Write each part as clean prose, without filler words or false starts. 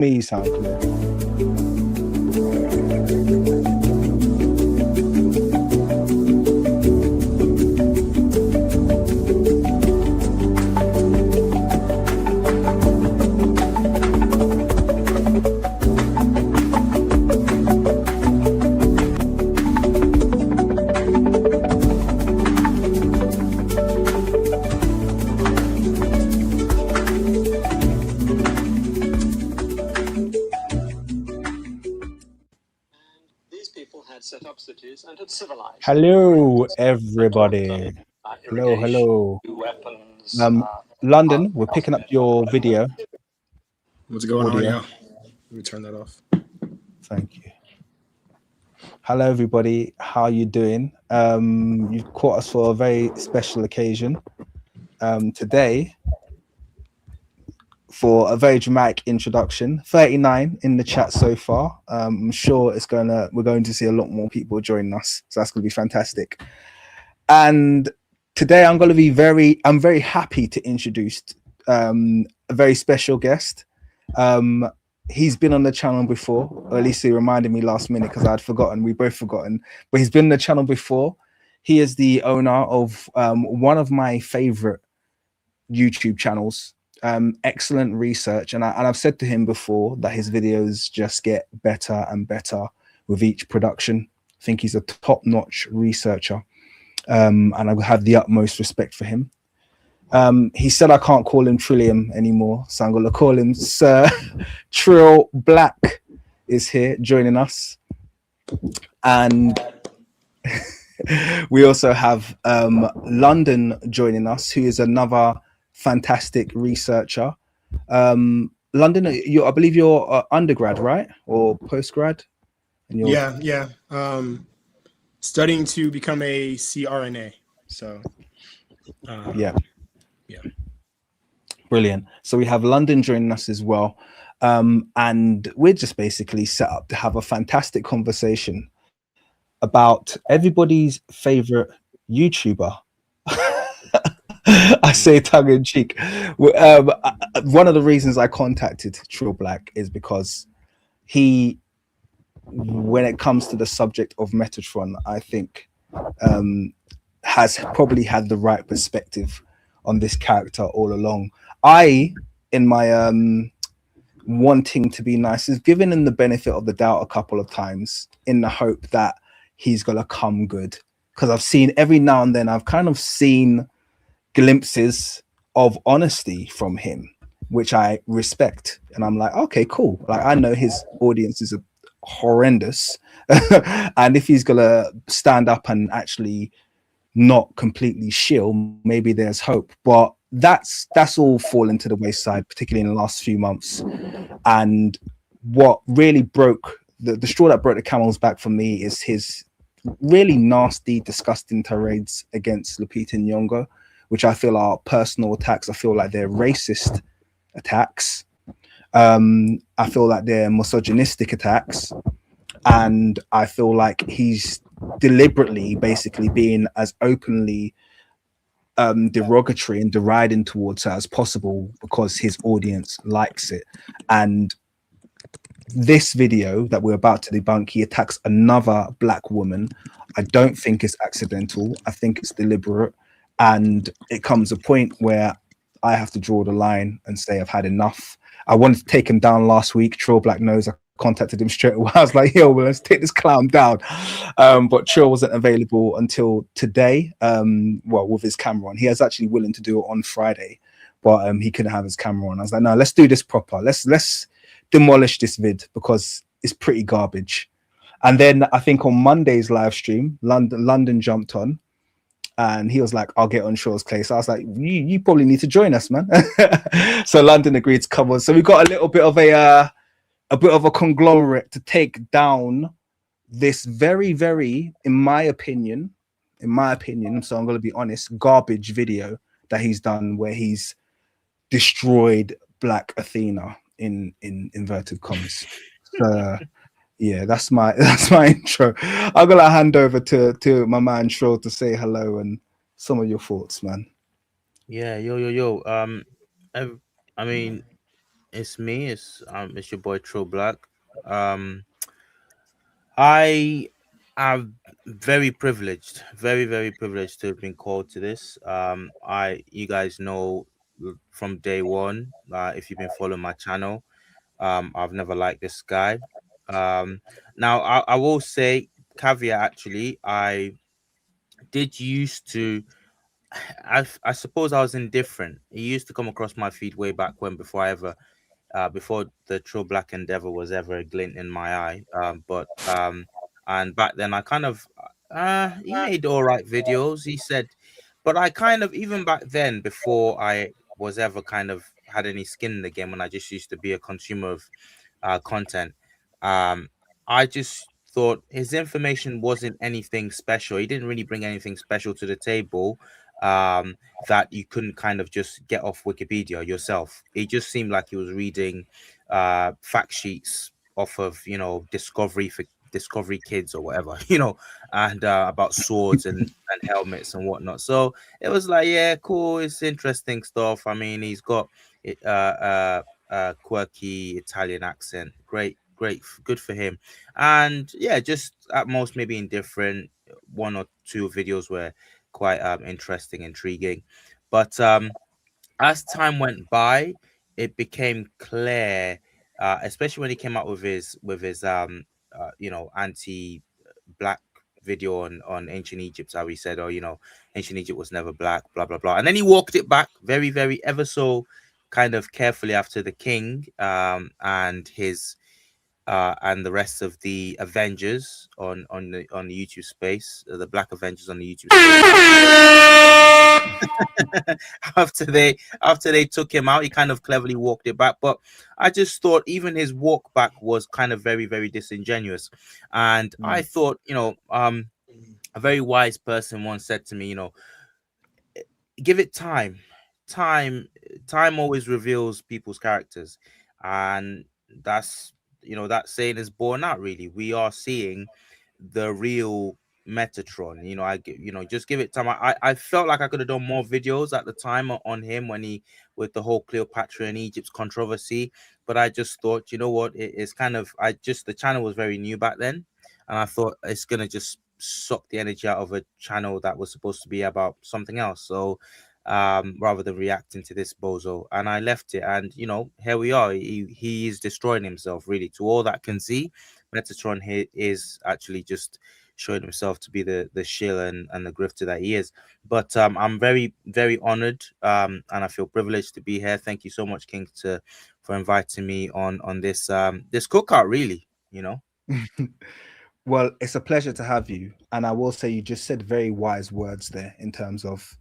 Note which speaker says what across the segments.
Speaker 1: Me sound clear.
Speaker 2: Set up cities and had civilized.
Speaker 1: Hello, everybody. Hello.
Speaker 2: Weapons.
Speaker 1: London, we're picking up your video.
Speaker 3: What's going on, yo? Let me turn that off.
Speaker 1: Thank you. Hello, everybody. How are you doing? You've caught us for a very special occasion. Today, for a very dramatic introduction. 39 in the chat so far. I'm sure we're going to see a lot more people joining us, so that's going to be fantastic. And today I'm very happy to introduce a very special guest. He's been on the channel before, or at least he reminded me last minute because I'd forgotten. We both forgotten, but he's been on the channel before. He is the owner of one of my favorite YouTube channels. Excellent research, and I've said to him before that his videos just get better and better with each production. I think he's a top-notch researcher, and I have the utmost respect for him. He said I can't call him Trillium anymore, so I'm going to call him Sir Trill Black. Is here joining us, and we also have London joining us, who is another fantastic researcher. London, I believe you're undergrad, right, or postgrad? And
Speaker 3: yeah. Studying to become a CRNA. So,
Speaker 1: yeah, brilliant. So we have London joining us as well, and we're just basically set up to have a fantastic conversation about everybody's favorite YouTuber. I say tongue in cheek. One of the reasons I contacted Trill Black is because he, when it comes to the subject of Metatron, I think has probably had the right perspective on this character all along. I, in my wanting to be nice, is giving him the benefit of the doubt a couple of times in the hope that he's gonna come good, because I've seen every now and then I've kind of seen glimpses of honesty from him, which I respect, and I'm like, okay, cool. Like, I know his audience is horrendous, and if he's gonna stand up and actually not completely shill, maybe there's hope. But that's all fallen to the wayside, particularly in the last few months. And what really broke the straw that broke the camel's back for me is his really nasty, disgusting tirades against Lupita Nyong'o, which I feel are personal attacks. I feel like they're racist attacks. I feel like they're misogynistic attacks. And I feel like he's deliberately basically being as openly derogatory and deriding towards her as possible because his audience likes it. And this video that we're about to debunk, he attacks another black woman. I don't think it's accidental. I think it's deliberate. And it comes a point where I have to draw the line and say I've had enough. I wanted to take him down last week. Trill Black knows. I contacted him straight away. I was like, yo, well, let's take this clown down. But Trill wasn't available until today, well, with his camera on. He was actually willing to do it on Friday, but he couldn't have his camera on. I was like, no, let's do this proper. Let's demolish this vid because it's pretty garbage. And then I think on Monday's live stream, London jumped on. And he was like, I'll get on Shaw's case. I was like, you probably need to join us, man. So London agreed to come on. So we got a little bit of a conglomerate to take down this very, very, in my opinion, so I'm going to be honest, garbage video that he's done where he's destroyed Black Athena in inverted commas. Yeah, that's my intro. I'm gonna hand over to my man Trill to say hello and some of your thoughts, man.
Speaker 4: Yeah, yo. I mean, It's me. It's your boy Trill Black. Um, I am very privileged, very privileged to have been called to this. You guys know from day one. If you've been following my channel, I've never liked this guy. Now I will say caveat. Actually, I did used to. I suppose I was indifferent. He used to come across my feed way back when, before the True Black Endeavor was ever a glint in my eye. And back then I kind of he made all right videos. He said, but I kind of, even back then, before I was ever kind of had any skin in the game, when I just used to be a consumer of content, um, I just thought his information wasn't anything special. He didn't really bring anything special to the table. That you couldn't kind of just get off Wikipedia yourself. It just seemed like he was reading fact sheets off of, Discovery Kids or whatever, and about swords and helmets and whatnot. So it was like, yeah, cool, it's interesting stuff. I mean, he's got quirky Italian accent. Great, good for him. And yeah, just at most maybe indifferent. One or two videos were quite interesting, intriguing. But as time went by, it became clear, especially when he came out with his anti black video on ancient Egypt, how he said, oh, ancient Egypt was never black, blah blah blah. And then he walked it back very ever so kind of carefully after the king and the rest of the Avengers on the YouTube space, the Black Avengers on the YouTube space. After they took him out, he kind of cleverly walked it back. But I just thought even his walk back was kind of very disingenuous, and I thought, a very wise person once said to me, give it time. Time time always reveals people's characters. And that's that saying is borne out really. We are seeing the real Metatron. Just give it time. I felt like I could have done more videos at the time on him when he with the whole Cleopatra and Egypt's controversy. But I just thought, you know what, it's kind of the channel was very new back then, and I thought it's gonna just suck the energy out of a channel that was supposed to be about something else. So rather than reacting to this bozo, and I left it, and here we are. He is destroying himself really. To all that can see, Metatron here is actually just showing himself to be the shill and the grifter that he is. But I'm very honored, and I feel privileged to be here. Thank you so much, King, for inviting me on this cookout, really.
Speaker 1: Well, it's a pleasure to have you. And I will say you just said very wise words there in terms of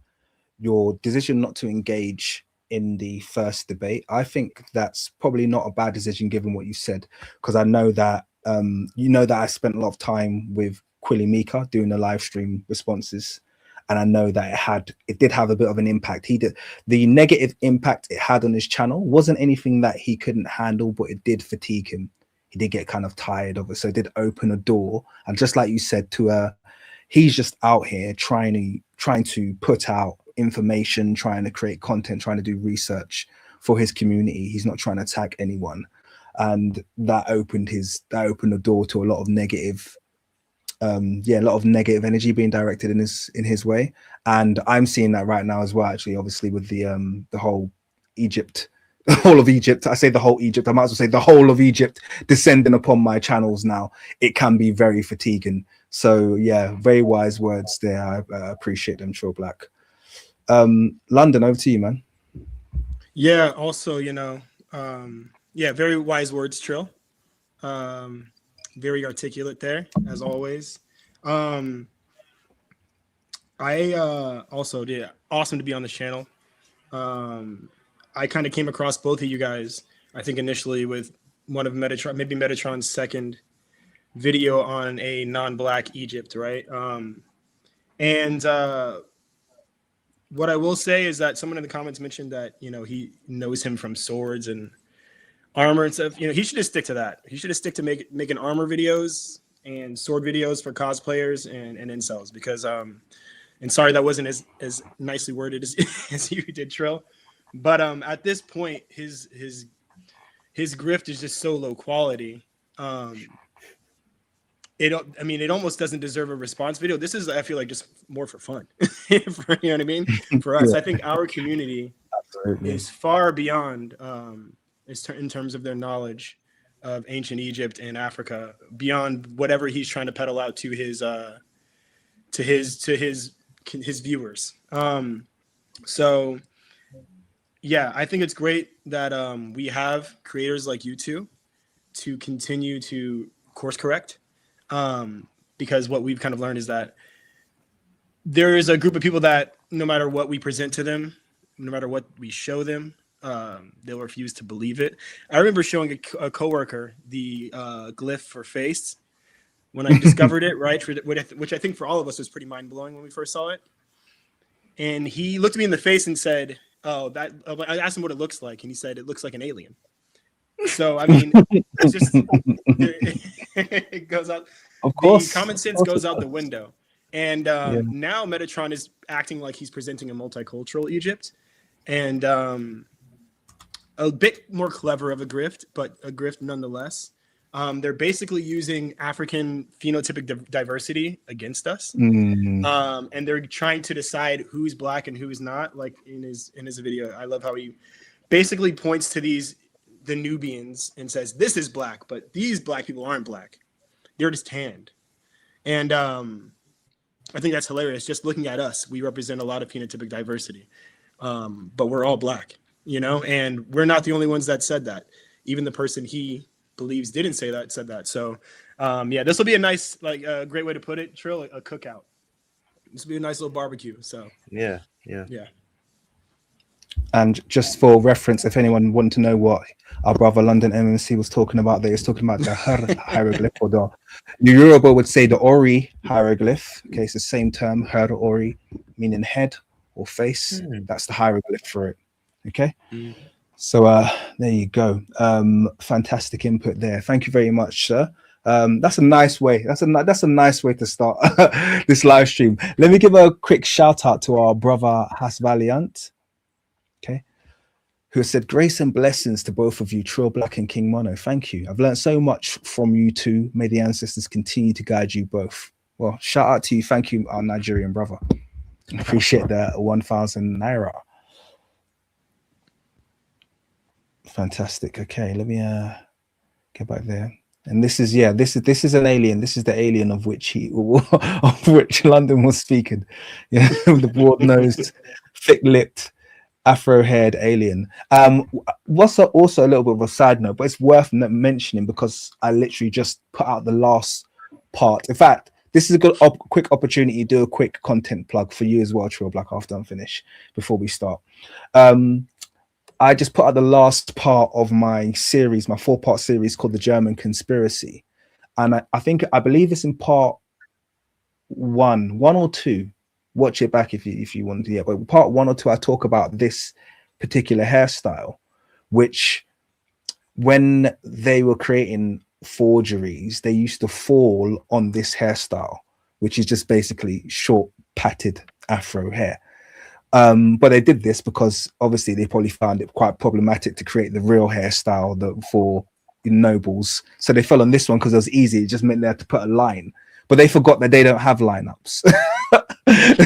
Speaker 1: your decision not to engage in the first debate. I think that's probably not a bad decision given what you said, because I know that that I spent a lot of time with Quilly Mika doing the live stream responses, and I know that it did have a bit of an impact. The negative impact it had on his channel wasn't anything that he couldn't handle, but it did fatigue him. He did get kind of tired of it, so it did open a door. And just like you said, he's just out here trying to put out information, trying to create content, trying to do research for his community. He's not trying to attack anyone, and that opened the door to a lot of negative energy being directed in his way. And I'm seeing that right now as well, actually, obviously, with the whole Egypt, the whole of Egypt. I say the whole Egypt, I might as well say the whole of Egypt descending upon my channels now. It can be very fatiguing. So yeah, very wise words there. I appreciate them, Trill Black. London, over to you, man.
Speaker 3: Yeah, also, very wise words, Trill. Very articulate there, as always. I also did awesome to be on the channel. I kind of came across both of you guys, I think initially with one of Metatron's second video on a non-black Egypt, right? And what I will say is that someone in the comments mentioned that, he knows him from swords and armor and stuff. He should just stick to that. He should just stick to making armor videos and sword videos for cosplayers and incels, because and sorry that wasn't as nicely worded as you did, Trill. But at this point, his his grift is just so low quality. It almost doesn't deserve a response video. This is, I feel like, just more for fun. You know what I mean? For us,
Speaker 1: Yeah.
Speaker 3: I think our community
Speaker 1: Absolutely.
Speaker 3: is far beyond in terms of their knowledge of ancient Egypt and Africa, beyond whatever he's trying to peddle out to his viewers. So yeah, I think it's great that we have creators like you two to continue to course correct, because what we've kind of learned is that there is a group of people that no matter what we present to them, no matter what we show them, they'll refuse to believe it. I remember showing a coworker the glyph for face when I discovered it, right? Which I think for all of us was pretty mind blowing when we first saw it. And he looked me in the face and said, "Oh, that." I asked him what it looks like, and he said, "It looks like an alien." So I mean, it's just it goes out.
Speaker 1: Of course,
Speaker 3: the common sense goes out the window. And now Metatron is acting like he's presenting a multicultural Egypt, and a bit more clever of a grift, but a grift nonetheless. They're basically using African phenotypic diversity against us, and they're trying to decide who's black and who's not. Like in his video, I love how he basically points to the Nubians and says, "This is black, but these black people aren't black; they're just tanned." And I think that's hilarious. Just looking at us, we represent a lot of phenotypic diversity, but we're all black, and we're not the only ones that said that. Even the person he believes didn't say that said that. So yeah, this will be a nice, great way to put it, Trill, a cookout. This will be a nice little barbecue. So
Speaker 4: Yeah.
Speaker 1: And just for reference, if anyone wanted to know what our brother London MMC was talking about, they was talking about the hieroglyph, or the Yoruba would say the Ori hieroglyph. Okay, it's the same term, Her Ori, meaning head or face. That's the hieroglyph for it. Okay. So there you go. Fantastic input there. Thank you very much, sir. That's a nice way. That's a nice way to start this live stream. Let me give a quick shout out to our brother Has Valiant, okay, who said grace and blessings to both of you, Trill Black and King Mono. Thank you. I've learned so much from you two. May the ancestors continue to guide you both. Well, shout out to you. Thank you, our Nigerian brother. I appreciate the 1,000 naira. Fantastic. Okay, let me get back there. And this is an alien. This is the alien of which London was speaking. Yeah, the broad-nosed, thick-lipped, afro-haired alien. What's also a little bit of a side note, but it's worth mentioning because I literally just put out the last part. In fact, this is a good quick opportunity to do a quick content plug for you as well, Trill Black, after I'm finished, before we start. I just put out the last part of my series, my 4-part series called The German Conspiracy. And I believe it's in part one or two. Watch it back if you want to. Yeah, but part 1 or 2, I talk about this particular hairstyle, which when they were creating forgeries, they used to fall on this hairstyle, which is just basically short, patted afro hair. But they did this because obviously they probably found it quite problematic to create the real hairstyle for nobles. So they fell on this one because it was easy. It just meant they had to put a line. But they forgot that they don't have lineups.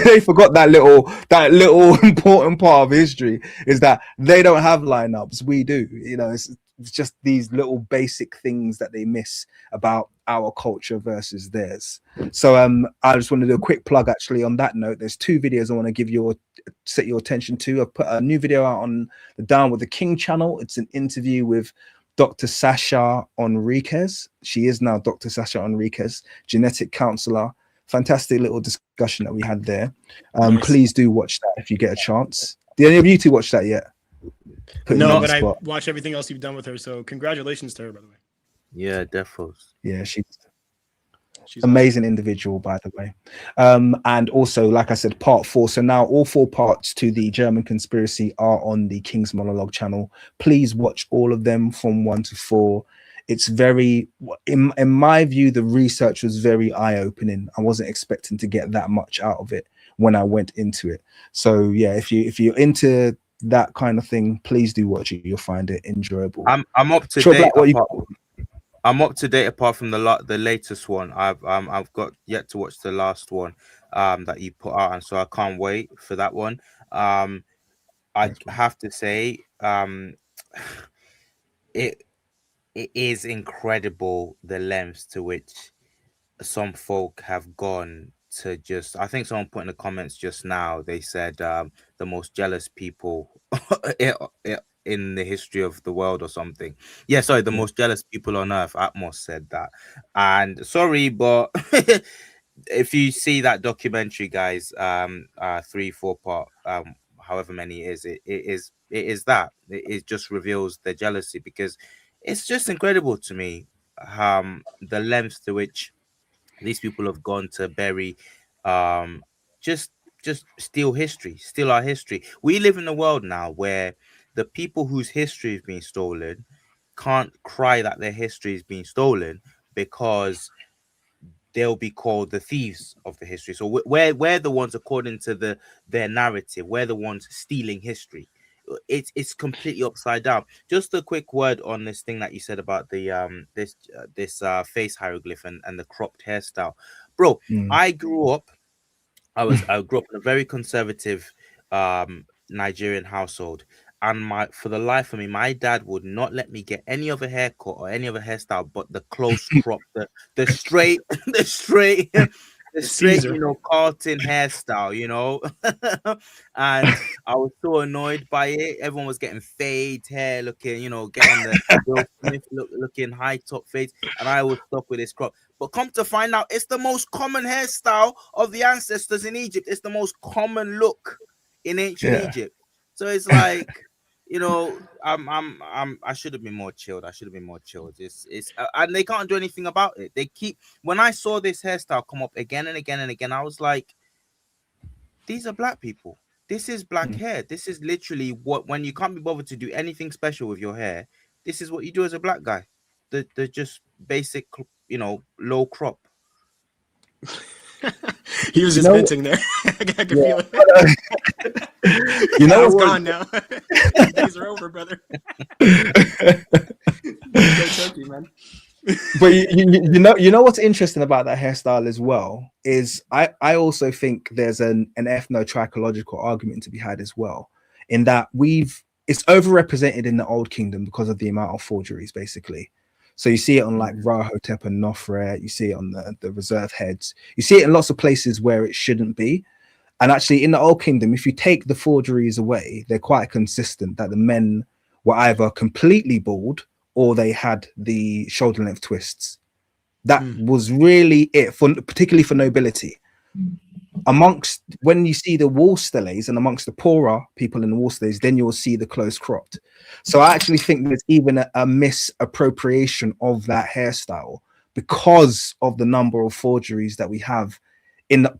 Speaker 1: They forgot that little important part of history is that they don't have lineups. We do. It's just these little basic things that they miss about our culture versus theirs. So I just want to do a quick plug actually on that note. There's 2 videos I want to set your attention to. I've put a new video out on the Down with the King channel. It's an interview with Dr. Sasha Enriquez. She is now Dr. Sasha Enriquez, genetic counselor. Fantastic little discussion that we had there.
Speaker 3: Nice.
Speaker 1: Please do watch that if you get a chance. Did any of you two watch that yet?
Speaker 3: No, but I watch everything else you've done with her. So congratulations to her, by the way.
Speaker 4: Yeah, definitely.
Speaker 1: Yeah, she's amazing awesome individual, by the way. And also, like I said, part 4. So now all 4 parts to the German Conspiracy are on the King's Monologue channel. Please watch all of them from 1 to 4. It's very, in my view, the research was very eye-opening. I wasn't expecting to get that much out of it when I went into it. So yeah, if you're into that kind of thing, please do watch it. You'll find it enjoyable.
Speaker 4: I'm up to
Speaker 1: Sure,
Speaker 4: date.
Speaker 1: Black, what you
Speaker 4: I'm up to date apart from the latest one. I've got yet to watch the last one that you put out, and so I can't wait for that one. I have to say, it it is incredible the lengths to which some folk have gone to just. I think someone put in the comments just now, they said the most jealous people i- in the history of the world or something. Yeah, sorry, the most jealous people on earth. Atmos said that. And sorry, but if you see that documentary, guys, 3 4 part, however many it is, it is that it just reveals the jealousy, because it's just incredible to me the lengths to which these people have gone to bury um just steal our history. We live in a world now where the people whose history is being stolen can't cry that their history is being stolen, because they'll be called the thieves of the history. So we're the ones, according to their narrative, we're the ones stealing history. It's completely upside down. Just a quick word on this thing that you said about the this face hieroglyph and the cropped hairstyle, bro.
Speaker 1: Mm.
Speaker 4: I grew up. I grew up in a very conservative Nigerian household, and my for the life of me, my dad would not let me get any other haircut or any other hairstyle but the close crop, the straight, the straight, the
Speaker 3: The
Speaker 4: straight,
Speaker 3: Caesar.
Speaker 4: Carlton hairstyle, and I was so annoyed by it. Everyone was getting fade hair looking, getting the Will Smith looking high top fades, and I was stuck with this crop. But come to find out, it's the most common hairstyle of the ancestors in Egypt. It's the most common look in ancient
Speaker 1: Yeah.
Speaker 4: Egypt. So it's like, I should have been more chilled. And they can't do anything about it. When I saw this hairstyle come up again and again and again, I was like, these are black people. This is black hair. This is literally when you can't be bothered to do anything special with your hair, this is what you do as a black guy. The just basic, low crop.
Speaker 3: He was
Speaker 1: You
Speaker 3: just
Speaker 1: know,
Speaker 3: venting there. I could
Speaker 1: yeah.
Speaker 3: feel it.
Speaker 1: You know
Speaker 3: It's
Speaker 1: what?
Speaker 3: gone now. The days are over, brother. Go turkey, man.
Speaker 1: But you know what's interesting about that hairstyle as well is I also think there's an ethno-trichological argument to be had as well, in that it's overrepresented in the Old Kingdom because of the amount of forgeries, basically. So you see it on like Rahotep and Nofret, you see it on the reserve heads, you see it in lots of places where it shouldn't be. And actually, in the Old Kingdom, if you take the forgeries away, they're quite consistent that the men were either completely bald or they had the shoulder length twists. That was really it, particularly for nobility. When you see the wall steles and amongst the poorer people in the wall steles, then you'll see the close cropped. So I actually think there's even a misappropriation of that hairstyle because of the number of forgeries that we have,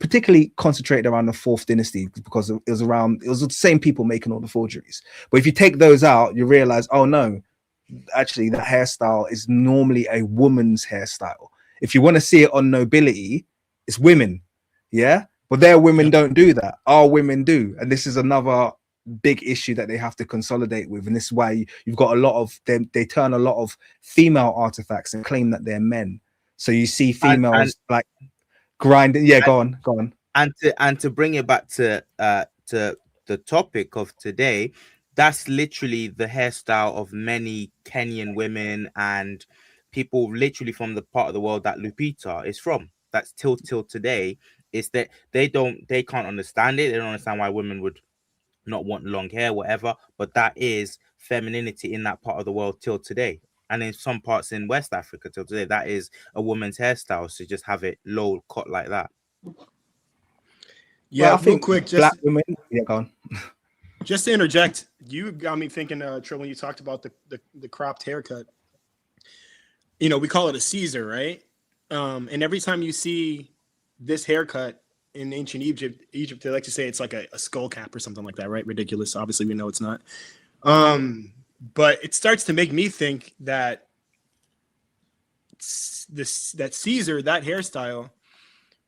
Speaker 1: particularly concentrated around the fourth dynasty, because it was the same people making all the forgeries. But if you take those out, you realize, oh no, actually that hairstyle is normally a woman's hairstyle. If you want to see it on nobility, it's women, yeah, but their women don't do that. Our women do, and this is another big issue that they have to consolidate with. And this is why you've got a lot of them. They turn a lot of female artifacts and claim that they're men. So you see females like grinding. Yeah, go on.
Speaker 4: And to bring it back to the topic of today, that's literally the hairstyle of many Kenyan women and people literally from the part of the world that Lupita is from. That's till today. Is that they can't understand it. They don't understand why women would not want long hair, whatever. But that is femininity in that part of the world till today. And in some parts in West Africa till today, that is a woman's hairstyle. So just have it low cut like that.
Speaker 3: Yeah,
Speaker 1: well, I think
Speaker 3: quick,
Speaker 1: black women. Yeah, go on.
Speaker 3: Just to interject, you got me thinking, Trill, when you talked about the cropped haircut. We call it a Caesar, right? And every time you see this haircut in ancient Egypt, they like to say it's like a skull cap or something like that, right? Ridiculous. Obviously, we know it's not. But it starts to make me think that that Caesar, that hairstyle,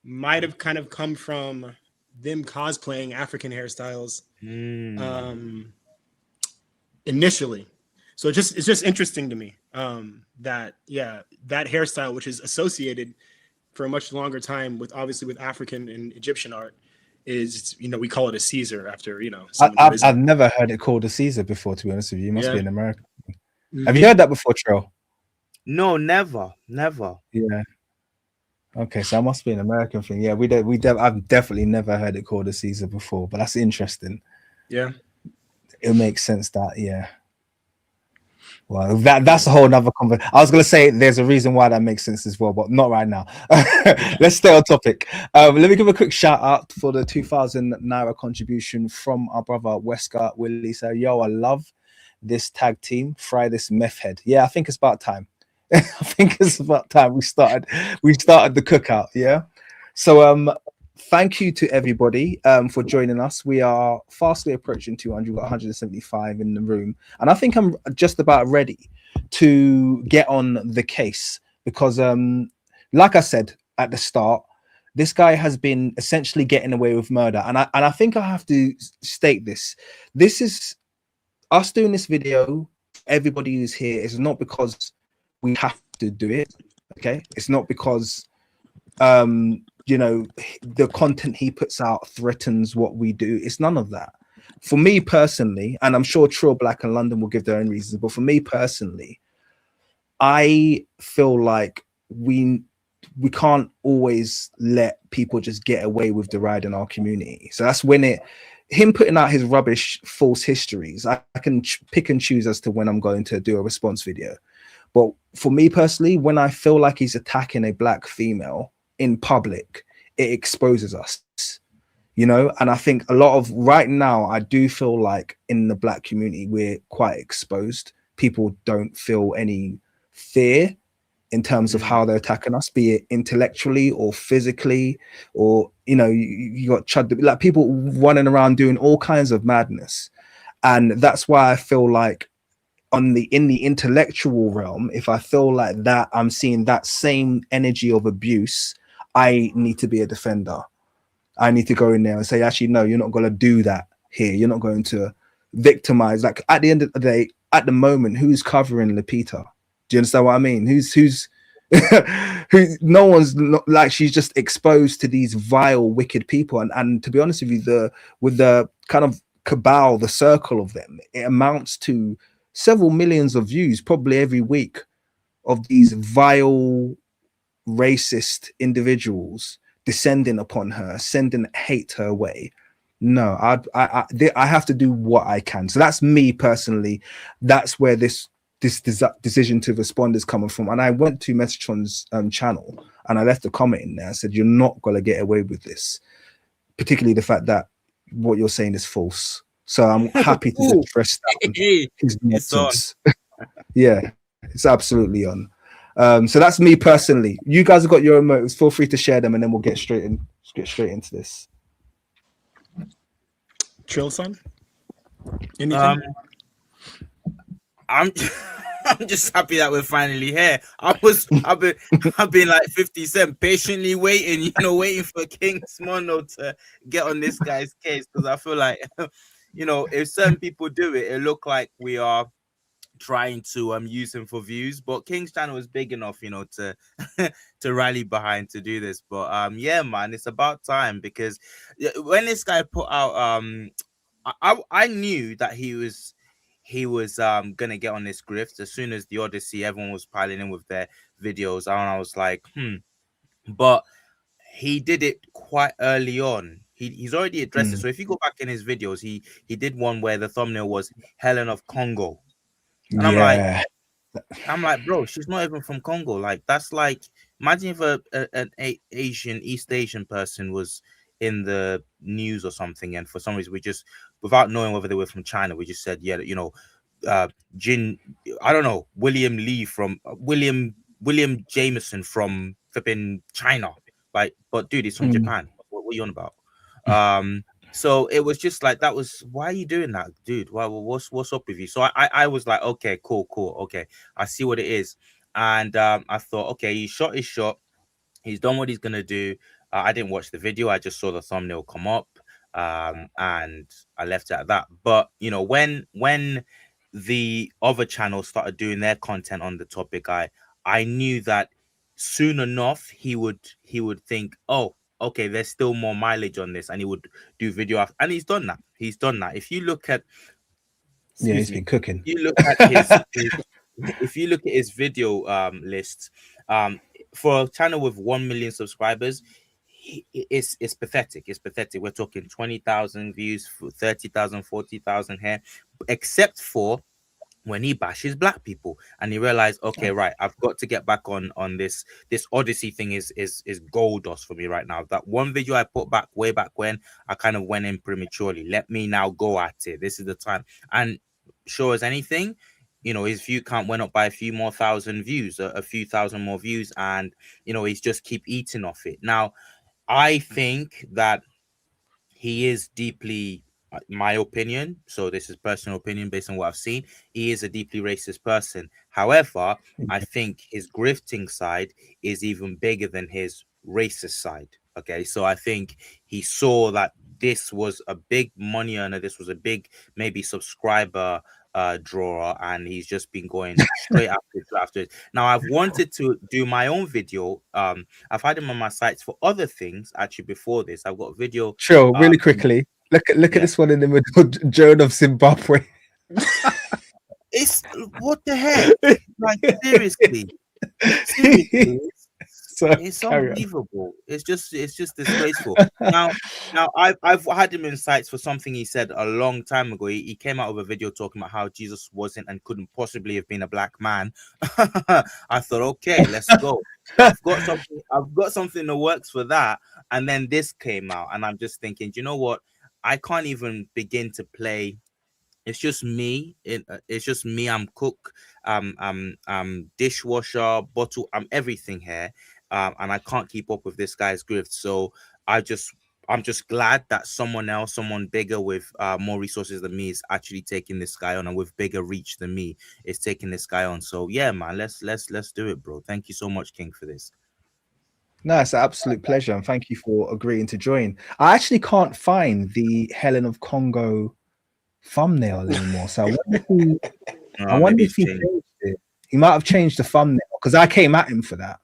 Speaker 3: might have kind of come from them cosplaying African hairstyles. initially. So it's just interesting to me that that hairstyle, which is associated for a much longer time with obviously with African and Egyptian art, is we call it a Caesar after someone who
Speaker 1: I've
Speaker 3: isn't.
Speaker 1: never heard it called a Caesar before, to be honest with you. You must
Speaker 3: Yeah.
Speaker 1: be an American.
Speaker 3: Mhm.
Speaker 1: Have you heard that before, Trill?
Speaker 4: No, never, never.
Speaker 1: Yeah. Okay, so that must be an American thing. Yeah, I've definitely never heard it called a Caesar before, but that's interesting.
Speaker 3: Yeah.
Speaker 1: It makes sense that, yeah. Well, that's a whole nother conversation. I was gonna say there's a reason why that makes sense as well, but not right now. Let's stay on topic. Let me give a quick shout out for the 2,000 naira contribution from our brother Wesker Willie. So, yo, I love this tag team. Fry this meth head. Yeah, I think it's about time. I think it's about time we started the cookout. Yeah. So thank you to everybody for joining us. We are fastly approaching 200, got 175 in the room, and I think I'm just about ready to get on the case because like I said at the start, this guy has been essentially getting away with murder, and I think I have to state this. This is us doing this video. Everybody who's here is not because we have to do it. Okay, it's not because the content he puts out threatens what we do. It's none of that. For me personally, and I'm sure Trill Black and London will give their own reasons, but for me personally, I feel like we can't always let people just get away with the ride in our community. So that's when him putting out his rubbish false histories, I can pick and choose as to when I'm going to do a response video. But for me personally, when I feel like he's attacking a black female in public, it exposes us, and I think a lot of right now, I do feel like in the black community, we're quite exposed. People don't feel any fear in terms of how they're attacking us, be it intellectually or physically, or you got chud, like people running around doing all kinds of madness. And that's why I feel like in the intellectual realm, if I feel like that I'm seeing that same energy of abuse, I need to be a defender. I need to go in there and say, actually, no, you're not going to do that here. You're not going to victimize. Like at the end of the day, at the moment, who's covering Lupita? Do you understand what I mean? Who's who? No one's like, she's just exposed to these vile, wicked people. And to be honest with you, with the kind of cabal, the circle of them, it amounts to several millions of views probably every week of these vile, racist individuals descending upon her, sending hate her way. No, I have to do what I can. So that's me personally. That's where this decision to respond is coming from. And I went to Metatron's channel and I left a comment in there. I said, you're not going to get away with this, particularly the fact that what you're saying is false. So I'm happy to press his nonsense. Yeah, it's absolutely on. So that's me personally. You guys have got your own motives. Feel free to share them, and then we'll get straight into this.
Speaker 3: Trill son, anything?
Speaker 4: I'm just happy that we're finally here. I've been like 50 Cent patiently waiting, waiting for King's Mono to get on this guy's case, because I feel like if certain people do it, it look like we are trying to use him for views, but King's channel is big enough to to rally behind to do this. But yeah, man, it's about time, because when this guy put out I knew that he was gonna get on this grift as soon as the Odyssey, everyone was piling in with their videos, and I was like, but he did it quite early on. He's already addressed it. So if you go back in his videos, he did one where the thumbnail was Helen of Congo. And I'm like, bro, she's not even from Congo. Like, that's like, imagine if an East Asian person was in the news or something, and for some reason we just, without knowing whether they were from China, we just said, yeah, Jin, I don't know, William Jameson from flipping China. Like, but dude, he's from Japan. What are you on about? So it was just like, that was, why are you doing that, dude? What's up with you? So I was like, okay, cool. Okay, I see what it is. And I thought, okay, he shot his shot. He's done what he's gonna do. I didn't watch the video. I just saw the thumbnail come up, and I left it at that. But when the other channels started doing their content on the topic, I knew that soon enough he would think, oh, okay, there's still more mileage on this, and he would do video after, and he's done that. He's done that. If you look at,
Speaker 1: Yeah,
Speaker 4: excuse
Speaker 1: he's
Speaker 4: me,
Speaker 1: been cooking.
Speaker 4: you look at his if you look at his video list, for a channel with 1 million subscribers, it's pathetic. It's pathetic. We're talking 20,000 views, 30,000, 40,000 here, except for when he bashes black people and he realized, okay, right, I've got to get back on this Odyssey thing is gold dust for me right now. That one video I put back way back when, I kind of went in prematurely. Let me now go at it. This is the time. And sure as anything, you know, his view count went up by a few more thousand views, a few thousand more views, and you know, he's just keep eating off it. Now, I think that he is deeply, my opinion, so this is personal opinion based on what I've seen, he is a deeply racist person. However, I think his grifting side is even bigger than his racist side. Okay, so I think he saw that this was a big money earner, this was a big maybe subscriber drawer, and he's just been going straight after it. Now, I've wanted to do my own video. I've had him on my sites for other things actually before this. I've got a video.
Speaker 1: Sure, really quickly. Look at this one in the middle, Joan of Zimbabwe.
Speaker 4: It's what the heck? Like seriously.
Speaker 1: So
Speaker 4: It's unbelievable. It's just disgraceful. Now I've had him in sights for something he said a long time ago. He came out with a video talking about how Jesus wasn't and couldn't possibly have been a black man. I thought, okay, let's go. I've got something that works for that. And then this came out, and I'm just thinking, you know what? I can't even begin to play. It's just me. It's just me. I'm cook. I'm dishwasher, bottle. I'm everything here, and I can't keep up with this guy's grift. So I'm just glad that someone else, someone bigger with more resources than me, is actually taking this guy on, and with bigger reach than me, is taking this guy on. So yeah, man, let's do it, bro. Thank you so much, King, for this.
Speaker 1: No, it's an absolute pleasure, and thank you for agreeing to join. I actually can't find the Helen of Congo thumbnail anymore, so I wonder if he changed it. He might have changed the thumbnail, because I came at him for that,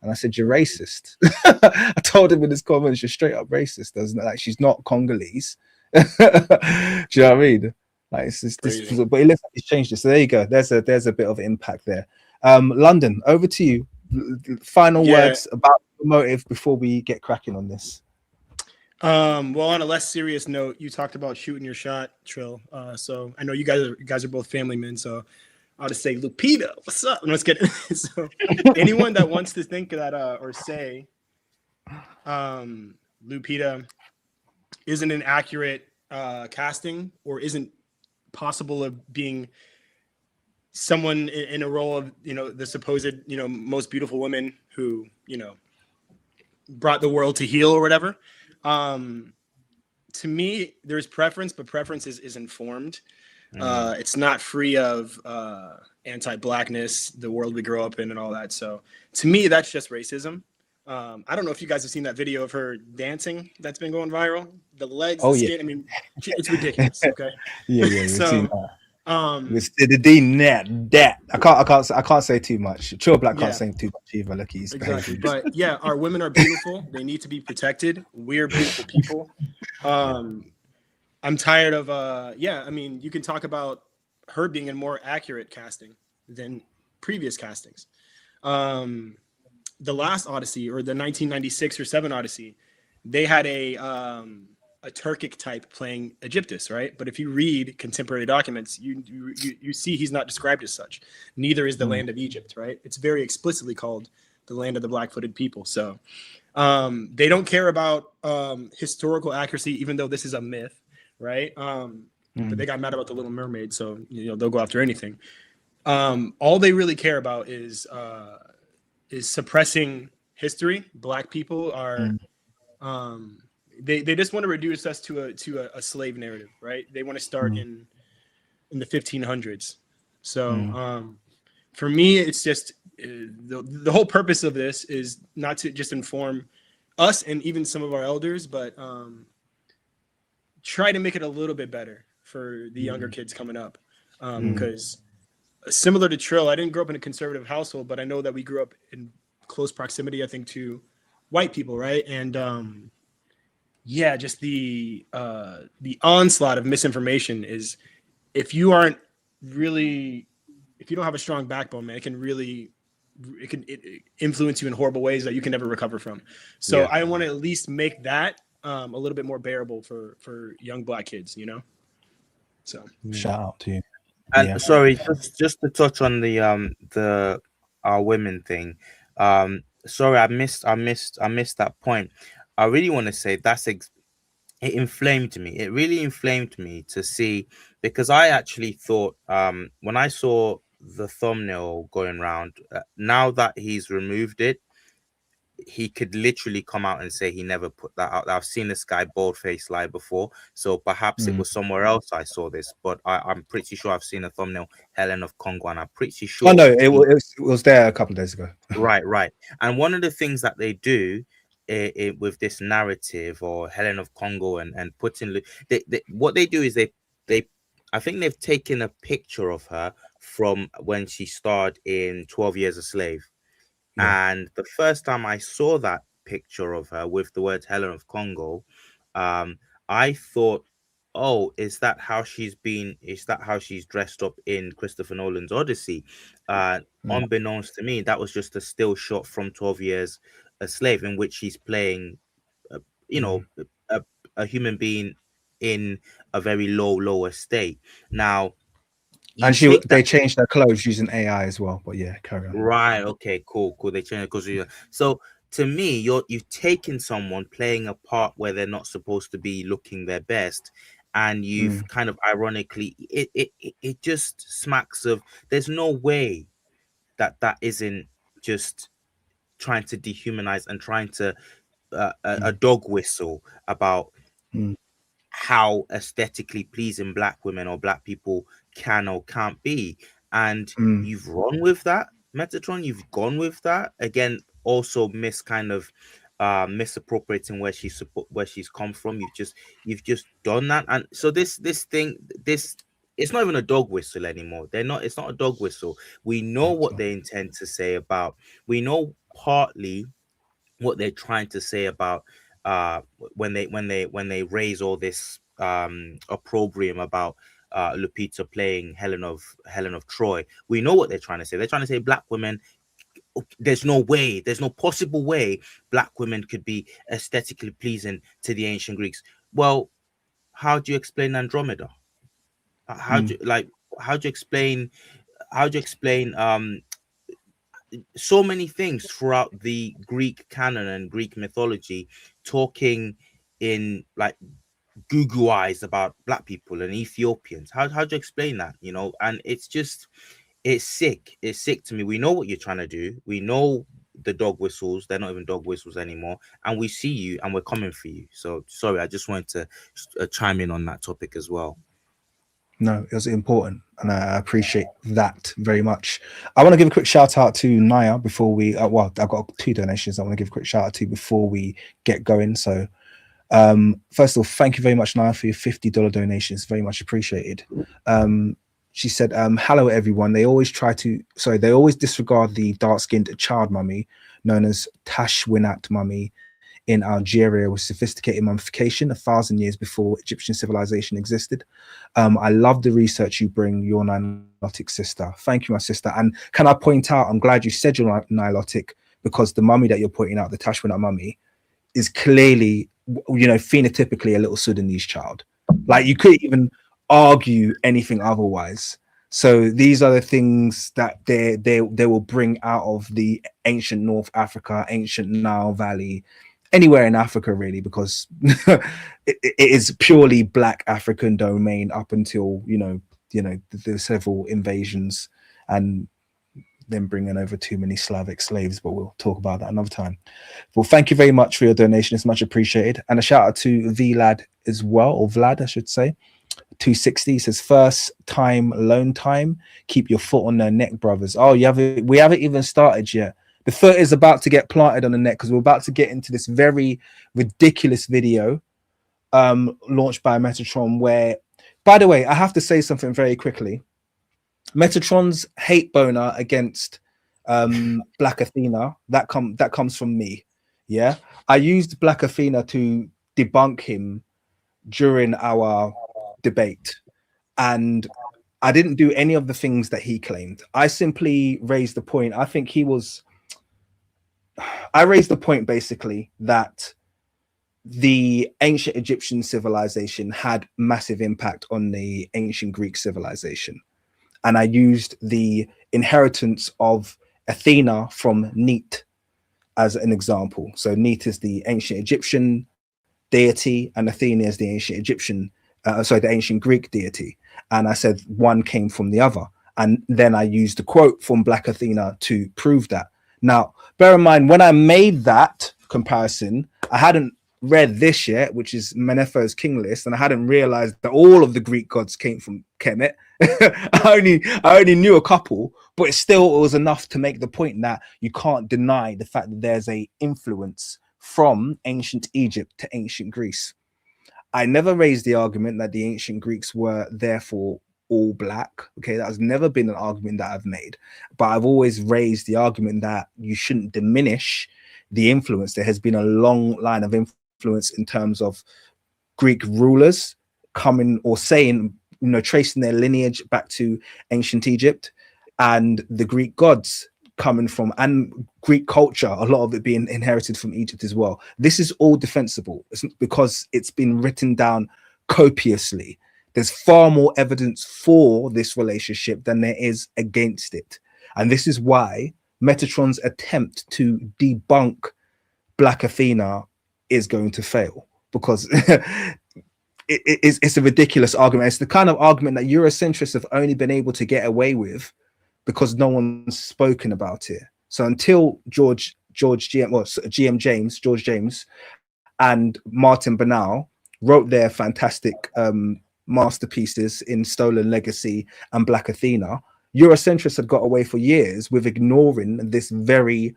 Speaker 1: and I said, "You're racist." I told him in his comments, "You're straight up racist." Doesn't it? Like, she's not Congolese. Do you know what I mean? Like, it's just this, but it looks like he's changed it. So there you go. There's a bit of impact there. London, over to you. Final words about the motive before we get cracking on this.
Speaker 3: Well, on a less serious note, you talked about shooting your shot, Trill. So I know you guys are both family men, so I'll just say, Lupita, what's up? Let's get so anyone that wants to think that or say Lupita isn't an accurate casting, or isn't possible of being someone in a role of, you know, the supposed, you know, most beautiful woman who, you know, brought the world to heel or whatever. To me, there's preference, but preference is informed. It's not free of anti-blackness, the world we grow up in, and all that. So to me, that's just racism. I don't know if you guys have seen that video of her dancing that's been going viral. The legs, the skin. I mean, it's ridiculous. Okay.
Speaker 1: Yeah.
Speaker 3: So,
Speaker 1: that I can't say too much. Chill Black can't say too much either. Look, he's
Speaker 3: exactly. But yeah, our women are beautiful. They need to be protected. We're beautiful people. I'm tired of I mean, you can talk about her being a more accurate casting than previous castings. The last Odyssey, or the 1996 or 7 Odyssey, they had a Turkic type playing Egyptus, right? But if you read contemporary documents, you see he's not described as such. Neither is the land of Egypt, right? It's very explicitly called the land of the black-footed people. So they don't care about historical accuracy, even though this is a myth, right? But they got mad about the Little Mermaid, so you know they'll go after anything. All they really care about is suppressing history. Black people are they just want to reduce us to a slave narrative, right? They want to start in the 1500s. So for me, it's just the whole purpose of this is not to just inform us and even some of our elders, but try to make it a little bit better for the younger kids coming up. because similar to Trill, I didn't grow up in a conservative household, but I know that we grew up in close proximity, I think, to white people, right? And yeah, just the onslaught of misinformation is, if you aren't really, if you don't have a strong backbone, man, it can influence you in horrible ways that you can never recover from. So
Speaker 4: Yeah.
Speaker 3: I want to at least make that a little bit more bearable for young Black kids, you know. So
Speaker 1: Shout out to you.
Speaker 4: And
Speaker 1: Yeah.
Speaker 4: sorry, just to touch on the our women thing. Sorry, I missed that point. I really want to say it inflamed me. It really inflamed me to see, because I actually thought, when I saw the thumbnail going around, now that he's removed it, he could literally come out and say he never put that out. I've seen this guy boldface lie before, so perhaps it was somewhere else I saw this, but I'm pretty sure I've seen a thumbnail, Helen of Congo, and I'm pretty sure.
Speaker 1: Oh no, it was there a couple of days ago.
Speaker 4: Right. And one of the things that they do with this narrative, or Helen of Congo, and putting what they do is they I think they've taken a picture of her from when she starred in 12 Years a Slave.
Speaker 1: Yeah.
Speaker 4: And the first time I saw that picture of her with the words Helen of Congo, I thought, oh, is that how she's been? Is that how she's dressed up in Christopher Nolan's Odyssey? Unbeknownst to me, that was just a still shot from 12 Years a Slave, in which she's playing, you know, a human being in a very lower state. Now,
Speaker 1: And
Speaker 4: you take
Speaker 1: they
Speaker 4: that.
Speaker 1: changed their clothes using AI as well. But yeah, carry on.
Speaker 4: Right. Okay. Cool. They changed it because so to me, you've taken someone playing a part where they're not supposed to be looking their best, and you've kind of ironically, it just smacks of, there's no way that isn't just trying to dehumanize and trying to a dog whistle about
Speaker 1: Mm.
Speaker 4: how aesthetically pleasing Black women or Black people can or can't be. And you've run with that, Metatron. You've gone with that again. Also, misappropriating where she's come from. You've just done that, and so this thing, it's not even a dog whistle anymore. It's not a dog whistle. We know what they intend to say about. We know partly what they're trying to say about when they raise all this opprobrium about Lupita playing Helen of Troy. We know what they're trying to say. They're trying to say Black women, there's no possible way Black women could be aesthetically pleasing to the ancient Greeks. Well, how do you explain Andromeda? How do you explain so many things throughout the Greek canon and Greek mythology, talking in like goo eyes about Black people and Ethiopians? How do you explain that? And it's sick. It's sick to me. We know what you're trying to do. We know the dog whistles, they're not even dog whistles anymore, and we see you and we're coming for you. So sorry, I just wanted to chime in on that topic as well.
Speaker 1: No, it was important, and I appreciate that very much. I want to give a quick shout out to Naya before we. I've got 2 donations I want to give a quick shout out to before we get going. So, first of all, thank you very much, Naya, for your $50 donations. Very much appreciated. She said, "Hello, everyone. They always disregard the dark-skinned child mummy known as Tashwinat mummy in Algeria with sophisticated mummification 1,000 years before Egyptian civilization existed. I love the research you bring, your Nilotic sister." Thank you, my sister. And can I point out, I'm glad you said you're Nilotic, because the mummy that you're pointing out, the Tashwinat mummy, is clearly, phenotypically a little Sudanese child. Like, you couldn't even argue anything otherwise. So these are the things that they will bring out of the ancient North Africa, ancient Nile Valley, anywhere in Africa, really, because it is purely Black African domain up until the several invasions and then bringing over too many Slavic slaves. But we'll talk about that another time. Well, thank you very much for your donation. It's much appreciated. And a shout out to Vlad as well, or Vlad, I should say. 260 says, "First time, lone time. Keep your foot on their neck, brothers." Oh, we haven't even started yet. The foot is about to get planted on the neck, because we're about to get into this very ridiculous video launched by Metatron, where, by the way, I have to say something very quickly. Metatron's hate boner against Black Athena, that comes from me. Yeah, I used Black Athena to debunk him during our debate, and I didn't do any of the things that he claimed. I simply raised the point. I raised the point basically that the ancient Egyptian civilization had massive impact on the ancient Greek civilization. And I used the inheritance of Athena from Neat as an example. So Neat is the ancient Egyptian deity, and Athena is the ancient Egyptian, the ancient Greek deity. And I said one came from the other. And then I used a quote from Black Athena to prove that. Now, bear in mind, when I made that comparison, I hadn't read this yet, which is Manetho's king list, and I hadn't realized that all of the Greek gods came from Kemet. I only knew a couple, but it was enough to make the point that you can't deny the fact that there's a influence from ancient Egypt to ancient Greece. I never raised the argument that the ancient Greeks were therefore all black. Okay, that has never been an argument that I've made, but I've always raised the argument that you shouldn't diminish the influence. There has been a long line of influence in terms of Greek rulers coming or saying, tracing their lineage back to ancient Egypt, and the Greek gods coming from, and Greek culture, a lot of it being inherited from Egypt as well. This is all defensible because it's been written down copiously. There's far more evidence for this relationship than there is against it. And this is why Metatron's attempt to debunk Black Athena is going to fail, because it's a ridiculous argument. It's the kind of argument that Eurocentrists have only been able to get away with because no one's spoken about it. So until George James and Martin Banal wrote their fantastic masterpieces in Stolen Legacy and Black Athena, Eurocentrists had got away for years with ignoring this very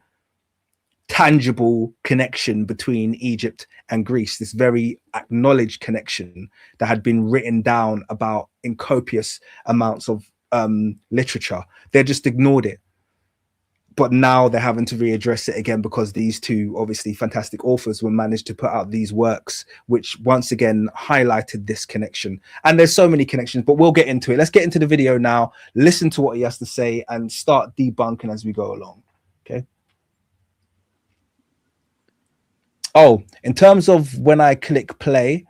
Speaker 1: tangible connection between Egypt and Greece, this very acknowledged connection that had been written down about in copious amounts of literature. They just ignored it. But now they're having to readdress it again because these two obviously fantastic authors were managed to put out these works, which once again highlighted this connection. And there's so many connections, but we'll get into it. Let's get into the video now, listen to what he has to say, and start debunking as we go along. Okay. Oh, in terms of when I click play,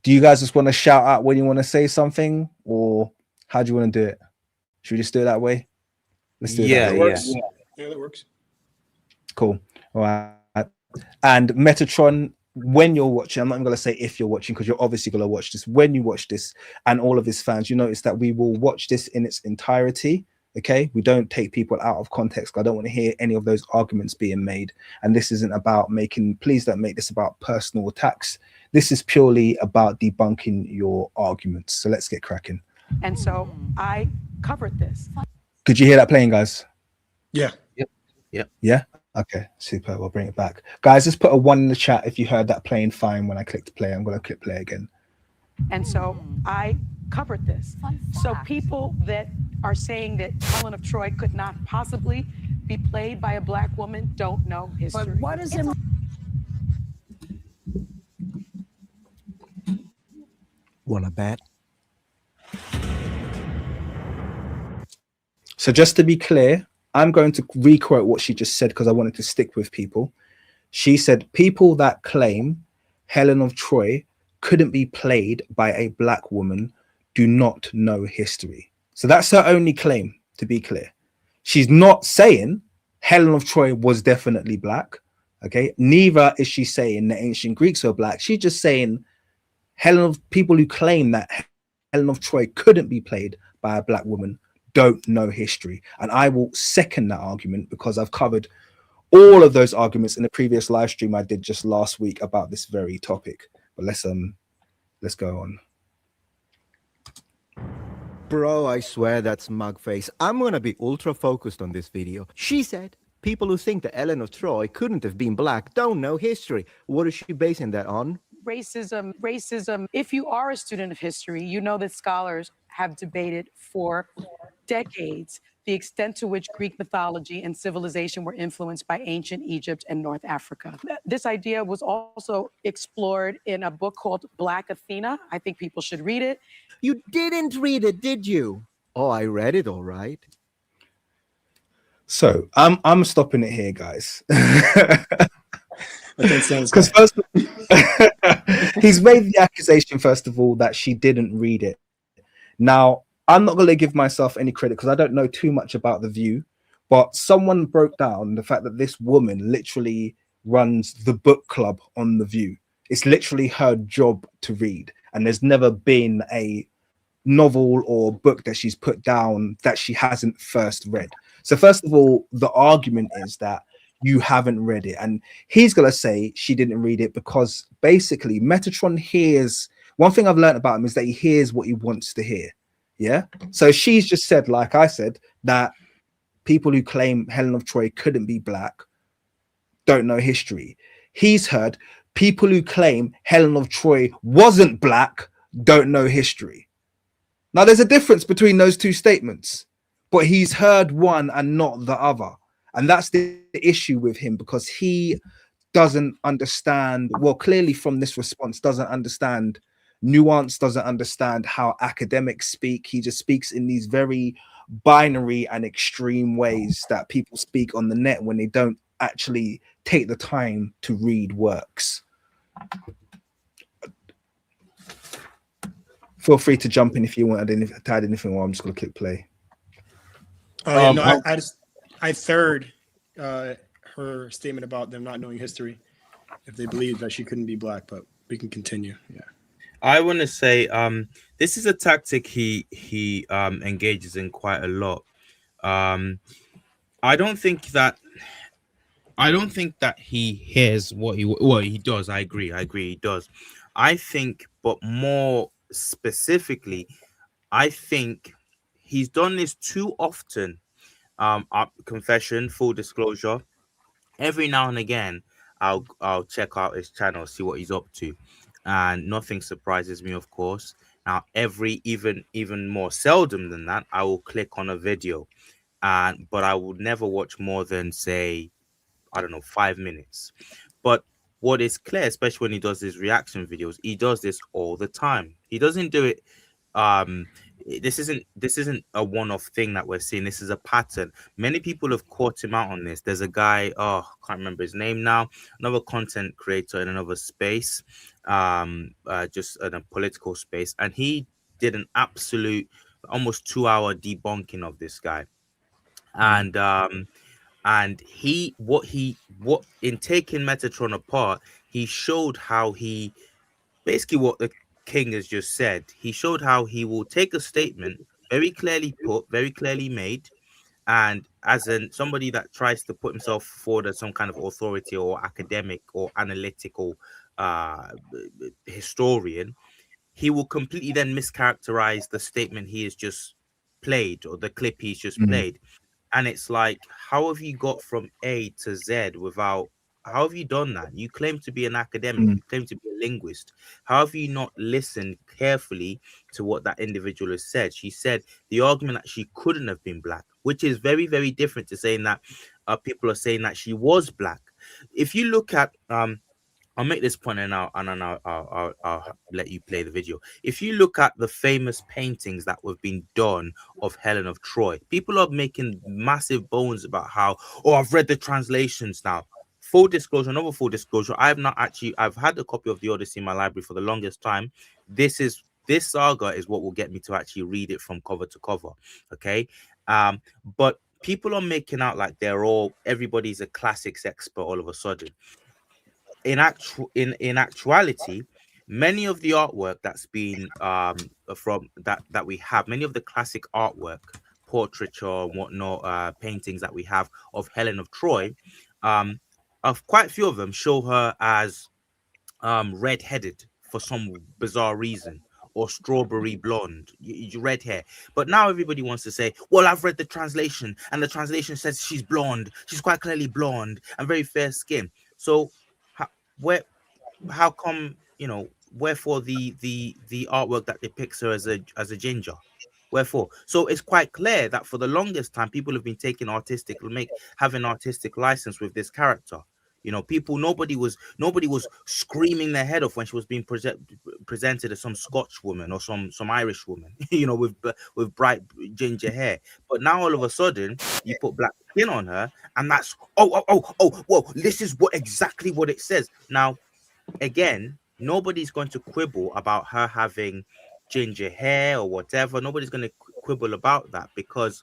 Speaker 1: do you guys just want to shout out when you want to say something, or how do you want to do it? Should we just do it that way? Let's do it.
Speaker 4: Yeah,
Speaker 1: that way.
Speaker 3: Yeah. Yeah, that works.
Speaker 1: Cool. All right. And Metatron, when you're watching, I'm not even going to say if you're watching, because you're obviously going to watch this. When you watch this, and all of his fans, you notice that we will watch this in its entirety. Okay, we don't take people out of context. I don't want to hear any of those arguments being made. And this isn't about please don't make this about personal attacks. This is purely about debunking your arguments. So let's get cracking.
Speaker 5: And so I covered this.
Speaker 1: Could you hear that playing, guys?
Speaker 3: Yeah.
Speaker 1: Yeah. Okay, super. We'll bring it back. Guys, just put a 1 in the chat if you heard that playing fine when I clicked play. I'm going to click play again.
Speaker 5: And so I covered this. So people that are saying that Helen of Troy could not possibly be played by a black woman don't know history.
Speaker 6: But what is it?
Speaker 7: Wanna bet?
Speaker 1: So just to be clear, I'm going to requote what she just said because I wanted to stick with people. She said, people that claim Helen of Troy couldn't be played by a black woman do not know history. So that's her only claim, to be clear. She's not saying Helen of Troy was definitely black. Okay. Neither is she saying the ancient Greeks were black. She's just saying people who claim that Helen of Troy couldn't be played by a black woman don't know history. And I will second that argument because I've covered all of those arguments in the previous live stream I did just last week about this very topic. But let's go on.
Speaker 7: Bro, I swear that's mug face. I'm gonna be ultra focused on this video. She said people who think that Helen of Troy couldn't have been black don't know history. What is she basing that on?
Speaker 5: Racism. If you are a student of history, you know that scholars have debated for decades the extent to which Greek mythology and civilization were influenced by ancient Egypt and North Africa. This idea was also explored in a book called Black Athena. I think people should read it.
Speaker 7: You didn't read it, did you? Oh, I read it, all right.
Speaker 1: So I'm stopping it here, guys.
Speaker 3: I think sounds
Speaker 1: Because first, he's made the accusation first of all that she didn't read it. Now, I'm not going to give myself any credit because I don't know too much about The View, but someone broke down the fact that this woman literally runs the book club on The View. It's literally her job to read, and there's never been a novel or book that she's put down that she hasn't first read. So first of all, the argument is that you haven't read it, and he's going to say she didn't read it because basically Metatron hears. One thing I've learned about him is that he hears what he wants to hear. Yeah. So she's just said, like I said, that people who claim Helen of Troy couldn't be black don't know history. He's heard people who claim Helen of Troy wasn't black don't know history. Now, there's a difference between those two statements, but he's heard one and not the other. And that's the issue with him because he doesn't understand, well, clearly from this response, doesn't understand nuance, doesn't understand how academics speak. He just speaks in these very binary and extreme ways that people speak on the net when they don't actually take the time to read works. Feel free to jump in if you want to add anything, or I'm just going to click play.
Speaker 3: Oh, yeah, no, I third her statement about them not knowing history if they believe that she couldn't be black, but we can continue. Yeah.
Speaker 4: I want to say this is a tactic he engages in quite a lot. I don't think that he hears what he does. I agree he does. I think, but more specifically, I think he's done this too often. Confession, full disclosure. Every now and again, I'll check out his channel, see what he's up to, and nothing surprises me, of course. Now, even more seldom than that, I will click on a video, but I would never watch more than, say, I don't know, 5 minutes. But what is clear, especially when he does his reaction videos, he does this all the time. He doesn't do it. This isn't a one-off thing that we're seeing. This is a pattern. Many people have caught him out on this. There's a guy, can't remember his name now, another content creator in another space, just in a political space, and he did an absolute almost 2-hour debunking of this guy. And what in taking Metatron apart, he showed how he basically what the king has just said. He showed how he will take a statement very clearly put, very clearly made, and as somebody that tries to put himself forward as some kind of authority or academic or analytical historian, he will completely then mischaracterize the statement he has just played or the clip he's just played. And it's like, how have you got from A to Z without, how have you done that? You claim to be an academic, you claim to be a linguist. How have you not listened carefully to what that individual has said? She said the argument that she couldn't have been black, which is very, very different to saying that people are saying that she was black. If you look at, I'll make this point and I'll let you play the video. If you look at the famous paintings that have been done of Helen of Troy, people are making massive bones about how, I've read the translations now. Full disclosure, another full disclosure, I've had a copy of the Odyssey in my library for the longest time. This saga is what will get me to actually read it from cover to cover. Okay. But people are making out like everybody's a classics expert all of a sudden. In actuality, many of the artwork that's been from that we have, many of the classic artwork, portraiture and whatnot, paintings that we have of Helen of Troy, of quite a few of them show her as red-headed for some bizarre reason, or strawberry blonde, red hair. But now everybody wants to say, well, I've read the translation and the translation says she's blonde, she's quite clearly blonde and very fair skin. So how come, wherefore the artwork that depicts her as a ginger? Wherefore, so it's quite clear that for the longest time, people have been taking having artistic license with this character. You know, nobody was screaming their head off when she was being presented as some Scotch woman or some Irish woman, you know, with bright ginger hair. But now all of a sudden, you put black skin on her, and that's whoa, this is exactly what it says. Now, again, nobody's going to quibble about her having ginger hair or whatever. Nobody's going to quibble about that, because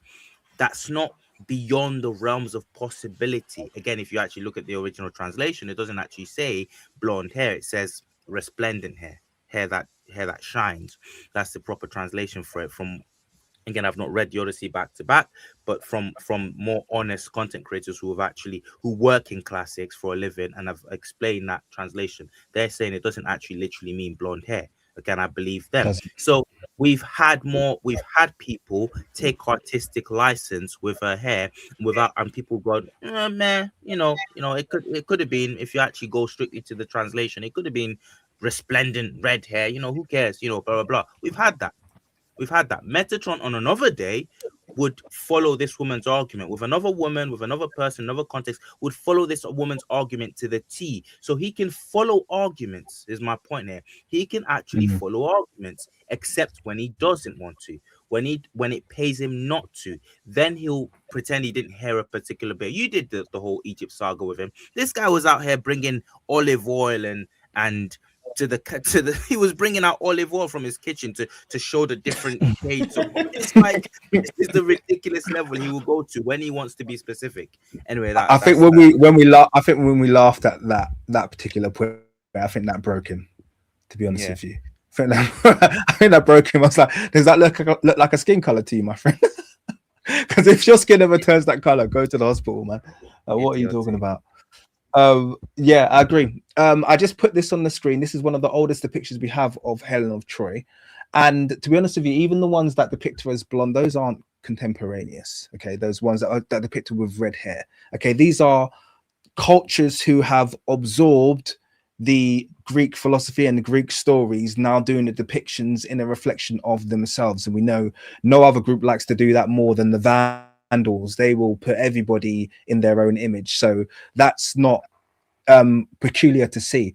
Speaker 4: that's not beyond the realms of possibility. Again, if you actually look at the original translation, it doesn't actually say blonde hair, it says resplendent hair that shines. That's the proper translation for it. From, again, I've not read the Odyssey back to back, but from more honest content creators who work in classics for a living and have explained that translation, they're saying it doesn't actually literally mean blonde hair. Again, I believe them. So we've had people take artistic license with her hair and people go, man, you know, it could have been, if you actually go strictly to the translation, it could have been resplendent red hair, you know, who cares, you know, blah, blah, blah. We've had that. Metatron on another day would follow this woman's argument with another woman, with another person, another context, would follow this woman's argument to the T. So he can follow arguments, is my point here. He can actually follow arguments, except when he doesn't want to. When it pays him not to, then he'll pretend he didn't hear a particular bit. You did the whole Egypt saga with him. This guy was out here bringing olive oil and he was bringing out olive oil from his kitchen to show the different shades. So it's like, this is the ridiculous level he will go to when he wants to be specific. Anyway,
Speaker 1: I think when we laughed at that particular point, I think that broke him, to be honest with you. I think that broke him. I was like, does that look like a skin color to you, my friend? Because if your skin ever turns that color, go to the hospital, man. What are you talking about? Yeah, I agree. I just put this on the screen. This is one of the oldest depictions we have of Helen of Troy, and to be honest with you, even the ones that depict her as blonde, those aren't contemporaneous. Okay, those ones that are depicted with red hair. Okay, these are cultures who have absorbed the Greek philosophy and the Greek stories, now doing the depictions in a reflection of themselves. And we know no other group likes to do that more than the Vandals. They will put everybody in their own image. So that's not peculiar to see.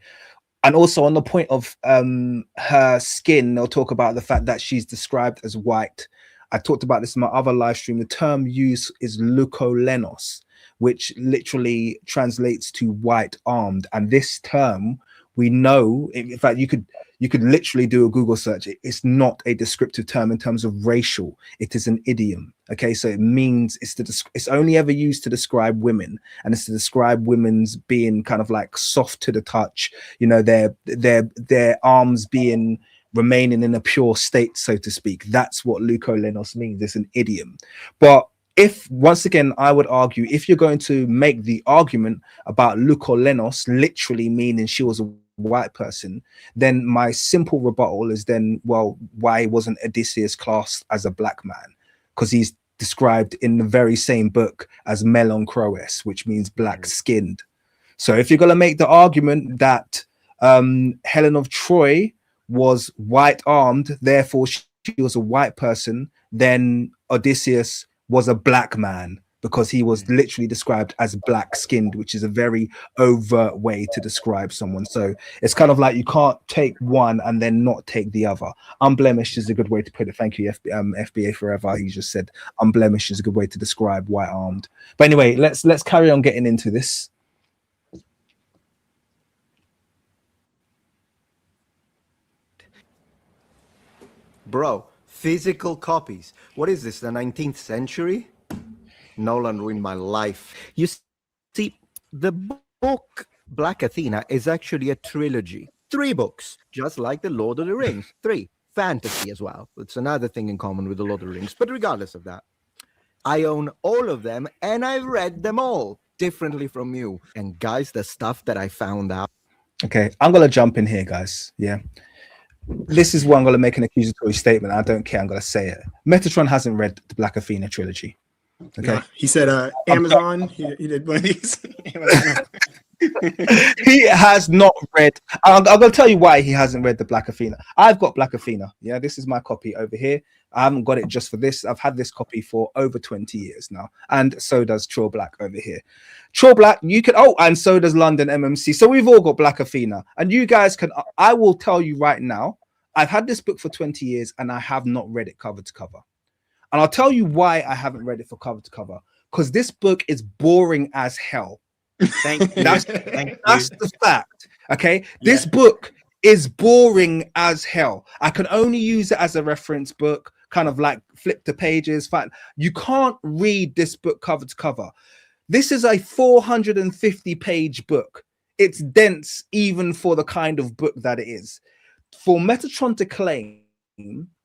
Speaker 1: And also on the point of her skin, they'll talk about the fact that she's described as white. I talked about this in my other live stream. The term used is leukolenos, which literally translates to white armed. And this term, we know, in fact, you could literally do a Google search. It's not a descriptive term in terms of racial. It is an idiom. Okay, so it means it's only ever used to describe women, and it's to describe women's being kind of like soft to the touch. You know, their arms remaining in a pure state, so to speak. That's what leukolenos means. It's an idiom. But if, once again, I would argue, if you're going to make the argument about leukolenos literally meaning she was a white person, then my simple rebuttal is then, well, why wasn't Odysseus classed as a black man? Because he's described in the very same book as melanchroes, which means black skinned. So if you're going to make the argument that Helen of Troy was white armed, therefore she was a white person, then Odysseus was a black man, because he was literally described as black skinned, which is a very overt way to describe someone. So it's kind of like you can't take one and then not take the other. Unblemished is a good way to put it. Thank you, FBA Forever. He just said unblemished is a good way to describe white armed. But anyway, let's carry on getting into this.
Speaker 7: Bro, physical copies. What is this, the 19th century? Nolan ruined my life. You see, the book Black Athena is actually a trilogy. 3 books, just like the Lord of the Rings. 3. Fantasy as well. It's another thing in common with the Lord of the Rings. But regardless of that, I own all of them, and I've read them all differently from you. And guys, the stuff that I found out.
Speaker 1: Okay, I'm going to jump in here, guys. Yeah. This is where I'm going to make an accusatory statement. I don't care. I'm going to say it. Metatron hasn't read the Black Athena trilogy. Okay.
Speaker 3: No, he said Amazon. He did one of these.
Speaker 1: He has not read. I'm going to tell you why he hasn't read the Black Athena. I've got Black Athena. Yeah, this is my copy over here. I haven't got it just for this. I've had this copy for over 20 years now, and so does Troll Black over here. Troll Black, you can. Oh, and so does London MMC. So we've all got Black Athena, and you guys can. I will tell you right now. I've had this book for 20 years, and I have not read it cover to cover. And I'll tell you why I haven't read it for cover to cover. Because this book is boring as hell.
Speaker 4: Thank you.
Speaker 1: That's
Speaker 4: Thank you.
Speaker 1: the fact. Okay, this book is boring as hell. I can only use it as a reference book, kind of like flip the pages. You can't read this book cover to cover. This is a 450-page book. It's dense, even for the kind of book that it is. For Metatron to claim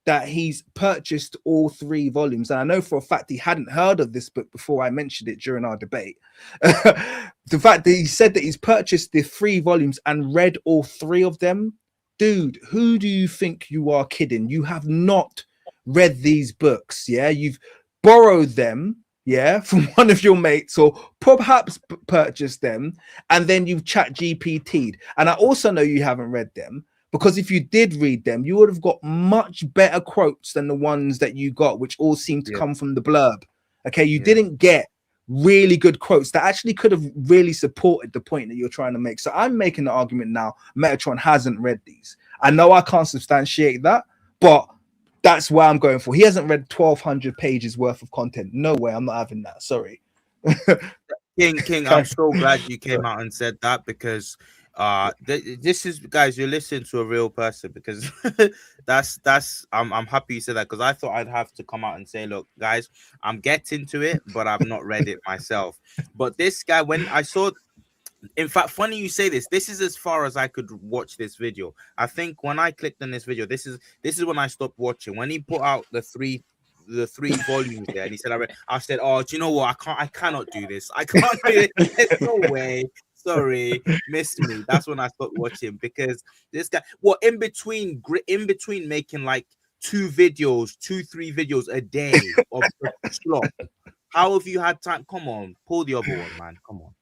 Speaker 1: that he's purchased all 3 volumes, and I know for a fact he hadn't heard of this book before I mentioned it during our debate. The fact that he said that he's purchased the 3 volumes and read all 3 of them, dude, who do you think you are kidding? You have not read these books. Yeah, you've borrowed them, yeah, from one of your mates, or perhaps purchased them, and then you've chat GPT'd. And I also know you haven't read them, because if you did read them, you would have got much better quotes than the ones that you got, which all seem to come from the blurb. Okay, you didn't get really good quotes that actually could have really supported the point that you're trying to make. So I'm making the argument now, Metatron hasn't read these. I know I can't substantiate that, but that's where I'm going for. He hasn't read 1,200 pages worth of content. No way, I'm not having that. Sorry.
Speaker 4: King, I'm so glad you came out and said that, because this is, guys, you're listening to a real person, because I'm happy you said that, because I thought I'd have to come out and say, look, guys, I'm getting to it, but I've not read it myself. But this guy, when I saw, in fact, funny you say this is as far as I could watch this video. I think when I clicked on this video, this is when I stopped watching. When he put out the three volumes there, and he said, I said, oh, do you know what, I cannot do this, I can't do it, there's no way, sorry, missed me. That's when I stopped watching, because this guy, in between making like 3 videos a day of slop, how have you had time? Come on, pull the other one, man, come on.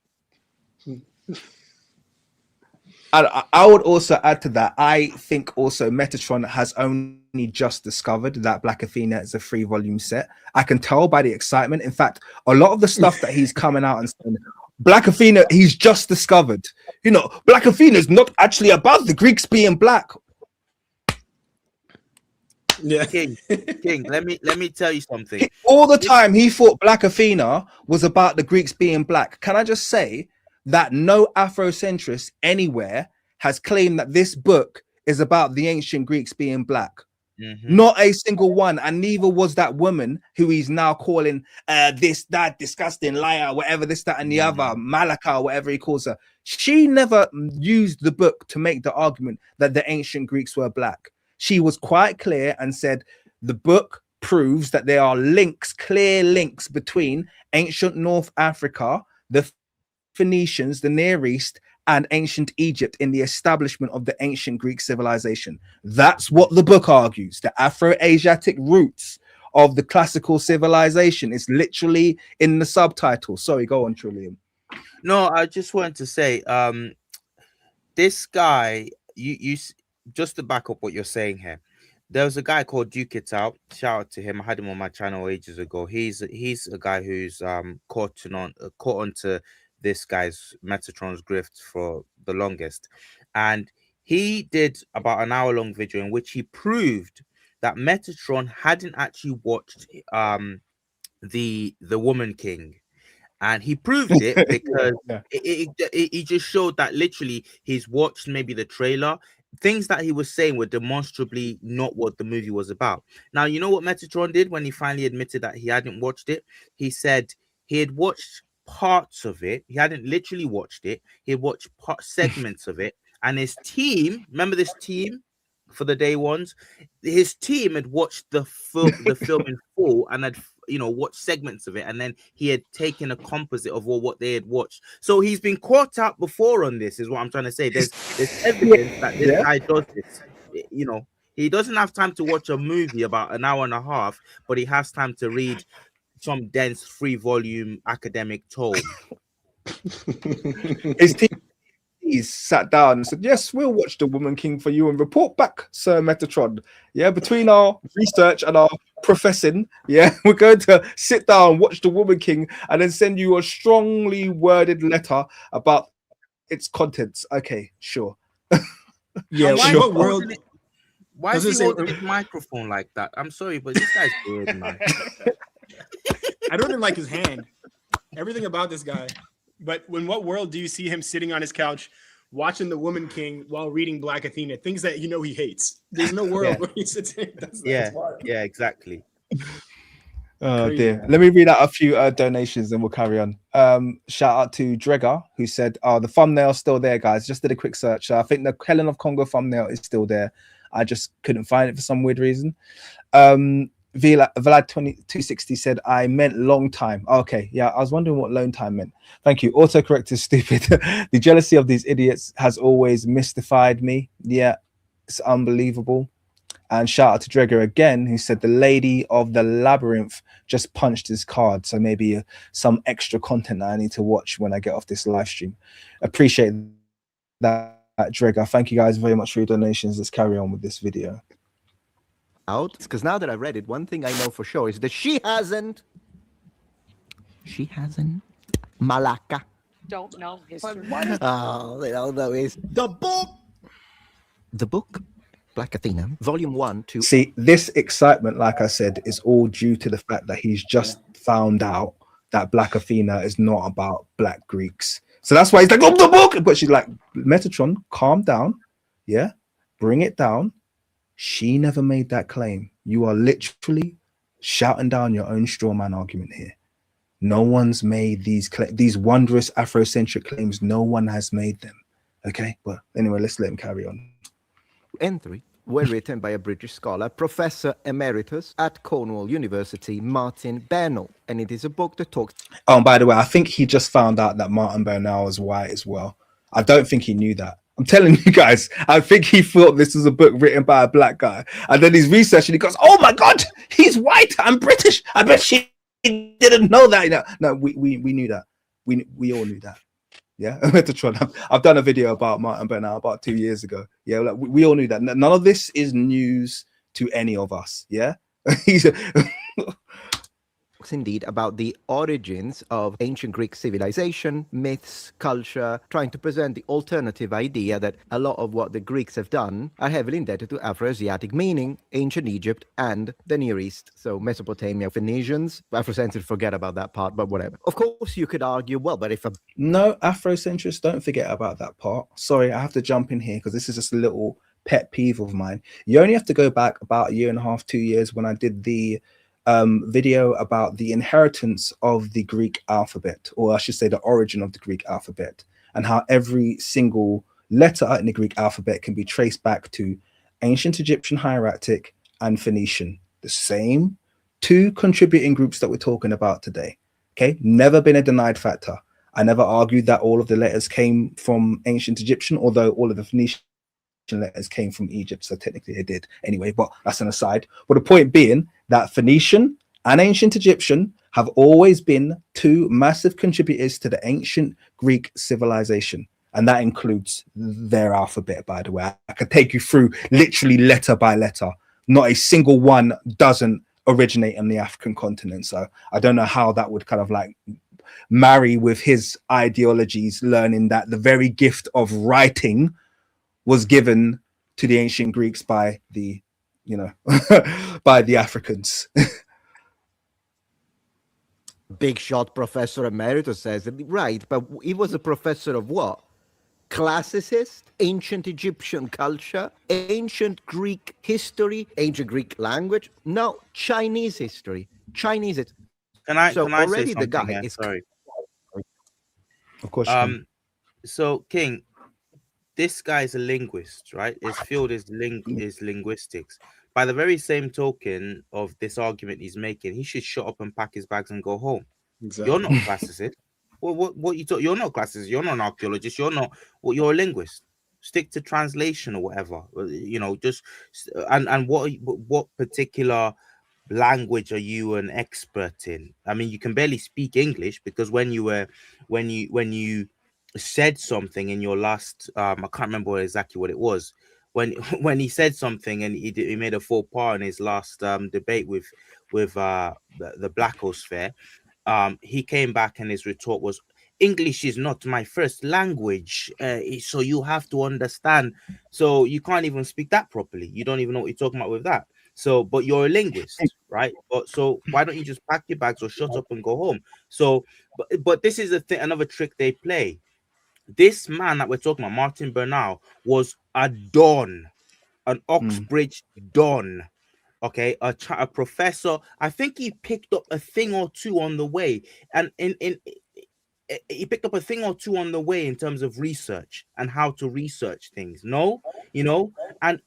Speaker 1: I would also add to that, I think also Metatron has only just discovered that Black Athena is a 3-volume set. I can tell by the excitement. In fact, a lot of the stuff that he's coming out and saying, Black Athena, he's just discovered. You know, Black Athena is not actually about the Greeks being black.
Speaker 3: Yeah,
Speaker 4: King, let me tell you something.
Speaker 1: All the time he thought Black Athena was about the Greeks being black. Can I just say that no Afrocentrist anywhere has claimed that this book is about the ancient Greeks being black? Not a single one, and neither was that woman who he's now calling this, that, disgusting liar, whatever, this, that, and the other, Malaka, whatever he calls her. She never used the book to make the argument that the ancient Greeks were black. She was quite clear and said the book proves that there are links, clear links between ancient North Africa, the Phoenicians, the Near East, and ancient Egypt in the establishment of the ancient Greek civilization. That's what the book argues. The Afro-Asiatic roots of the classical civilization is literally in the subtitle. Sorry, go on, Trillium.
Speaker 4: No, I just wanted to say, this guy, you just to back up what you're saying here, there was a guy called Duke It Out. Shout out to him. I had him on my channel ages ago. He's a guy who's caught onto this guy's Metatron's grift for the longest, and he did about an hour-long video in which he proved that Metatron hadn't actually watched the Woman King, and he proved it because he just showed that literally he's watched maybe the trailer. Things that he was saying were demonstrably not what the movie was about. Now, you know what Metatron did when he finally admitted that he hadn't watched it? He said he had watched parts of it. He hadn't literally watched it. He had watched segments of it. And his team, remember this team for the day ones? His team had watched the film in full and had, watched segments of it. And then he had taken a composite of what they had watched. So he's been caught out before on this, is what I'm trying to say. There's evidence that this guy does this. He doesn't have time to watch a movie about an hour and a half, but he has time to read some dense 3-volume academic tome.
Speaker 1: His team MPs sat down and said, "Yes, we'll watch The Woman King for you and report back, Sir Metatron." Yeah, between our research and our professing, yeah, we're going to sit down, watch The Woman King, and then send you a strongly worded letter about its contents. Okay, sure.
Speaker 3: Yeah,
Speaker 4: And why
Speaker 3: in
Speaker 4: is
Speaker 3: what
Speaker 4: he
Speaker 3: world?
Speaker 4: holding it? Why
Speaker 3: Does
Speaker 4: is
Speaker 3: it
Speaker 4: he
Speaker 3: say-
Speaker 4: holding his microphone like that? I'm sorry, but this guy's weird, man.
Speaker 3: I don't even like his hand. Everything about this guy. But in what world do you see him sitting on his couch watching The Woman King while reading Black Athena? Things that you know he hates. There's no world
Speaker 1: Yeah.
Speaker 3: where he sits and does that.
Speaker 4: Yeah,
Speaker 3: It's wild.
Speaker 4: yeah, exactly.
Speaker 1: Oh
Speaker 3: Crazy,
Speaker 1: dear.
Speaker 3: man.
Speaker 1: Let me read out a few donations and we'll carry on. Shout out to Dregger who said, "Oh, the thumbnail's still there, guys. Just did a quick search. I think the Helen of Congo thumbnail is still there. I just couldn't find it for some weird reason." Vlad 2260 said, "I meant long time." Okay, yeah, I was wondering what long time meant. Thank you. Autocorrect is stupid. The jealousy of these idiots has always mystified me. Yeah, it's unbelievable. And shout out to Dregger again, who said the lady of the labyrinth just punched his card. So maybe some extra content that I need to watch when I get off this live stream. Appreciate that, Dregger. Thank you guys very much for your donations. Let's carry on with this video.
Speaker 7: Out because now that I read it, one thing I know for sure is that she hasn't Malacca.
Speaker 5: Don't know history.
Speaker 7: Oh, they don't know is the book Black Athena, volume 1 to
Speaker 1: See, this excitement, like I said, is all due to the fact that he's just found out that Black Athena is not about Black Greeks. So that's why he's like, "Oh, the book!" But she's like, "Metatron, calm down. Yeah, bring it down. She never made that claim. You are literally shouting down your own straw man argument here. No one's made these wondrous Afrocentric claims. No one has made them. Okay, but anyway, let's let him carry on."
Speaker 7: N3 were written by a British scholar, Professor Emeritus at Cornwall University, Martin Bernal. And it is a book that talks...
Speaker 1: Oh, and by the way, I think he just found out that Martin Bernal is white as well. I don't think he knew that. I'm telling you guys, I think he thought this was a book written by a black guy. And then he's researching, he goes, "Oh my God, he's white. I'm British. I bet she didn't know that." No, we knew that. We all knew that. Yeah, Metatron. I've done a video about Martin Bernal about 2 years ago. Yeah, like we all knew that. None of this is news to any of us. Yeah,
Speaker 7: indeed about the origins of ancient Greek civilization, myths, culture, trying to present the alternative idea that a lot of what the Greeks have done are heavily indebted to Afro-Asiatic, meaning ancient Egypt and the Near East. So Mesopotamia, Phoenicians, Afrocentrics, forget about that part, but whatever. Of course, you could argue, well, but if a...
Speaker 1: No, Afrocentrists, don't forget about that part. Sorry, I have to jump in here because this is just a little pet peeve of mine. You only have to go back about 1.5 years, 2 years when I did the video about the inheritance of the Greek alphabet, or I should say the origin of the Greek alphabet, and how every single letter in the Greek alphabet can be traced back to ancient Egyptian hieratic and Phoenician, the same two contributing groups that we're talking about today. Okay, never been a denied factor. I never argued that all of the letters came from ancient Egyptian, although all of the Phoenician letters came from Egypt, so technically they did anyway, but that's an aside. But the point being that Phoenician and ancient Egyptian have always been two massive contributors to the ancient Greek civilization, and that includes their alphabet, by the way. I could take you through literally letter by letter. Not a single one doesn't originate on the African continent, so I don't know how that would kind of like marry with his ideologies, learning that the very gift of writing was given to the ancient Greeks by the, by the Africans.
Speaker 7: Big shot Professor Emeritus says, right, but he was a professor of what? Classicist, ancient Egyptian culture, ancient Greek history, ancient Greek language? No, Chinese history. Chinese.
Speaker 4: Can I
Speaker 7: already
Speaker 4: say
Speaker 7: the guy
Speaker 4: here?
Speaker 7: is...
Speaker 4: Sorry.
Speaker 1: Of course.
Speaker 4: So King, this guy is a linguist, right? His field is linguistics. By the very same token of this argument he's making, he should shut up and pack his bags and go home.
Speaker 3: Exactly.
Speaker 4: You're not a classicist. What you talk? You're not a classicist. You're not an archaeologist. You're not. Well, you're a linguist. Stick to translation or whatever. Just and what particular language are you an expert in? I mean, you can barely speak English because when you said something in your last I can't remember exactly what it was, when when he said something and he made a faux pas in his last debate with the Blackosphere. He came back and his retort was, English is not my first language, so you have to understand. So you can't even speak that properly. You don't even know what you're talking about with that. So, but you're a linguist, right? But so why don't you just pack your bags or shut up and go home? So, but this is a thing, another trick they play. This man that we're talking about, Martin Bernal, was a don, an Oxbridge don. Okay, a professor. I think he picked up a thing or two on the way, and he picked up a thing or two on the way in terms of research and how to research things. No, and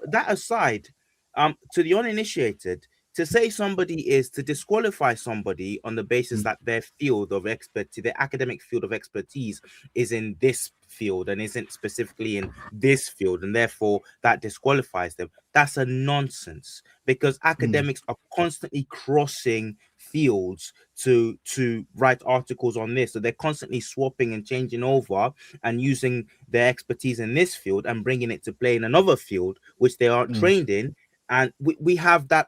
Speaker 4: that aside, to the uninitiated, to say somebody is to disqualify somebody on the basis that their field of expertise, their academic field of expertise, is in this field and isn't specifically in this field, and therefore that disqualifies them. That's a nonsense, because academics are constantly crossing fields to write articles on this, so they're constantly swapping and changing over and using their expertise in this field and bringing it to play in another field which they aren't trained in, and we have that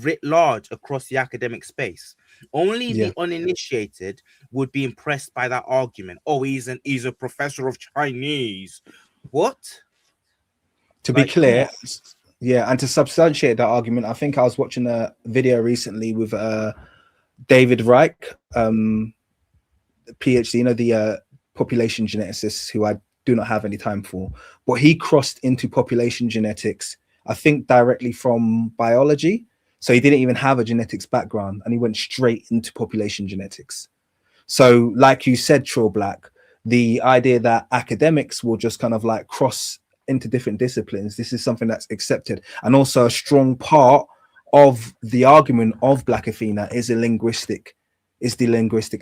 Speaker 4: writ large across the academic space. Only the uninitiated would be impressed by that argument. Oh, he's a professor of Chinese. What?
Speaker 1: To be clear, and to substantiate that argument, I think I was watching a video recently with David Reich, PhD, the population geneticist, who I do not have any time for, but he crossed into population genetics, I think directly from biology. So he didn't even have a genetics background, and he went straight into population genetics. So like you said, Troll Black, the idea that academics will just kind of like cross into different disciplines, this is something that's accepted. And also a strong part of the argument of Black Athena is the linguistic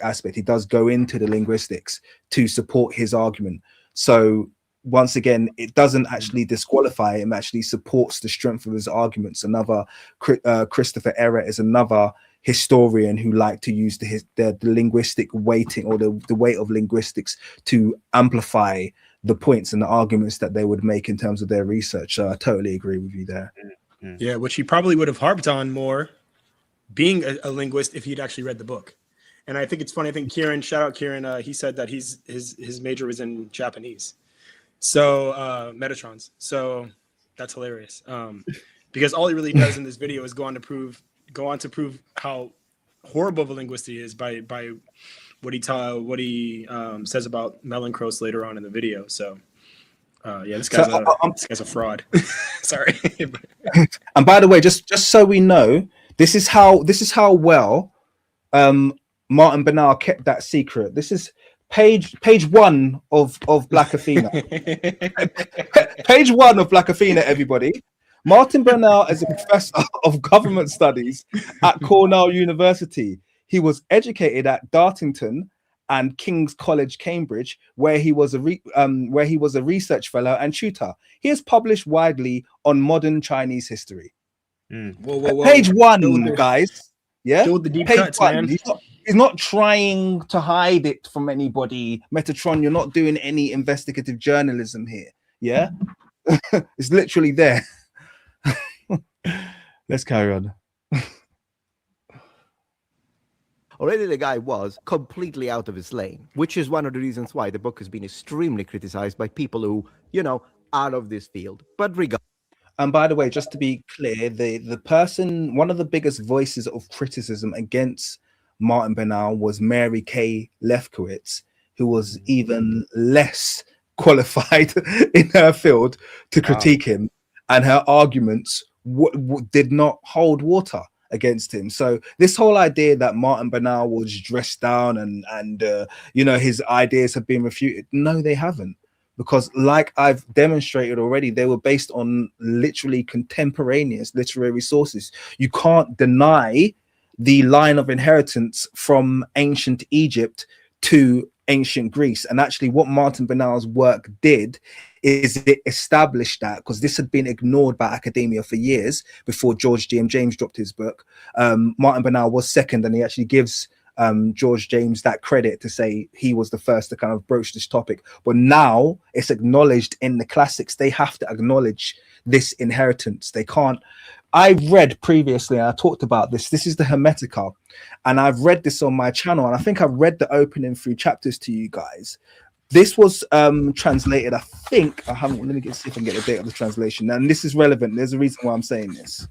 Speaker 1: aspect. He does go into the linguistics to support his argument. So once again, it doesn't actually disqualify him, actually supports the strength of his arguments. Another Christopher Ehret is another historian who liked to use the linguistic weighting, or the weight of linguistics, to amplify the points and the arguments that they would make in terms of their research. So I totally agree with you there.
Speaker 3: Yeah, which he probably would have harped on more, being a linguist, if he'd actually read the book. And I think it's funny. I think Kieran, shout out Kieran, he said that his major was in Japanese. So Metatrons. So that's hilarious. Because all he really does in this video is go on to prove how horrible of a linguist he is by what he says about Mellencross later on in the video. So this guy's a fraud. Sorry.
Speaker 1: And by the way, just so we know, this is how well Martin Bernal kept that secret. This is page 1 of Black Athena. Page 1 of Black Athena, everybody. Martin Bernal is a professor of government studies at Cornell University. He was educated at Dartington and King's College, Cambridge, where he was a research fellow and tutor. He has published widely on modern Chinese history.
Speaker 3: Whoa.
Speaker 1: Page 1, guys. Yeah,
Speaker 3: Show the deep
Speaker 1: page
Speaker 3: cuts,
Speaker 1: 1.
Speaker 3: man.
Speaker 1: He's not trying to hide it from anybody. Metatron, you're not doing any investigative journalism here. Yeah, it's literally there. Let's carry on.
Speaker 7: Already the guy was completely out of his lane, which is one of the reasons why the book has been extremely criticized by people who, are of this field. But regardless.
Speaker 1: And by the way, just to be clear, the person, one of the biggest voices of criticism against Martin Bernal was Mary Kay Lefkowitz, who was even less qualified in her field to critique him, and her arguments did not hold water against him. So this whole idea that Martin Bernal was dressed down and his ideas have been refuted, no, they haven't. Because like I've demonstrated already, they were based on literally contemporaneous literary sources. You can't deny the line of inheritance from ancient Egypt to ancient Greece. And actually what Martin Bernal's work did is it established that, because this had been ignored by academia for years before George G.M. James dropped his book. Martin Bernal was second, and he actually gives George James that credit to say he was the first to kind of broach this topic. But now it's acknowledged in the classics. They have to acknowledge this inheritance. They can't. I've read previously, and I talked about this. This is the Hermetica, and I've read this on my channel, and I think I've read the opening 3 chapters to you guys. This was translated, I think. I haven't. Let me see if I can get the date of the translation. And this is relevant. There's a reason why I'm saying this.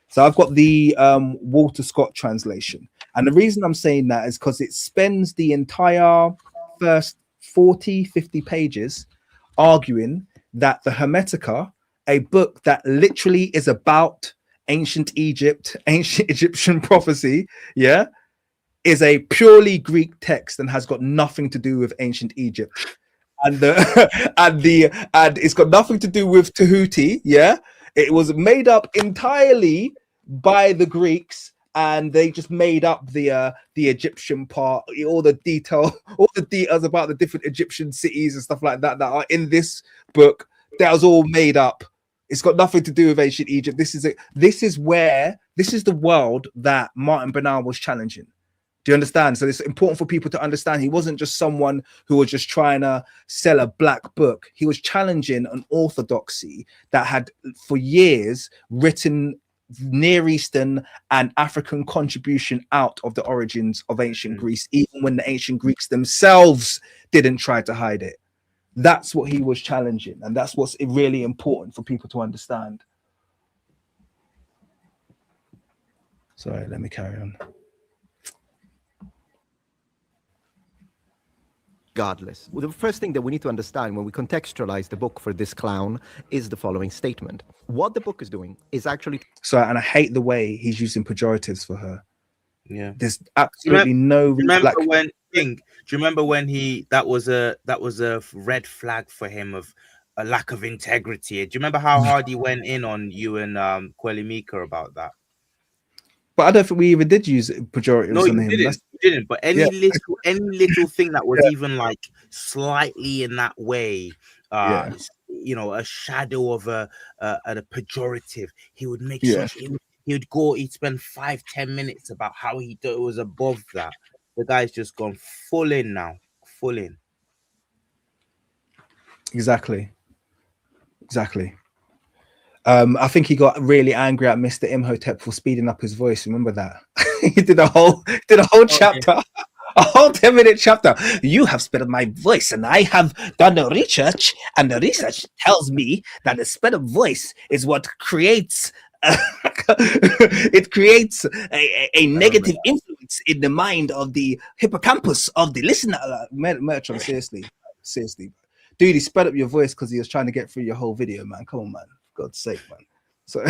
Speaker 1: So I've got the Walter Scott translation, and the reason I'm saying that is because it spends the entire first 40, 50 pages arguing that the Hermetica, a book that literally is about ancient Egypt, ancient Egyptian prophecy, yeah, is a purely Greek text and has got nothing to do with ancient Egypt. And and it's got nothing to do with Tahuti, yeah. It was made up entirely by the Greeks, and they just made up the Egyptian part, all the details about the different Egyptian cities and stuff like that that are in this book. That was all made up. It's got nothing to do with ancient Egypt. This is the world that Martin Bernal was challenging. Do you understand? So it's important for people to understand he wasn't just someone who was just trying to sell a black book. He was challenging an orthodoxy that had for years written Near Eastern and African contribution out of the origins of ancient Greece, even when the ancient Greeks themselves didn't try to hide it. That's what he was challenging, and that's what's really important for people to understand. Sorry, let me carry on.
Speaker 7: Regardless, well, the first thing that we need to understand when we contextualize the book for this clown is the following statement. What the book is doing is actually...
Speaker 1: Sorry, and I hate the way he's using pejoratives for her.
Speaker 4: Yeah,
Speaker 1: there's absolutely no.
Speaker 4: Remember when King? Do you remember when that was a red flag for him of a lack of integrity? Do you remember how hard he went in on you and Kweli Mika about that?
Speaker 1: But I don't think we even did use pejoratives on him.
Speaker 4: You didn't. But any little thing that was even like slightly in that way, you know, a shadow of a pejorative, he would make such. He'd spend 5-10 minutes about how he thought it was above that. The guy's just gone full in now, full in.
Speaker 1: Exactly. I think he got really angry at Mr. Imhotep for speeding up his voice. Remember that? He did a whole chapter, a whole 10-minute chapter. You have sped up my voice, and I have done the research, and the research tells me that the speed of voice is what creates it creates a negative influence in the mind of the hippocampus of the listener. Metatron, seriously, dude, he sped up your voice because he was trying to get through your whole video, man. Come on, man. God's sake, man. So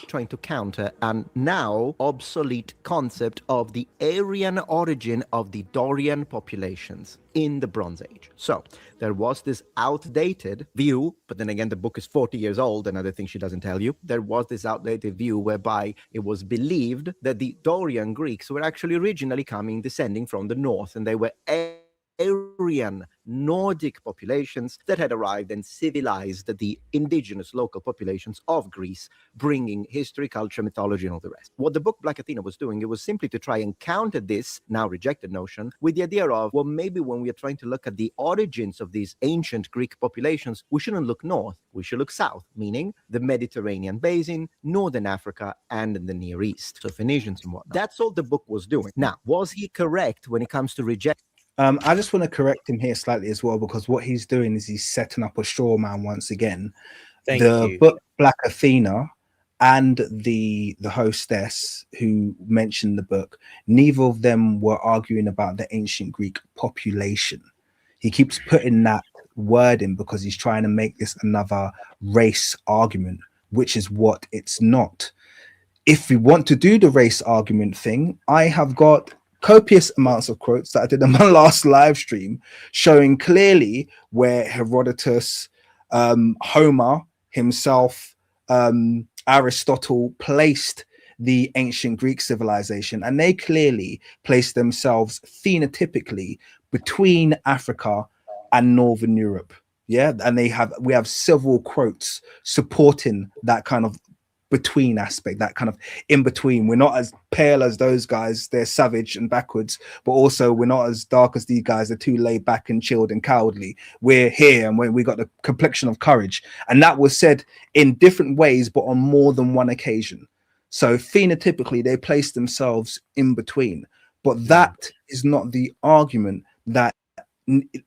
Speaker 7: trying to counter an now obsolete concept of the Aryan origin of the Dorian populations in the Bronze Age. So there was this outdated view, but then again, the book is 40 years old, another thing she doesn't tell you. There was this outdated view whereby it was believed that the Dorian Greeks were actually originally descending from the north, and they were Aryan Nordic populations that had arrived and civilized the indigenous local populations of Greece, bringing history, culture, mythology, and all the rest. What the book Black Athena was doing, it was simply to try and counter this now rejected notion with the idea of, well, maybe when we are trying to look at the origins of these ancient Greek populations, we shouldn't look north, we should look south, meaning the Mediterranean basin, Northern Africa, and the Near East, so Phoenicians and whatnot. That's all the book was doing. Now, was he correct when it comes to reject?
Speaker 1: I just want to correct him here slightly as well, because what he's doing is he's setting up a straw man once again. The book Black Athena and the hostess who mentioned the book, neither of them were arguing about the ancient Greek population. He keeps putting that word in because he's trying to make this another race argument, which is what it's not. If we want to do the race argument thing, I have got copious amounts of quotes that I did in my last live stream showing clearly where Herodotus, Homer himself, Aristotle placed the ancient Greek civilization, and they clearly placed themselves phenotypically between Africa and Northern Europe. Yeah, and we have several quotes supporting that kind of between aspect, that kind of in between. We're not as pale as those guys, they're savage and backwards, but also we're not as dark as these guys, they're too laid back and chilled and cowardly. We're here, and we got the complexion of courage. And that was said in different ways, but on more than one occasion. So phenotypically, they place themselves in between. But that is not the argument that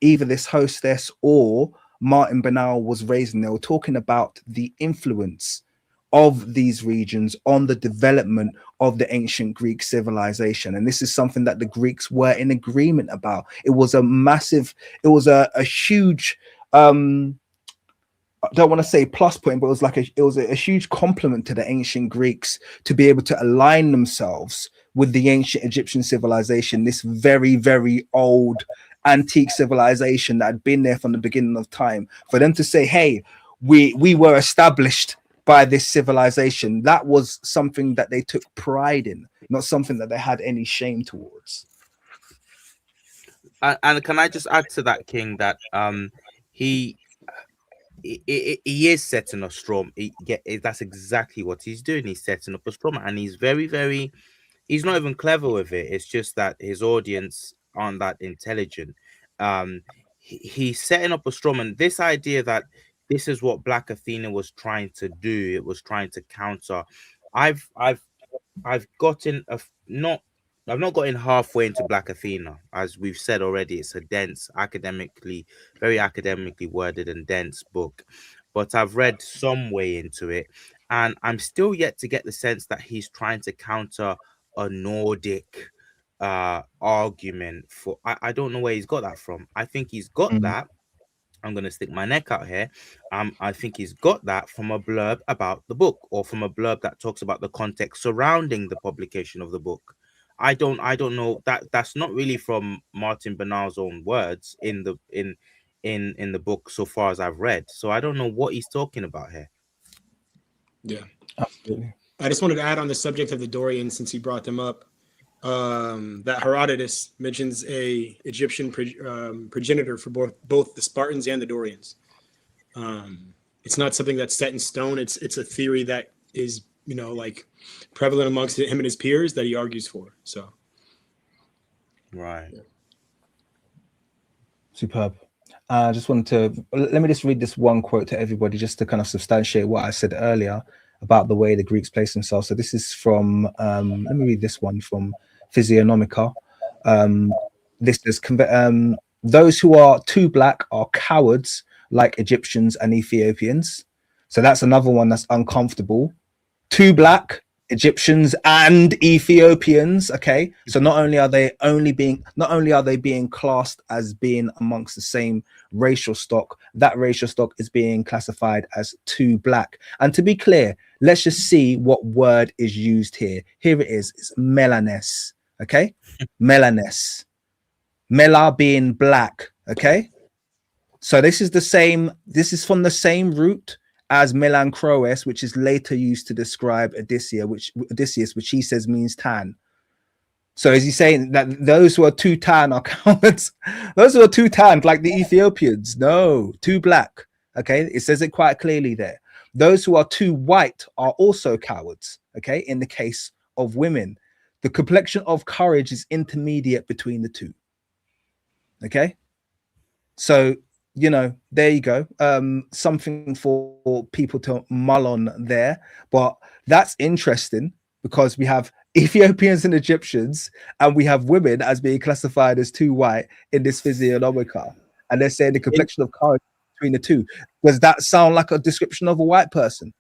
Speaker 1: either this hostess or Martin Banal was raising. They were talking about the influence of these regions on the development of the ancient Greek civilization. And this is something that the Greeks were in agreement about. It was a massive, it was a huge, I don't want to say plus point, but it was a huge compliment to the ancient Greeks to be able to align themselves with the ancient Egyptian civilization, this very, very old antique civilization that had been there from the beginning of time. For them to say, hey, we were established by this civilization, that was something that they took pride in, not something that they had any shame towards.
Speaker 4: And can I just add to that, King, that he is setting a storm. That's exactly what he's doing. He's setting up a storm, and he's very, very. He's not even clever with it. It's just that his audience aren't that intelligent. He's setting up a storm, and this idea that this is what Black Athena was trying to do. It was trying to counter. I've gotten I've not gotten halfway into Black Athena. As we've said already, it's a dense, very academically worded and dense book. But I've read some way into it, and I'm still yet to get the sense that he's trying to counter a Nordic argument for. I don't know where he's got that from. I think he's got that. I'm going to stick my neck out here. I think he's got that from a blurb about the book, or from a blurb that talks about the context surrounding the publication of the book. I don't know, that's not really from Martin Banal's own words in the book so far as I've read. So I don't know what he's talking about here.
Speaker 3: Yeah,
Speaker 1: absolutely.
Speaker 3: I just wanted to add on the subject of the Dorians, since he brought them up, that Herodotus mentions a Egyptian progenitor for both the Spartans and the Dorians. It's not something that's set in stone. It's a theory that is, like prevalent amongst him and his peers that he argues for. So,
Speaker 4: right.
Speaker 3: Yeah.
Speaker 1: Superb. I just wanted to let me just read this one quote to everybody, just to kind of substantiate what I said earlier about the way the Greeks place themselves. So this is from let me read this one from Physiognomica. This is those who are too black are cowards, like Egyptians and Ethiopians. So that's another one that's uncomfortable. Too black, Egyptians and Ethiopians. Okay, so not only are they being classed as being amongst the same racial stock, that racial stock is being classified as too black. And to be clear, let's just see what word is used here. Here it is. It's melanes. Okay, melanes. Mela being black. Okay, so this is the same. This is from the same root as Melancroes, which is later used to describe Odysseus, which he says means tan. So is he saying that those who are too tan are cowards? Those who are too tan, like the Ethiopians? No, too black. Okay, it says it quite clearly there. Those who are too white are also cowards. Okay, in the case of women, the complexion of courage is intermediate between the two. Okay, so there you go. Something for people to mull on there. But that's interesting because we have Ethiopians and Egyptians, and we have women as being classified as too white in this Physiognomica. And they're saying the complexion of courage between the two. Does that sound like a description of a white person?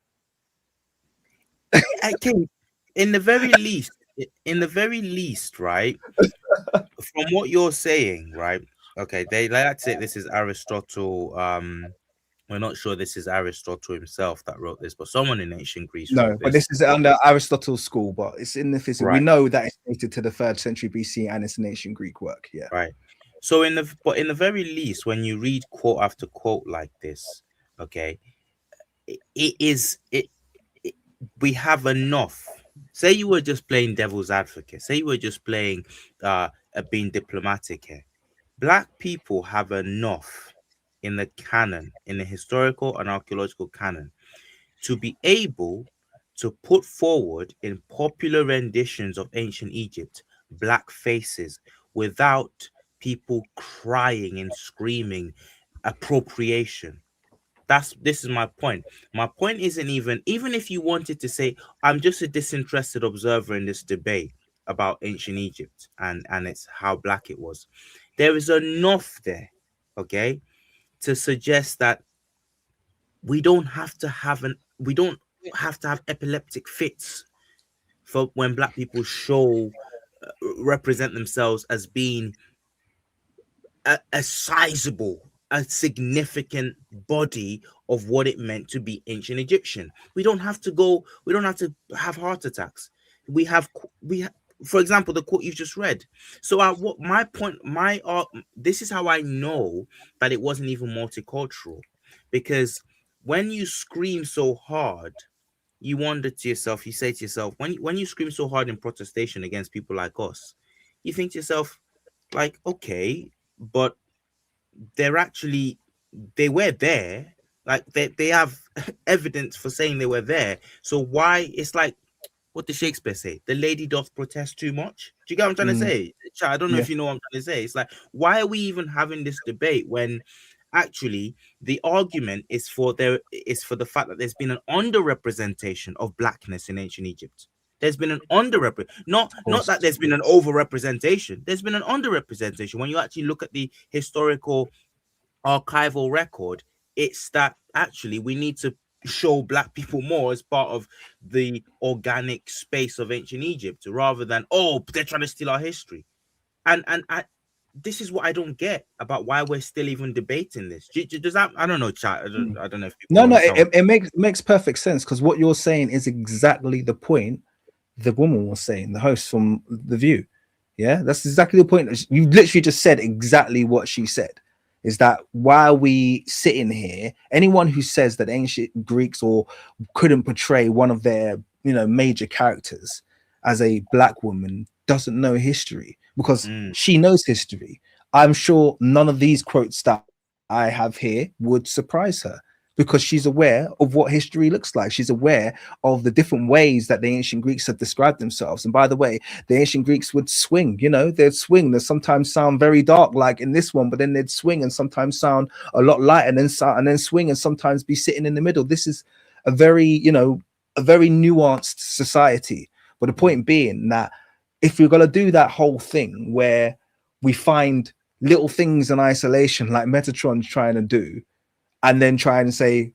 Speaker 4: I think in the very least, right? From what you're saying, right? Okay, they like to say this is Aristotle. We're not sure this is Aristotle himself that wrote this, but someone in ancient Greece
Speaker 1: No,
Speaker 4: wrote
Speaker 1: but
Speaker 4: this.
Speaker 1: this is under Aristotle's school, but it's in the physics.
Speaker 4: Right.
Speaker 1: We know that it's dated to the 3rd century BC and it's an ancient Greek work. Yeah.
Speaker 4: Right. So in the very least, when you read quote after quote like this, okay, we have enough. Say you were just playing devil's advocate. Say you were just playing being diplomatic here. Black people have enough in the canon, in the historical and archaeological canon, to be able to put forward in popular renditions of ancient Egypt black faces without people crying and screaming appropriation. This is my point. My point isn't even if you wanted to say I'm just a disinterested observer in this debate about ancient Egypt and it's how black it was. There is enough there, okay, to suggest that we don't have to have epileptic fits for when black people show represent themselves as being a sizable, a significant body of what it meant to be ancient Egyptian. We don't have to go, we don't have to have heart attacks. For example, the quote you've just read. So what my point, this is how I know that it wasn't even multicultural, because when you scream so hard, you wonder to yourself, you say to yourself, when you scream so hard in protestation against people like us, you think to yourself, like, okay, but they were there, like they have evidence for saying they were there. So why, it's like what did Shakespeare say? The lady doth protest too much. Do you get what I'm trying to say? I don't know
Speaker 1: Yeah.
Speaker 4: if you know what I'm trying to say. It's like, why are we even having this debate when actually the argument is for the fact that there's been an underrepresentation of blackness in ancient Egypt. There's been an not that there's been an overrepresentation. There's been an underrepresentation. When you actually look at the historical archival record, it's that actually we need to show black people more as part of the organic space of ancient Egypt, rather than, oh, they're trying to steal our history. And this is what I don't get about why we're still even debating this. Does that, I don't know, chat. I don't know if people
Speaker 1: No,
Speaker 4: understand.
Speaker 1: it makes perfect sense, because what you're saying is exactly the point the woman was saying, the host from The View. Yeah, that's exactly the point. You literally just said exactly what she said. Is that while we sitting here, anyone who says that ancient Greeks or couldn't portray one of their major characters as a black woman doesn't know history, because she knows history. I'm sure none of these quotes that I have here would surprise her, because she's aware of what history looks like. She's aware of the different ways that the ancient Greeks have described themselves. And by the way, the ancient Greeks would swing, they'd swing. They sometimes sound very dark, like in this one, but then they'd swing and sometimes sound a lot lighter, and then swing and sometimes be sitting in the middle. This is a very nuanced society. But the point being that if you're going to do that whole thing where we find little things in isolation, like Metatron's trying to do, and then try and say,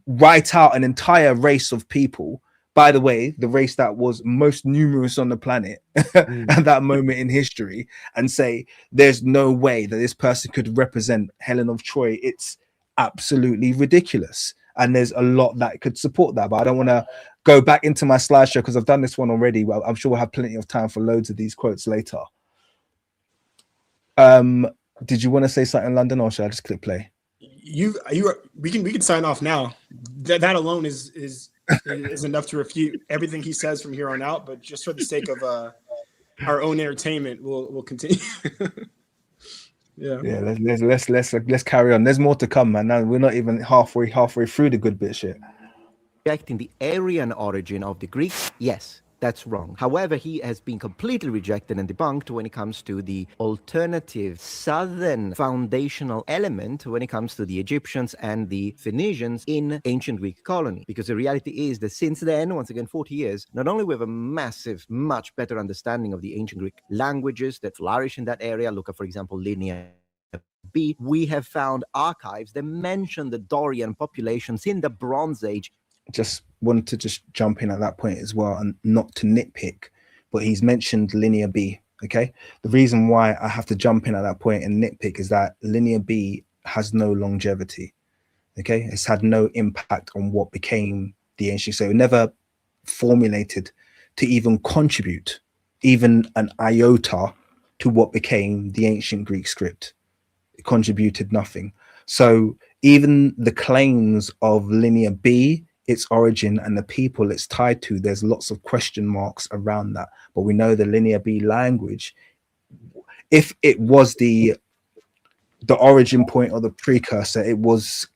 Speaker 1: write out an entire race of people, by the way, the race that was most numerous on the planet at that moment in history, and say there's no way that this person could represent Helen of Troy. It's absolutely ridiculous. And there's a lot that could support that. But I don't want to go back into my slideshow because I've done this one already. Well, I'm sure we'll have plenty of time for loads of these quotes later. Did you want to say something, London, or should I just click play?
Speaker 3: We can sign off now. That alone is enough to refute everything he says from here on out. But just for the sake of our own entertainment, we'll continue. Yeah.
Speaker 1: Let's carry on. There's more to come, man. Now we're not even halfway through the good bit shit.
Speaker 7: Rejecting the Aryan origin of the Greeks, yes, that's wrong. However, he has been completely rejected and debunked when it comes to the alternative southern foundational element when it comes to the Egyptians and the Phoenicians in ancient Greek colony. Because the reality is that since then, once again, 40 years, not only we have a massive, much better understanding of the ancient Greek languages that flourish in that area, look at, for example, Linear B, we have found archives that mention the Dorian populations in the Bronze Age.
Speaker 1: Just wanted to just jump in at that point as well, and not to nitpick, but he's mentioned Linear B. Okay, the reason why I have to jump in at that point and nitpick is that Linear B has no longevity. Okay, it's had no impact on what became the ancient. So it never formulated to even contribute even an iota to what became the ancient Greek script. It contributed nothing. So even the claims of Linear B, its origin and the people it's tied to, there's lots of question marks around that. But we know the Linear B language, if it was the origin point or the precursor, it was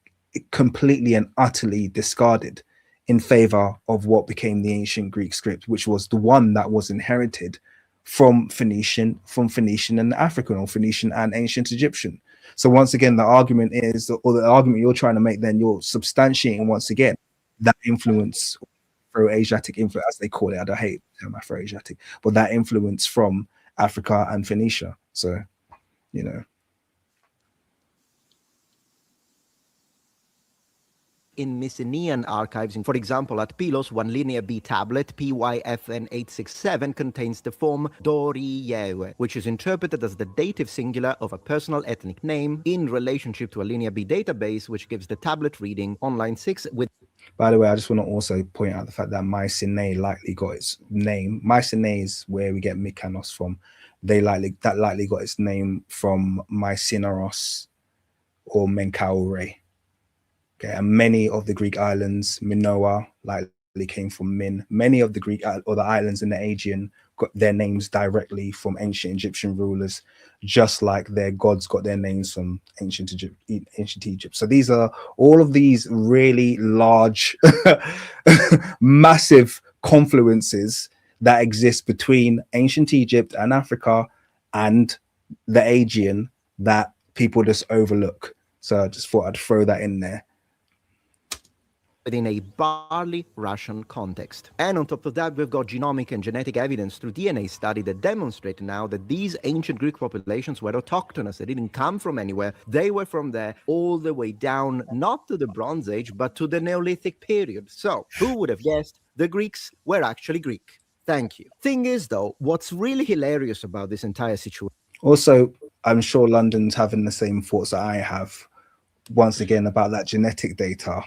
Speaker 1: completely and utterly discarded in favor of what became the ancient Greek script, which was the one that was inherited from Phoenician and African, or Phoenician and ancient Egyptian. So once again, the argument is, or the argument you're trying to make, then you're substantiating once again that influence, Afro-Asiatic influence, as they call it. I don't hate the term Afro-Asiatic, but that influence from Africa and Phoenicia. So, you know.
Speaker 7: In Mycenaean archives, for example, at Pylos, one linear B tablet, PYFN 867, contains the form Doriyewe, which is interpreted as the dative singular of a personal ethnic name in relationship to a linear B database, which gives the tablet reading on line 6 with.
Speaker 1: By the way, I just want to also point out the fact that Mycenae likely got its name. Mycenae is where we get Mykonos from. That likely got its name from Mycenaros or Menkaure. Okay, and many of the Greek islands, Minoa, likely came from Min. Many of the Greek or the islands in the Aegean got their names directly from ancient Egyptian rulers, just like their gods got their names from ancient Egypt. So these are all of these really large, massive confluences that exist between ancient Egypt and Africa and the Aegean that people just overlook. So I just thought I'd throw that in there.
Speaker 7: Within a barley Russian context. And on top of that, we've got genomic and genetic evidence through DNA study that demonstrate now that these ancient Greek populations were autochthonous. They didn't come from anywhere. They were from there all the way down, not to the Bronze Age, but to the Neolithic period. So who would have guessed the Greeks were actually Greek? Thank you. Thing is, though, what's really hilarious about this entire situation.
Speaker 1: Also, I'm sure London's having the same thoughts that I have, once again, about that genetic data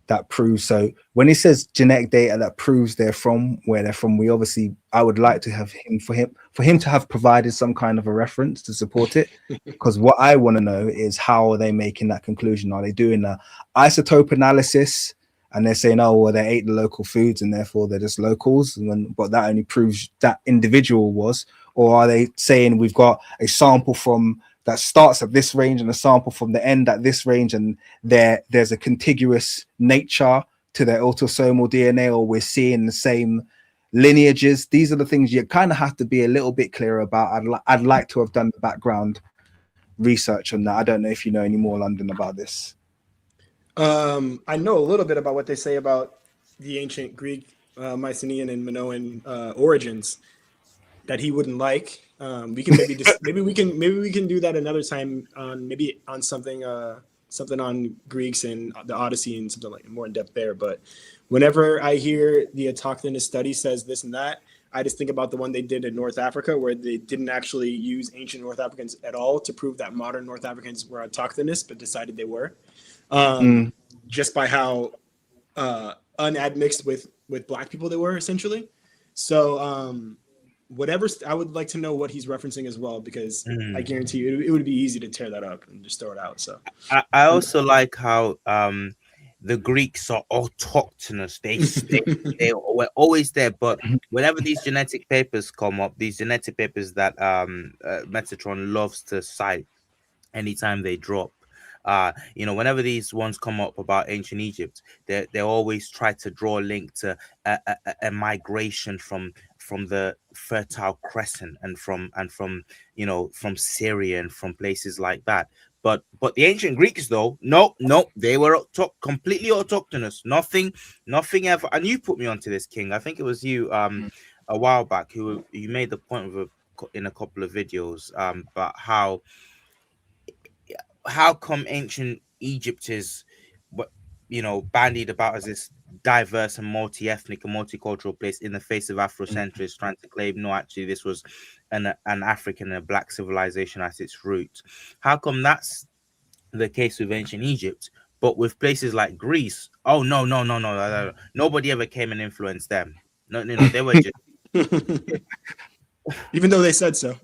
Speaker 1: that proves. So when he says genetic data that proves they're from where they're from, we obviously, I would like to have for him to have provided some kind of a reference to support it, because what I want to know is, how are they making that conclusion? Are they doing a isotope analysis and they're saying, oh, well, they ate the local foods and therefore they're just locals, but that only proves that individual was? Or are they saying we've got a sample from that starts at this range and a sample from the end at this range, and there's a contiguous nature to their autosomal DNA, or we're seeing the same lineages? These are the things you kind of have to be a little bit clearer about. I'd like to have done the background research on that. I don't know if you know any more, London, about this.
Speaker 3: I know a little bit about what they say about the ancient Greek, Mycenaean and Minoan origins that he wouldn't like. We can maybe we can do that another time on something on Greeks and the Odyssey and something like more in depth there. But whenever I hear the autochthonous study says this and that, I just think about the one they did in North Africa, where they didn't actually use ancient North Africans at all to prove that modern North Africans were autochthonous, but decided they were, just by how unadmixed with Black people they were, essentially. So I would like to know what he's referencing as well, because I guarantee you it would be easy to tear that up and just throw it out. So
Speaker 4: I also like how the Greeks are autochthonous. They were always there, but whenever these genetic papers come up, these genetic papers that Metatron loves to cite anytime they drop, whenever these ones come up about ancient Egypt, they always try to draw a link to a migration from the Fertile Crescent and from Syria and from places like that. But the ancient Greeks, though, no, they were completely autochthonous. Nothing ever. And you put me onto this, King. I think it was you a while back who you made the point in a couple of videos about how come ancient Egypt is bandied about as this diverse and multi-ethnic and multicultural place in the face of Afrocentrists trying to claim, no, actually this was an African and a Black civilization at its root. How come that's the case with ancient Egypt, but with places like Greece, oh no, nobody ever came and influenced them. No, they were just
Speaker 3: even though they said so.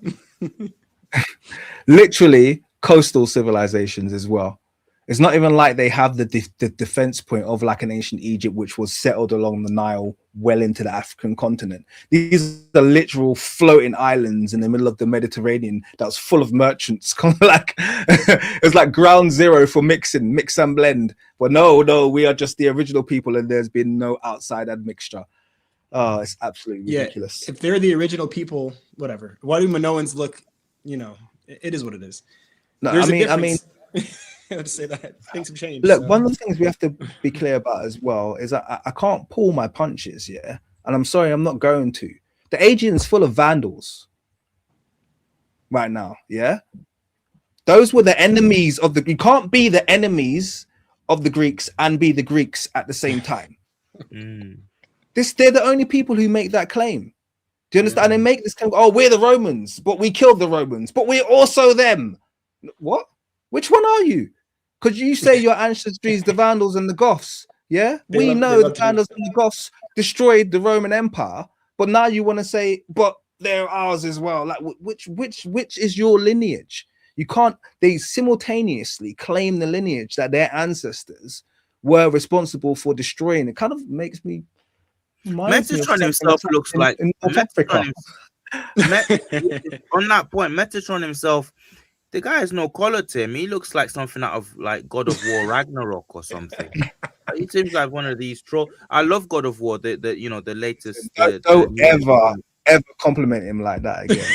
Speaker 1: Literally coastal civilizations as well. It's not even like they have the defense point of like an ancient Egypt, which was settled along the Nile well into the African continent. These are literal floating islands in the middle of the Mediterranean that was full of merchants. Kind of like it's like ground zero for mix and blend. But no, we are just the original people, and there's been no outside admixture. Oh, it's absolutely ridiculous.
Speaker 3: If they're the original people, whatever. Why do Minoans look? You know, it is what it is.
Speaker 1: No,
Speaker 3: There's
Speaker 1: I mean.
Speaker 3: Let's say that things have changed.
Speaker 1: Look,
Speaker 3: so.
Speaker 1: one of the things we have to be clear about as well is that I can't pull my punches, yeah, and I'm sorry, I'm not going to. The Aegean's full of vandals right now, yeah. Those were the enemies of the. You can't be the enemies of the Greeks and be the Greeks at the same time. They're the only people who make that claim. Do you understand? And they make this claim. Oh, we're the Romans, but we killed the Romans, but we're also them. What? Which one are you? Because you say your ancestry is the Vandals and the Goths. Yeah, we know the Vandals and the Goths destroyed the Roman Empire, but now you want to say, but they're ours as well. Like, which is your lineage? You can't. They simultaneously claim the lineage that their ancestors were responsible for destroying. It kind of makes me.
Speaker 4: Metatron himself looks like
Speaker 1: in North Africa.
Speaker 4: On that point, Metatron himself. The guy has no color to him. He looks like something out of like God of War Ragnarok or something. He seems like one of these troll. I love God of War. The the latest.
Speaker 1: Don't ever compliment him like that again.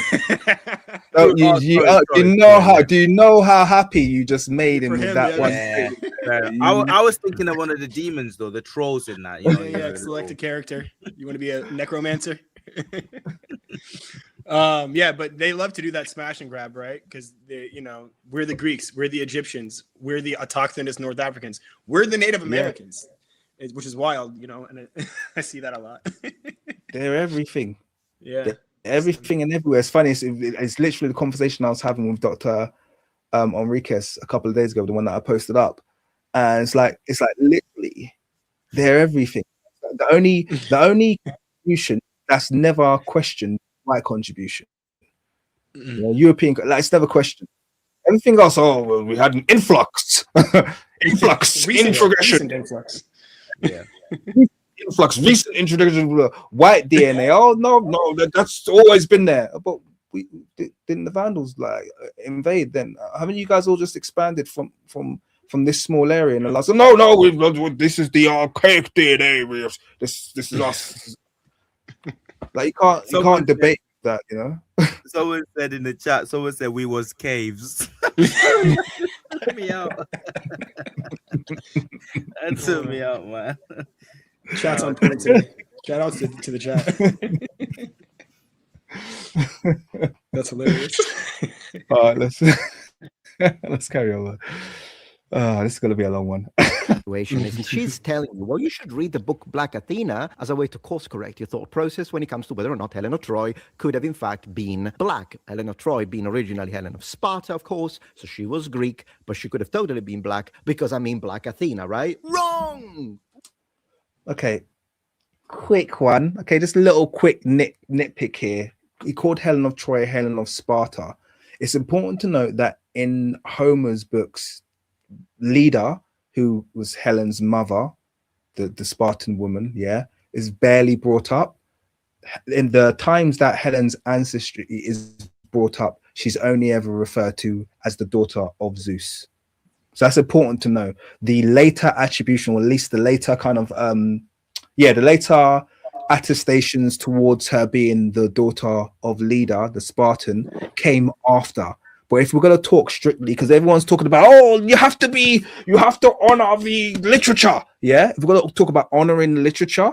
Speaker 1: Do you know how happy you just made him with that one?
Speaker 4: Yeah. I was thinking of one of the demons though, the trolls in that.
Speaker 3: Select a character. You want to be a necromancer? But they love to do that smash and grab, right? Because we're the Greeks, we're the Egyptians, we're the autochthonous North Africans, we're the Native Americans, which is wild, and I see that a lot.
Speaker 1: They're everything.
Speaker 3: Yeah,
Speaker 1: they're everything and everywhere. It's funny. It's literally the conversation I was having with Dr. Enriquez a couple of days ago, the one that I posted up, and it's like literally they're everything. The only contribution that's never questioned. My contribution, European, like it's never questioned. Everything else, we had an influx, introgression, recent introduction of white DNA. Oh no, that's always been there. But didn't the Vandals like invade? Then haven't you guys all just expanded from this small area? And the last, no, this is the archaic DNA. This is us. Like you can't debate that,
Speaker 4: Someone said in the chat, we was caves. Let me out. That took me out, man.
Speaker 3: Chat's on point today. Shout out to the chat. That's hilarious.
Speaker 1: All right, let's carry on. This is going to be a long one.
Speaker 7: She's telling you, well, you should read the book Black Athena as a way to course correct your thought process when it comes to whether or not Helen of Troy could have in fact been black. Helen of Troy being originally Helen of Sparta, of course, so she was Greek, but she could have totally been black because Black Athena, right? Wrong!
Speaker 1: Okay, quick one. Okay, just a little quick nitpick here. He called Helen of Troy Helen of Sparta. It's important to note that in Homer's books, Leda, who was Helen's mother, the Spartan woman, is barely brought up. In the times that Helen's ancestry is brought up, she's only ever referred to as the daughter of Zeus. So that's important to know. The later attribution, or at least the later kind of the later attestations towards her being the daughter of Leda, the Spartan, came after. But if we're going to talk strictly, because everyone's talking about, you have to honor the literature. Yeah. If we're going to talk about honoring literature,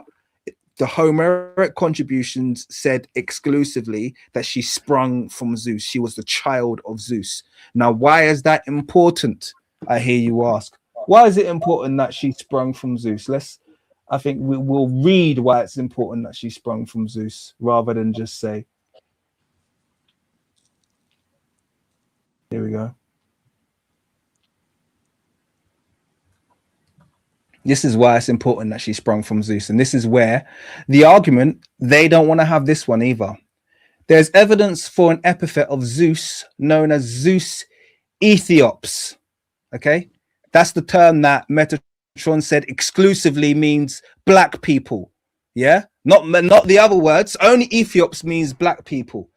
Speaker 1: the Homeric contributions said exclusively that she sprung from Zeus. She was the child of Zeus. Now, why is that important? I hear you ask. Why is it important that she sprung from Zeus? I think we'll read why it's important that she sprung from Zeus rather than just say. Here we go. This is why it's important that she sprung from Zeus. And this is where the argument, they don't want to have this one either. There's evidence for an epithet of Zeus known as Zeus Ethiops. Okay. That's the term that Metatron said exclusively means black people. Yeah, not the other words. Only Ethiops means black people.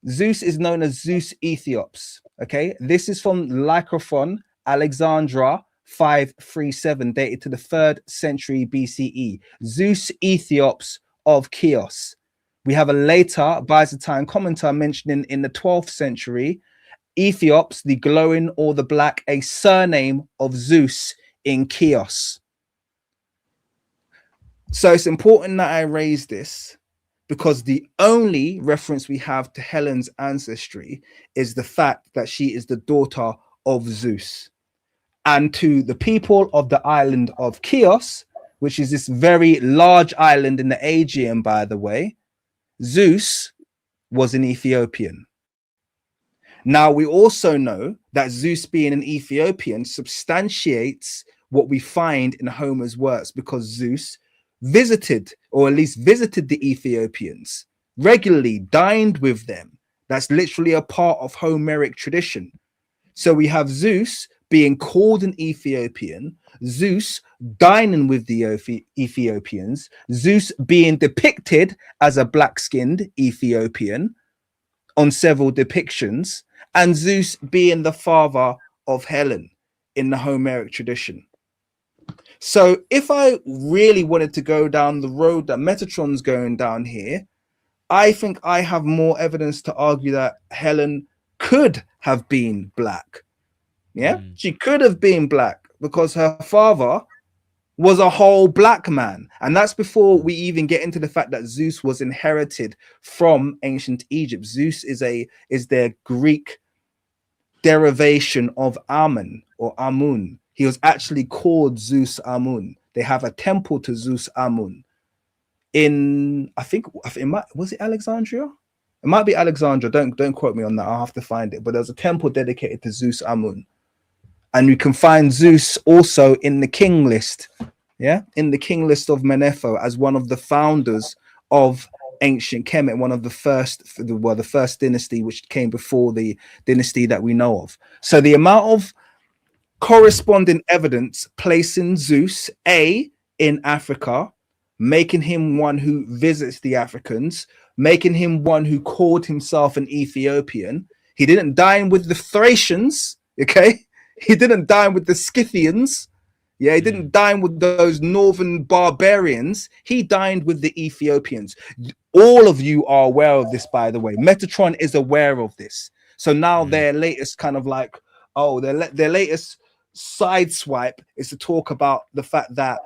Speaker 1: Zeus is known as Zeus Ethiops. Okay, this is from Lycophron, Alexandra 537, dated to the 3rd century BCE. Zeus Ethiops of Chios. We have a later Byzantine commentator mentioning in the 12th century, Ethiops, the glowing or the black, a surname of Zeus in Chios. So it's important that I raise this because the only reference we have to Helen's ancestry is the fact that she is the daughter of Zeus. And to the people of the island of Chios, which is this very large island in the Aegean, by the way, Zeus was an Ethiopian. Now, we also know that Zeus being an Ethiopian substantiates what we find in Homer's works, because Zeus visited, or at least visited, the Ethiopians regularly, dined with them. That's literally a part of Homeric tradition. So we have Zeus being called an Ethiopian, Zeus dining with the Ethiopians, Zeus being depicted as a black-skinned Ethiopian on several depictions, and Zeus being the father of Helen in the Homeric tradition. So if I really wanted to go down the road that Metatron's going down here, I think I have more evidence to argue that Helen could have been black. Yeah, she could have been black because her father was a whole black man. And that's before we even get into the fact that Zeus was inherited from ancient Egypt. Zeus is their Greek derivation of Amun or Amun. He was actually called Zeus Amun. They have a temple to Zeus Amun in, I think it might, was it Alexandria? It might be Alexandria. Don't quote me on that. I'll have to find it. But there's a temple dedicated to Zeus Amun. And you can find Zeus also in the king list. Yeah, in the king list of Manetho as one of the founders of ancient Kemet, one of the first, well, the first dynasty which came before the dynasty that we know of. So the amount of corresponding evidence placing Zeus in Africa, making him one who visits the Africans, making him one who called himself an Ethiopian. He didn't dine with the Thracians, okay? He didn't dine with the Scythians. Yeah, he didn't dine with those northern barbarians. He dined with the Ethiopians. All of you are aware of this, by the way. Metatron is aware of this. So now their latest kind of like, their latest side swipe is to talk about the fact that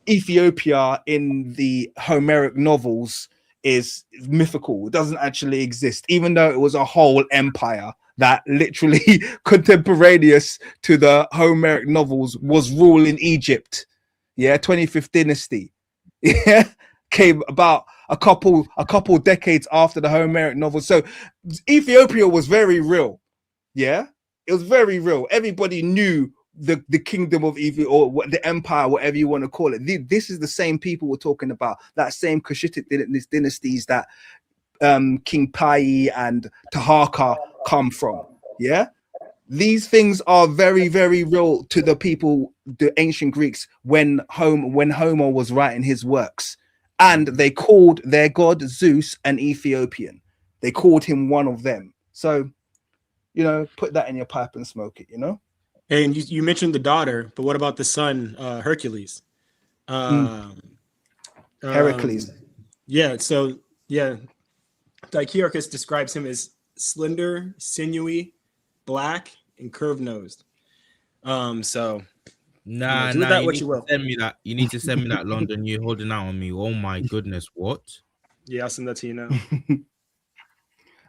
Speaker 1: Ethiopia in the Homeric novels is mythical. It doesn't actually exist, even though it was a whole empire that literally contemporaneous to the Homeric novels was ruling Egypt. Yeah, 25th dynasty. Yeah, came about a couple decades after the Homeric novels. So Ethiopia was very real. Yeah, it was very real. Everybody knew the kingdom of Ethiopia, or what, the empire, whatever you want to call it. This is the same people we're talking about. That same Cushitic dynasties that King Pai and Taharqa come from. Yeah, these things are very, very real to the people, the ancient Greeks, when Homer was writing his works, and they called their god Zeus an Ethiopian. They called him one of them. So, you know, put that in your pipe and smoke it. You know.
Speaker 3: Hey, and you mentioned the daughter, but what about the son, Hercules?
Speaker 1: Heracles.
Speaker 3: Yeah. So yeah. Dicaearchus describes him as slender, sinewy, black, and curved-nosed. So
Speaker 4: Nah,
Speaker 3: do with that what you will.
Speaker 4: Send me that. You need to send me that, London. You're holding out on me. Oh my goodness, what?
Speaker 3: Yeah, I'll send that to you now.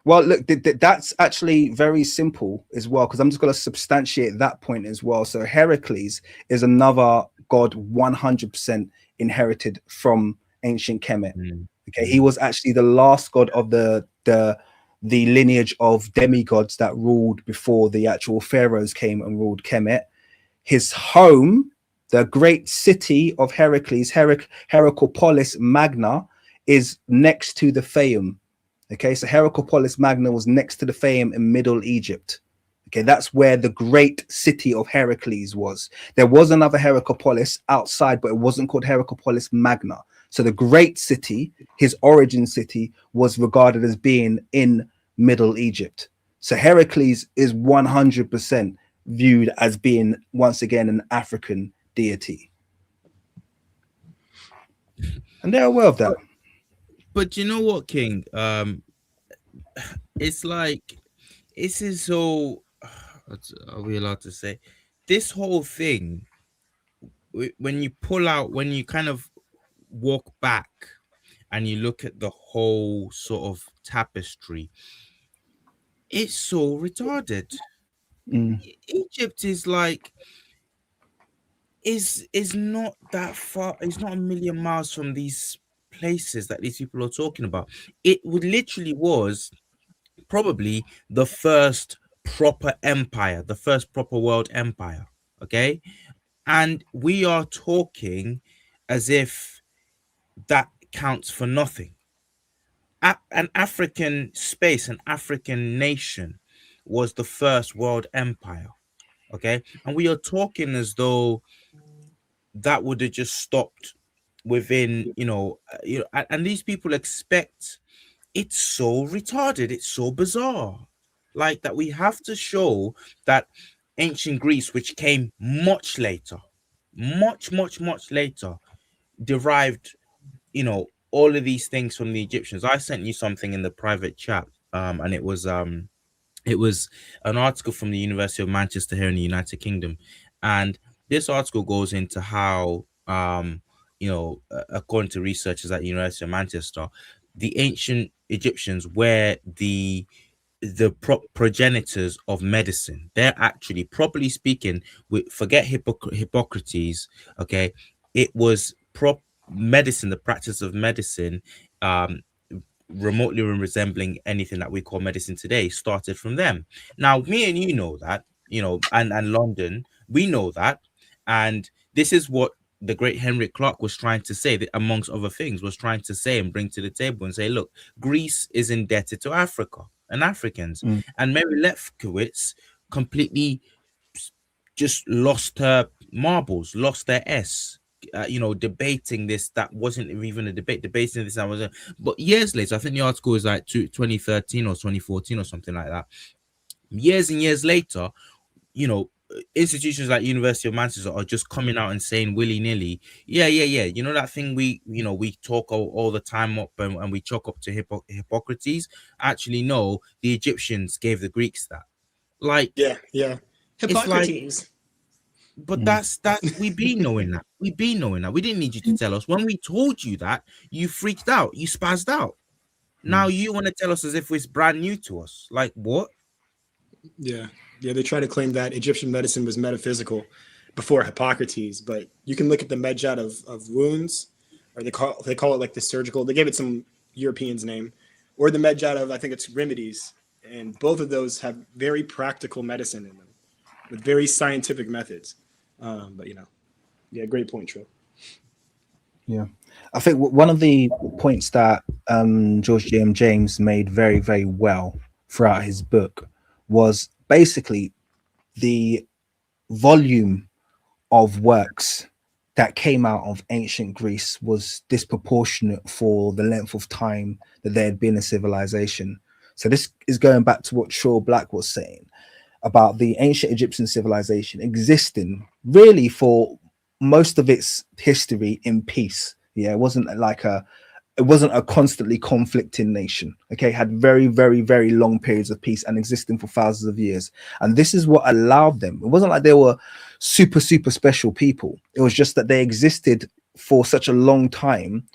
Speaker 1: Well, look, that's actually very simple as well, because I'm just going to substantiate that point as well. So Heracles is another god 100% inherited from ancient Kemet. Okay, he was actually the last god of the lineage of demigods that ruled before the actual pharaohs came and ruled Kemet. His home, the great city of Heracles, Heraclepolis Magna, is next to the Fayum. Okay, so Heraclepolis Magna was next to the Fayum in Middle Egypt. Okay, that's where the great city of Heracles was. There was another Heraclepolis outside, but it wasn't called Heraclepolis Magna. So the great city, his origin city, was regarded as being in Middle Egypt. So Heracles is 100% viewed as being, once again, an African deity. And they're aware of that.
Speaker 4: But you know what, King? It's like this is so. Are we allowed to say this whole thing? When you pull out, when you kind of walk back and you look at the whole sort of tapestry, it's so retarded. Egypt is like is not that far. It's not a million miles from these places that these people are talking about. It would literally was probably the first proper empire, the first proper world empire. Okay, and we are talking as if that counts for nothing. An African space, an African nation was the first world empire. Okay, and we are talking as though that would have just stopped within, and these people expect. It's so retarded, it's so bizarre, like that we have to show that ancient Greece, which came much later, much later, derived, all of these things from the Egyptians. I sent you something in the private chat, and it was an article from the University of Manchester here in the United Kingdom, and this article goes into how, according to researchers at the University of Manchester, the ancient Egyptians were the progenitors of medicine. They're actually, properly speaking, forget Hippocrates. Okay, it was medicine, the practice of medicine, remotely resembling anything that we call medicine today, started from them. Now, me and you know that, and London, we know that, and this is what the great Henry Clark was trying to say, that amongst other things, was trying to say and bring to the table and say, look, Greece is indebted to Africa and Africans. And Mary Lefkowitz completely just lost her marbles, lost their S. Debating this, that wasn't even a debate. Debating this, that wasn't. But years later, I think the article is like 2013 or 2014 or something like that. Years and years later, institutions like University of Manchester are just coming out and saying willy-nilly, yeah. That thing we talk all the time up and we chalk up to Hippocrates. Actually, no, the Egyptians gave the Greeks that. Like,
Speaker 3: yeah,
Speaker 4: Hippocrates. Like, but that's we be knowing that. We be knowing that. We didn't need you to tell us. When we told you that, you freaked out. You spazzed out. Now you want to tell us as if it's brand new to us. Like, what?
Speaker 3: Yeah. They try to claim that Egyptian medicine was metaphysical before Hippocrates, but you can look at the medjat of wounds, or they call it like the surgical. They gave it some European's name, or the medjat of, I think it's remedies, and both of those have very practical medicine in them with very scientific methods. But great point, Trill.
Speaker 1: Yeah, I think one of the points that George J.M. James made very, very well throughout his book was basically the volume of works that came out of ancient Greece was disproportionate for the length of time that there had been a civilization. So this is going back to what Shaw Black was saying about the ancient Egyptian civilization existing really for most of its history in peace. Yeah, it wasn't a constantly conflicting nation. Okay, it had very, very, very long periods of peace and existing for thousands of years. And this is what allowed them. It wasn't like they were super, super special people. It was just that they existed for such a long time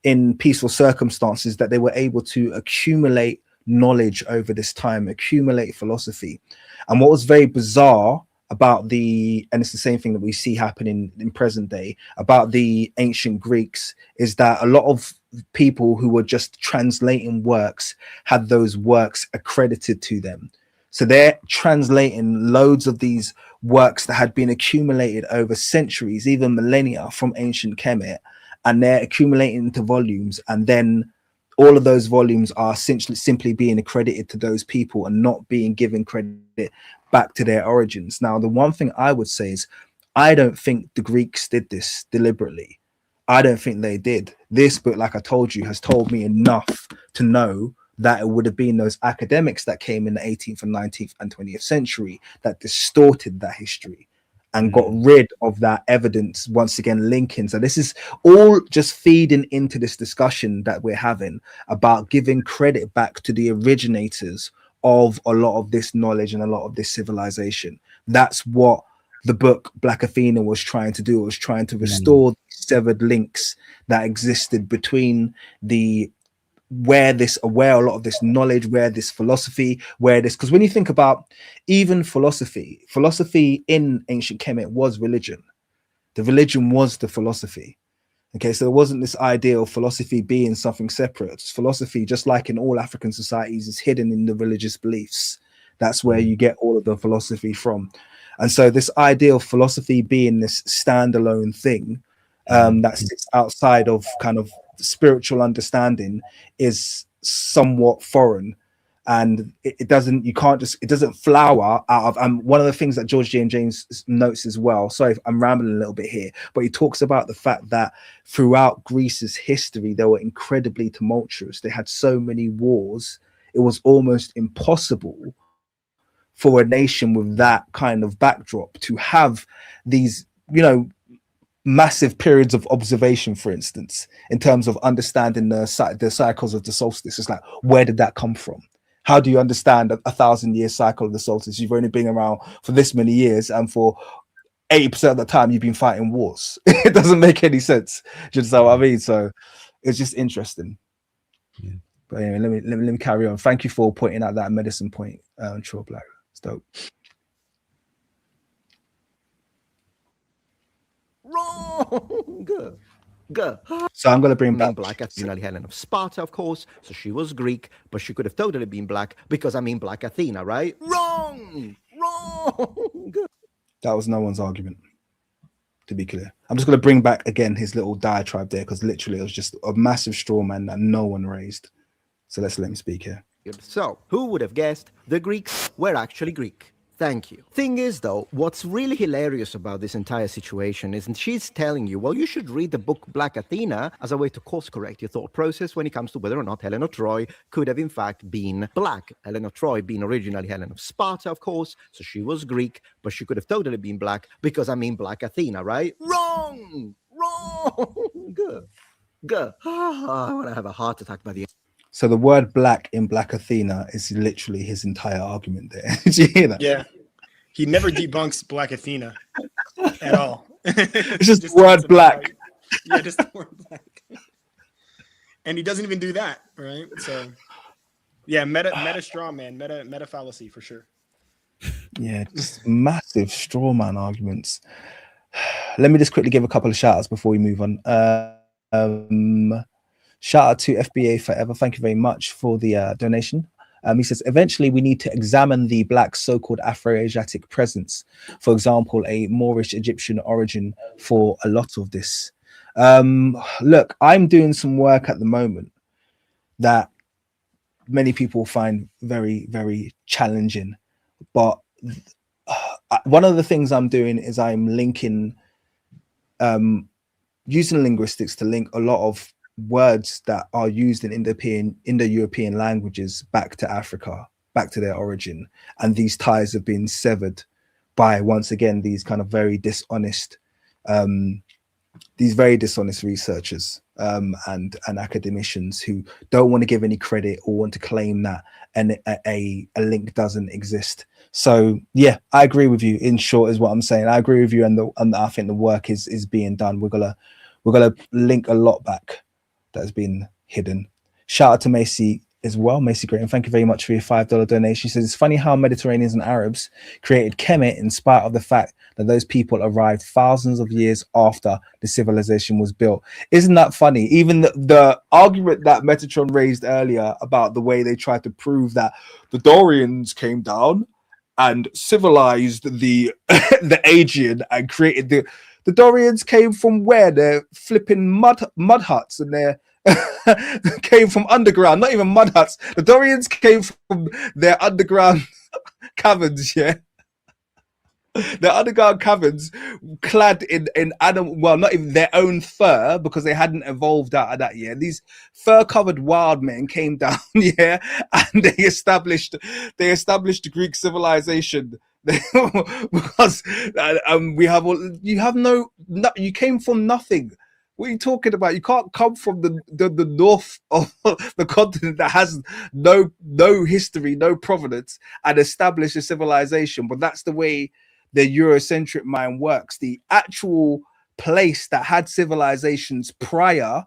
Speaker 1: in peaceful circumstances that they were able to accumulate knowledge over this time, accumulate philosophy. And what was very bizarre about and it's the same thing that we see happening in present day about the ancient Greeks, is that a lot of people who were just translating works had those works accredited to them. So they're translating loads of these works that had been accumulated over centuries, even millennia, from ancient Kemet, and they're accumulating into volumes, and then all of those volumes are essentially simply being accredited to those people and not being given credit back to their origins. Now, the one thing I would say is I don't think the Greeks did this deliberately. I don't think they did. This book, like I told you, has told me enough to know that it would have been those academics that came in the 18th and 19th and 20th century that distorted that history and got rid of that evidence, once again linking. So this is all just feeding into this discussion that we're having about giving credit back to the originators of a lot of this knowledge and a lot of this civilization. That's what the book Black Athena was trying to do. It was trying to restore severed links that existed between the where a lot of this knowledge, where this philosophy, where this, because when you think about even philosophy in ancient Kemet was religion. The religion was the philosophy. Okay, so there wasn't this idea of philosophy being something separate. Philosophy, just like in all African societies, is hidden in the religious beliefs. That's where you get all of the philosophy from. And so this idea of philosophy being this standalone thing that sits outside of kind of spiritual understanding is somewhat foreign, and it doesn't flower out of. And one of the things that George James notes as well, sorry if I'm rambling a little bit here, but he talks about the fact that throughout Greece's history they were incredibly tumultuous. They had so many wars, it was almost impossible for a nation with that kind of backdrop to have these, massive periods of observation, for instance, in terms of understanding the cycles of the solstice. It's like, where did that come from? How do you understand a 1,000-year cycle of the solstice? You've only been around for this many years, and for 80% of the time you've been fighting wars. It doesn't make any sense. Just what I mean. So it's just interesting. Yeah. But anyway, let me carry on. Thank you for pointing out that medicine point, Troll Black. It's dope.
Speaker 7: Wrong.
Speaker 1: So I'm going to bring back
Speaker 7: Black Athena, Helen of Sparta, of course. So she was Greek, but she could have totally been black because Black Athena, right? Wrong.
Speaker 1: That was no one's argument, to be clear. I'm just going to bring back again his little diatribe there, because literally it was just a massive straw man that no one raised. So let's let him speak here.
Speaker 7: So who would have guessed the Greeks were actually Greek? Thank you. Thing is, though, what's really hilarious about this entire situation is she's telling you, well, you should read the book Black Athena as a way to course correct your thought process when it comes to whether or not Helen of Troy could have in fact been black. Helen of Troy being originally Helen of Sparta, of course, so she was Greek, but she could have totally been black because Black Athena, right? Wrong. I want to have a heart attack by the end.
Speaker 1: So the word black in Black Athena is literally his entire argument there. Did you hear that?
Speaker 3: Yeah. He never debunks Black Athena at all.
Speaker 1: It's just the word black.
Speaker 3: Yeah, just the word black. And he doesn't even do that, right? So yeah, meta straw man, meta fallacy for sure.
Speaker 1: Yeah, just massive straw man arguments. Let me just quickly give a couple of shout outs before we move on. Shout out to FBA Forever. Thank you very much for the donation. He says, eventually we need to examine the black so-called Afro-Asiatic presence. For example, a Moorish Egyptian origin for a lot of this. Look, I'm doing some work at the moment that many people find very, very challenging. But one of the things I'm doing is I'm linking, using linguistics to link a lot of words that are used in Indo-European languages back to Africa, back to their origin, and these ties have been severed by, once again, these kind of very dishonest researchers and academicians who don't want to give any credit or want to claim that a link doesn't exist. So yeah, I agree with you. In short, is what I'm saying. I agree with you, and I think the work is being done. We're gonna link a lot back that has been hidden. Shout out to Macy as well, Macy Graham. Thank you very much for your $5 donation. She says, it's funny how Mediterraneans and Arabs created Kemet in spite of the fact that those people arrived thousands of years after the civilization was built. Isn't that funny? Even the argument that Metatron raised earlier about the way they tried to prove that the Dorians came down and civilized the the Aegean and created the Dorians came from where? They're flipping mud huts, and they're came from underground, not even mud huts. The Dorians came from their underground caverns, yeah. The underground caverns clad in animal, well, not even their own fur, because they hadn't evolved out of that yet. These fur covered wild men came down, yeah, and they established Greek civilization. Because we have all, you came from nothing. What are you talking about? You can't come from the north of the continent that has no history, no provenance, and establish a civilization. But that's the way the Eurocentric mind works. The actual place that had civilizations prior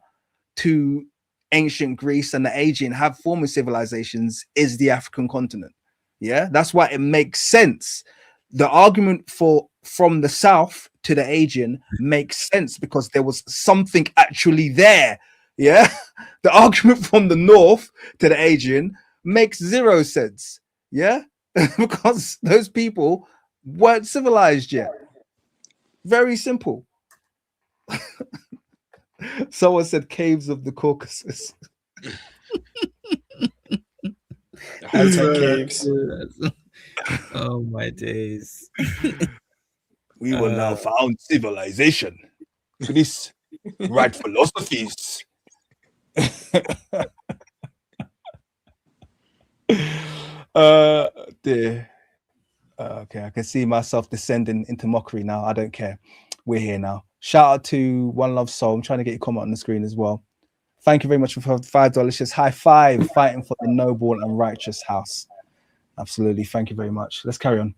Speaker 1: to ancient Greece and the Aegean have former civilizations is the African continent. Yeah, that's why it makes sense. The argument for from the south to the Aegean makes sense because there was something actually there. Yeah, the argument from the north to the Aegean makes zero sense. Yeah, because those people weren't civilized yet. Very simple. Someone said caves of the Caucasus.
Speaker 3: High-tech caves.
Speaker 6: Oh my days.
Speaker 1: We will now found civilization. Please write philosophies. Dear. Okay, I can see myself descending into mockery now. I don't care. We're here now. Shout out to One Love Soul. I'm trying to get your comment on the screen as well. Thank you very much for $5. Just high five, fighting for the noble and righteous house. Absolutely. Thank you very much. Let's carry on.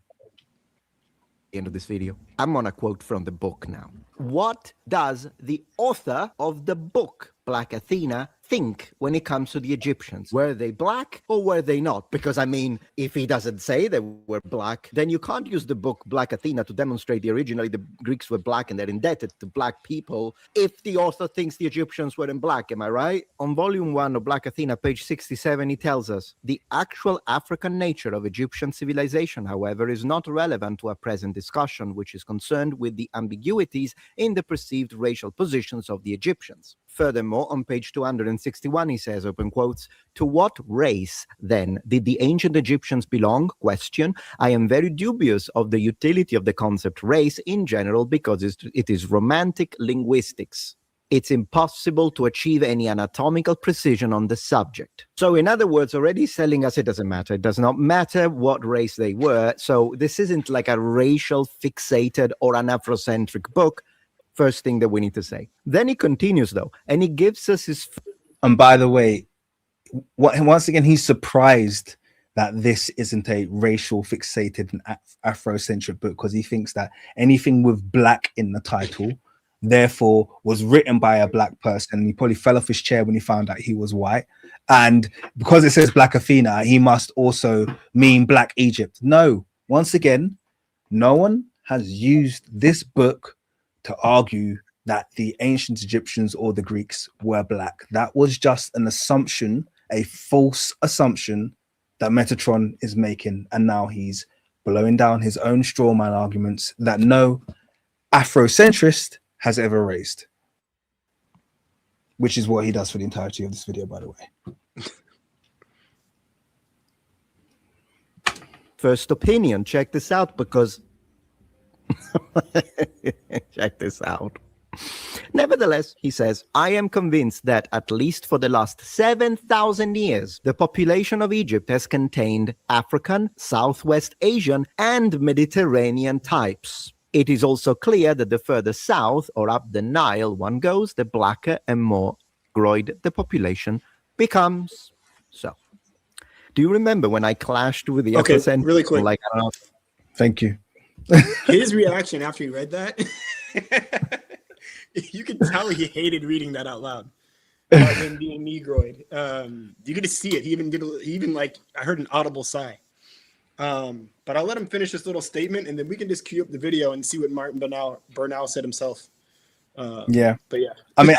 Speaker 7: End of this video. I'm on a quote from the book now. What does the author of the book, Black Athena, think when it comes to the Egyptians? Were they black or were they not? Because, I mean, if he doesn't say they were black, then you can't use the book Black Athena to demonstrate that originally the Greeks were black and they're indebted to black people if the author thinks the Egyptians weren't black. Am I right? On volume 1 of Black Athena, page 67, he tells us, the actual African nature of Egyptian civilization, however, is not relevant to our present discussion, which is concerned with the ambiguities in the perceived racial positions of the Egyptians. Furthermore, on page 261, he says, open quotes, to what race, then, did the ancient Egyptians belong? Question. I am very dubious of the utility of the concept race in general because it is romantic linguistics. It's impossible to achieve any anatomical precision on the subject. So, in other words, already telling us it doesn't matter. It does not matter what race they were. So this isn't like a racial fixated or an Afrocentric book. First thing that we need to say. Then he continues, though, and he gives us his...
Speaker 1: And by the way, once again, he's surprised that this isn't a racial fixated and Afrocentric book because he thinks that anything with black in the title, therefore, was written by a black person. He probably fell off his chair when he found out he was white. And because it says Black Athena, he must also mean Black Egypt. No, once again, no one has used this book to argue that the ancient Egyptians or the Greeks were black. That was just an assumption, a false assumption that Metatron is making. And now he's blowing down his own straw man arguments that no Afrocentrist has ever raised, which is what he does for the entirety of this video, by the way.
Speaker 7: First opinion. Check this out because... Check this out. Nevertheless, he says, I am convinced that at least for the last 7,000 years, the population of Egypt has contained African, Southwest Asian, and Mediterranean types. It is also clear that the further south or up the Nile one goes, the blacker and more groid the population becomes. So, do you remember when I clashed with the Afrocentric?
Speaker 3: Really quick.
Speaker 7: Like, I don't know.
Speaker 1: Thank you.
Speaker 3: His reaction after he read that, you could tell he hated reading that out loud. About him being Negroid. You get to see it. He even like, I heard an audible sigh. But I'll let him finish this little statement, and then we can just cue up the video and see what Martin Bernal said himself.
Speaker 1: Yeah,
Speaker 3: but yeah,
Speaker 1: I mean,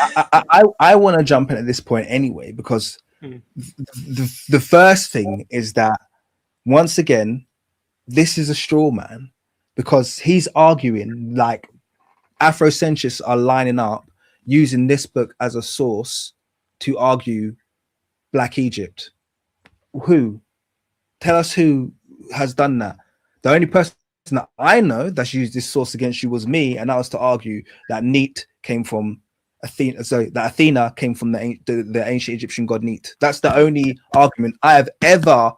Speaker 1: I want to jump in at this point anyway because the first thing is that once again, this is a straw man. Because he's arguing like Afrocentrists are lining up using this book as a source to argue Black Egypt. Who? Tell us who has done that. The only person that I know that's used this source against you was me, and that was to argue that Neat came from Athena. So that Athena came from the ancient Egyptian god Neat. That's the only argument I have ever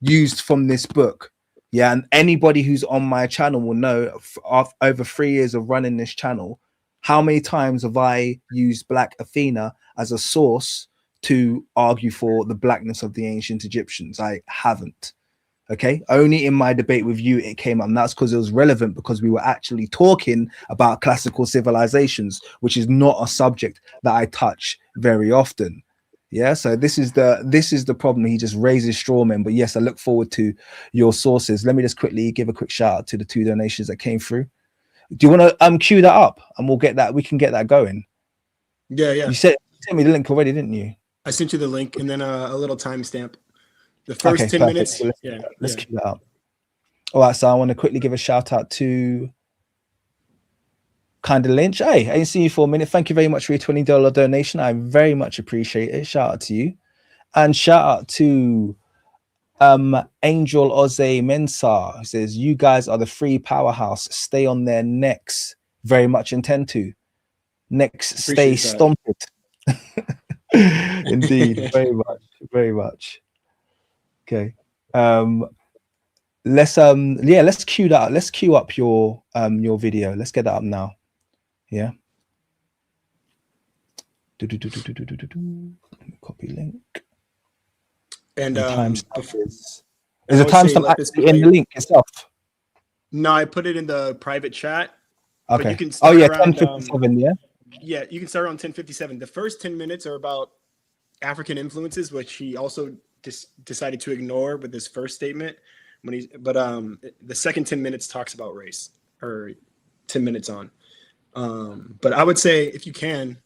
Speaker 1: used from this book. Yeah, and anybody who's on my channel will know over 3 years of running this channel, how many times have I used Black Athena as a source to argue for the blackness of the ancient Egyptians? I haven't. Okay, only in my debate with you it came up, and that's because it was relevant, because we were actually talking about classical civilizations, which is not a subject that I touch very often. Yeah, so this is the problem. He just raises straw men. But yes, I look forward to your sources. Let me just quickly give a quick shout out to the 2 donations that came through. Do you want to cue that up, and we can get that going?
Speaker 3: Yeah.
Speaker 1: You sent me the link already, didn't you?
Speaker 3: I sent you the link and then a little timestamp. The first 10 minutes.
Speaker 1: So let's cue that up. All right, so I want to quickly give a shout out to Kinda Lynch. Hey, I ain't seen you for a minute. Thank you very much for your $20 donation. I very much appreciate it. Shout out to you. And shout out to Angel Oze Mensah, who says, you guys are the free powerhouse. Stay on their necks. Very much intend to. Necks stay stomped. Indeed. Very much. Okay. Let's cue that up. Let's cue up your video. Let's get that up now. Yeah. Copy link.
Speaker 3: And
Speaker 1: timestamp is a timestamp actually in the link itself?
Speaker 3: No, I put it in the private chat.
Speaker 1: Okay.
Speaker 3: You can start around,
Speaker 1: 10:57.
Speaker 3: Yeah, you can start around 10:57. The first 10 minutes are about African influences, which he also decided to ignore with his first statement. The second 10 minutes talks about race, or 10 minutes on. But I would say, if you can,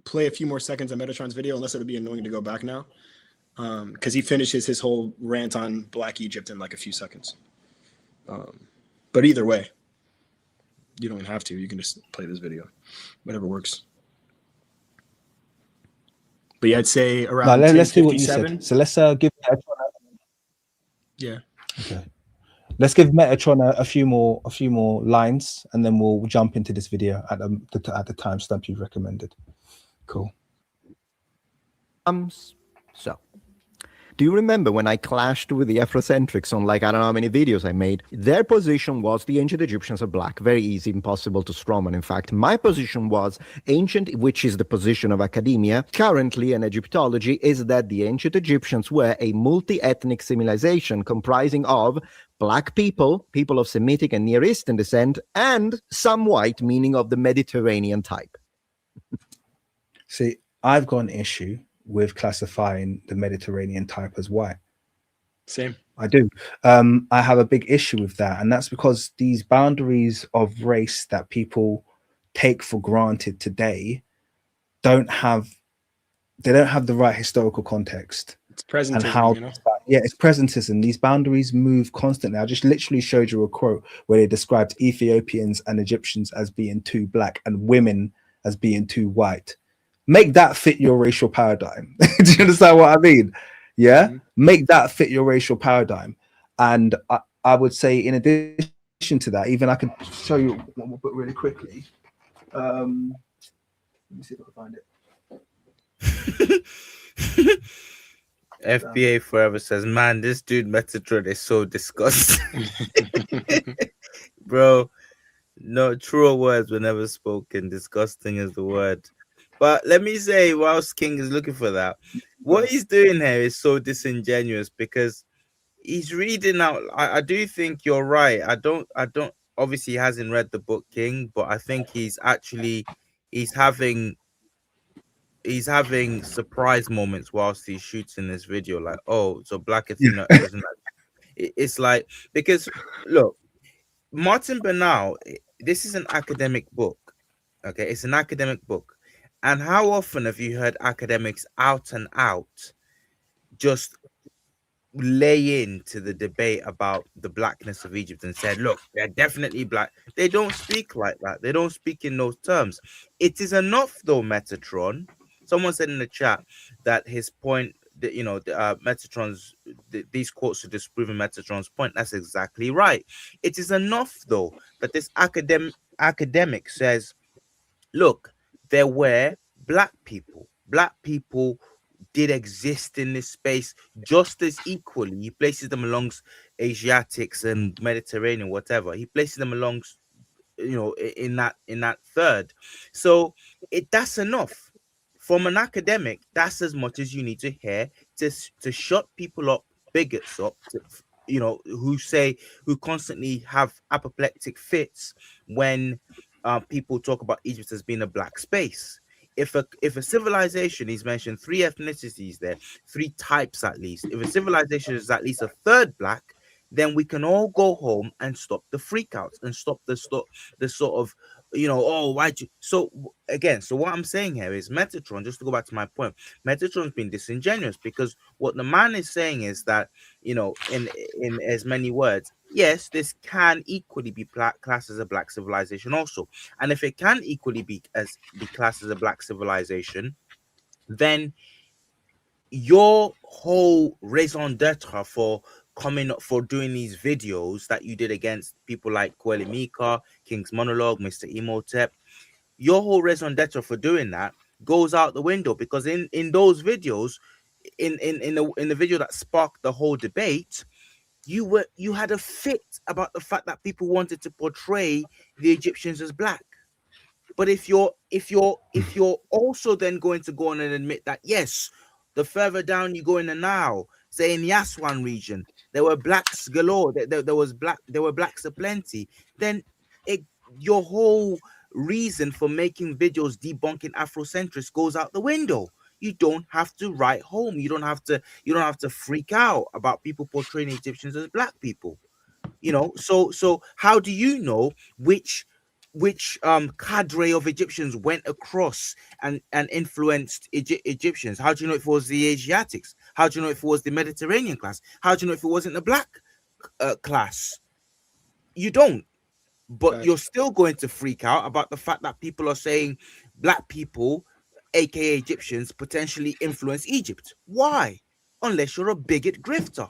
Speaker 3: play a few more seconds of Metatron's video, unless it would be annoying to go back now, because he finishes his whole rant on Black Egypt in like a few seconds. But either way, you don't have to. You can just play this video, whatever works. But yeah, I'd say around.
Speaker 1: Let's do what you said. So let's give Metatron.
Speaker 3: Yeah.
Speaker 1: Okay. Let's give Metatron a few more lines, and then we'll jump into this video at the timestamp you've recommended. Cool.
Speaker 7: So, do you remember when I clashed with the Afrocentrics on, like, I don't know how many videos I made? Their position was the ancient Egyptians are black. Very easy, impossible to strawman. In fact, my position was ancient, which is the position of academia currently in Egyptology, is that the ancient Egyptians were a multi-ethnic civilization comprising of black people, people of Semitic and Near Eastern descent, and some white, meaning of the Mediterranean type.
Speaker 1: See, I've got an issue with classifying the Mediterranean type as white.
Speaker 3: Same.
Speaker 1: I do. I have a big issue with that, and that's because these boundaries of race that people take for granted today don't have the right historical context.
Speaker 3: It's presentism,
Speaker 1: and how,
Speaker 3: you know?
Speaker 1: Yeah, it's presentism. These boundaries move constantly. I just literally showed you a quote where they described Ethiopians and Egyptians as being too black and women as being too white. Make that fit your racial paradigm. Do you understand what I mean? Yeah. Mm-hmm. Make that fit your racial paradigm. And I would say, in addition to that, even I can show you one more book really quickly. Let me see if I can find it.
Speaker 4: FBA Forever says, man, this dude Metatron is so disgusting. Bro, no, truer words were never spoken. Disgusting is the word. But let me say, whilst King is looking for that, what he's doing here is so disingenuous, because he's reading out. I do think you're right. I don't. Obviously, he hasn't read the book King, but I think he's having surprise moments whilst he shoots in this video. Like, oh, so Black Athena doesn't. It's like, because look, Martin Bernal, this is an academic book. Okay, it's an academic book. And how often have you heard academics out and out just lay into the debate about the blackness of Egypt and said, look, they're definitely black? They don't speak like that. They don't speak in those terms. It is enough, though, Metatron. Someone said in the chat that his point Metatron's these quotes are disproving Metatron's point. That's exactly right. It is enough though that this academic says, look, there were black people. Black people did exist in this space just as equally. He places them amongst Asiatics and Mediterranean, whatever. He places them amongst, in that third. So that's enough. From an academic, that's as much as you need to hear to shut people up, bigots up, who constantly have apoplectic fits when people talk about Egypt as being a black space. If a civilization, he's mentioned three ethnicities there, three types at least. If a civilization is at least a third black, then we can all go home and stop the freakouts and stop the sort of, oh, why'd you? So again, so what I'm saying here is Metatron, just to go back to my point, Metatron's been disingenuous, because what the man is saying is that, in as many words, yes, this can equally be classed as a black civilization also. And if it can equally be classed as a black civilization, then your whole raison d'etre for coming up, for doing these videos that you did against people like Kweli Mika, King's Monologue, Mr. Emotep, your whole raison d'etre for doing that goes out the window, because in those videos, in the video that sparked the whole debate, you had a fit about the fact that people wanted to portray the Egyptians as black. But if you're also then going to go on and admit that, yes, the further down you go in the Nile, say in the Aswan region, there were blacks galore, there were blacks aplenty, then your whole reason for making videos debunking Afrocentrists goes out the window. You don't have to write home. You don't have to freak out about people portraying Egyptians as black people. So how do you know which cadre of Egyptians went across and influenced Egyptians? How do you know if it was the Asiatics? How do you know if it was the Mediterranean class? How do you know if it wasn't the black class? You don't. But you're still going to freak out about the fact that people are saying black people, aka Egyptians, potentially influence Egypt. Why? Unless you're a bigot grifter.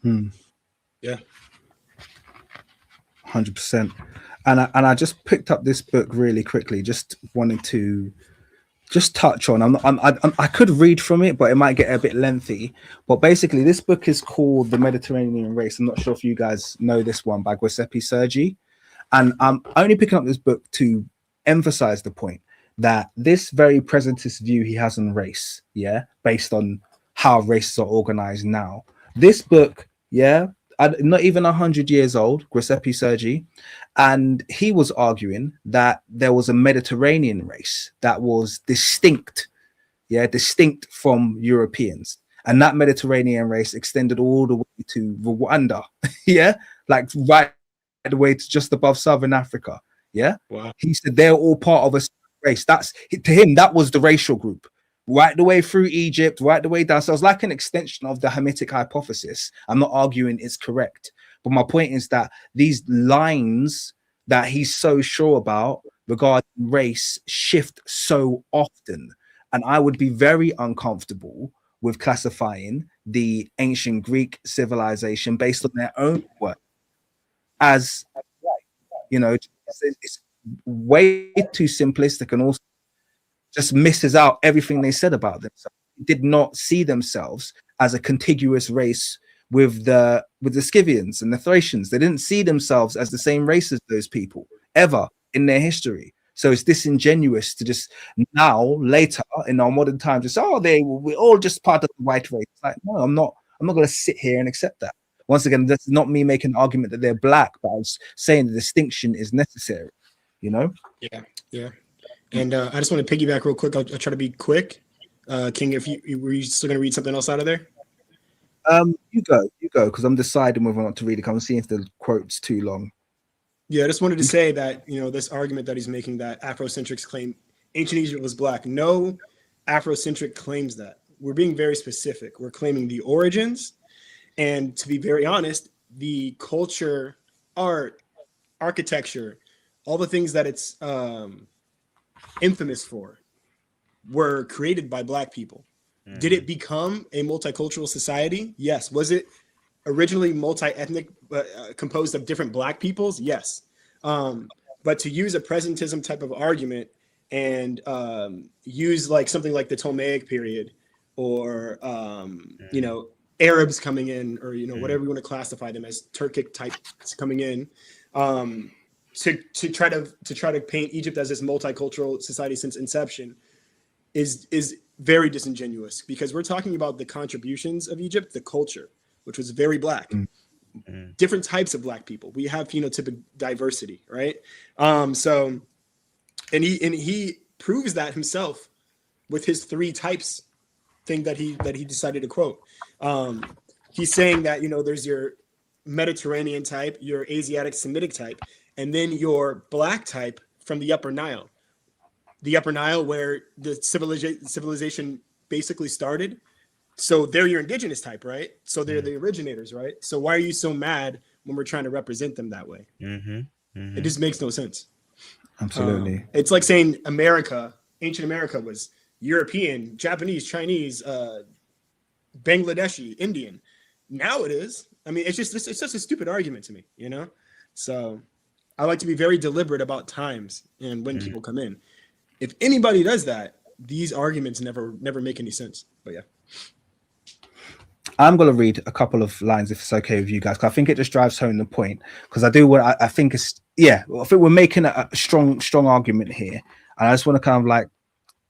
Speaker 3: Yeah.
Speaker 1: 100%. And I just picked up this book really quickly, just wanted to just touch on. I could read from it, but it might get a bit lengthy. But basically, this book is called The Mediterranean Race. I'm not sure if you guys know this one, by Giuseppe Sergi. And I'm only picking up this book to emphasize the point that this very presentist view he has on race, based on how races are organized now. This book, not even 100 years old, Giuseppe Sergi, and he was arguing that there was a Mediterranean race that was distinct from Europeans, and that Mediterranean race extended all the way to Rwanda, like right the way to just above Southern Africa. Wow. He said they're all part of a race. That's, to him, that was the racial group, right the way through Egypt, right the way down. So it's like an extension of the Hamitic hypothesis. I'm not arguing it's correct, but my point is that these lines that he's so sure about regarding race shift so often, and I would be very uncomfortable with classifying the ancient Greek civilization based on their own work as, it's way too simplistic, and also just misses out everything they said about themselves. They did not see themselves as a contiguous race with the Scythians and the Thracians. They didn't see themselves as the same race as those people ever in their history. So it's disingenuous to just now, later in our modern times, just we're all just part of the white race. Like, no, I'm not going to sit here and accept that. Once again, that's not me making an argument that they're black, but I was saying the distinction is necessary, Yeah.
Speaker 3: And I just want to piggyback real quick. I'll try to be quick. King, were you still going to read something else out of there?
Speaker 1: You go, because I'm deciding whether or not to read it. I'm seeing if the quote's too long.
Speaker 3: Yeah, I just wanted to say that, this argument that he's making, that Afrocentrics claim ancient Egypt was black. No Afrocentric claims that. We're being very specific. We're claiming the origins. And to be very honest, the culture, art, architecture, all the things that it's infamous for were created by black people. Did it become a multicultural society? Yes. Was it originally multi-ethnic, composed of different Black peoples? Yes. But to use a presentism type of argument and use like something like the Ptolemaic period, or you know, Arabs coming in, or you know, whatever you want to classify them as, Turkic types coming in, to try to paint Egypt as this multicultural society since inception is very disingenuous, because we're talking about the contributions of Egypt, the culture, which was very Black, different types of Black people. We have phenotypic diversity, right? So, and he proves that himself with his 3 types thing that he decided to quote. He's saying that, you know, there's your Mediterranean type, your Asiatic Semitic type, and then your Black type from the Upper Nile. The Upper Nile, where the civilization basically started. So they're your indigenous type, right? So they're the originators, right? So why are you so mad when we're trying to represent them that way? It just makes no sense.
Speaker 1: Absolutely.
Speaker 3: It's like saying America, ancient America, was European, Japanese, Chinese, Bangladeshi, Indian. Now it is. I mean, it's just a stupid argument to me, you know? So I like to be very deliberate about times and when people come in. If anybody does that, these arguments never make any sense. But yeah.
Speaker 1: I'm going to read a couple of lines if it's okay with you guys, because I think it just drives home the point. Because I think it's, I think we're making a strong argument here. And I just want to kind of like,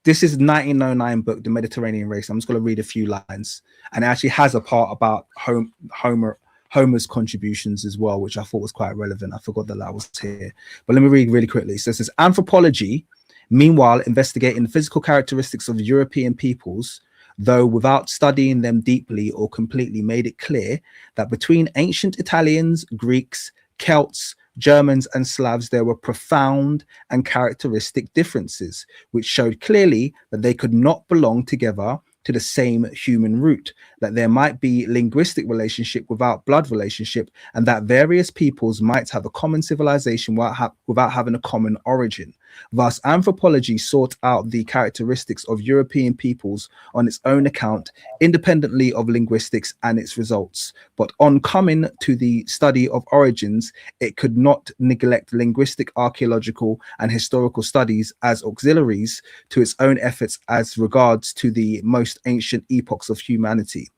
Speaker 1: this is 1909 book, The Mediterranean Race. I'm just going to read a few lines. And it actually has a part about Homer's contributions as well, which I thought was quite relevant. I forgot that was here. But let me read really quickly. So it says, anthropology, meanwhile, investigating the physical characteristics of European peoples, though without studying them deeply or completely, made it clear that between ancient Italians, Greeks, Celts, Germans, and Slavs, there were profound and characteristic differences, which showed clearly that they could not belong together to the same human root, that there might be linguistic relationship without blood relationship, and that various peoples might have a common civilization without having a common origin. Thus, anthropology sought out the characteristics of European peoples on its own account, independently of linguistics and its results. But on coming to the study of origins, it could not neglect linguistic, archaeological, and historical studies as auxiliaries to its own efforts as regards to the most ancient epochs of humanity.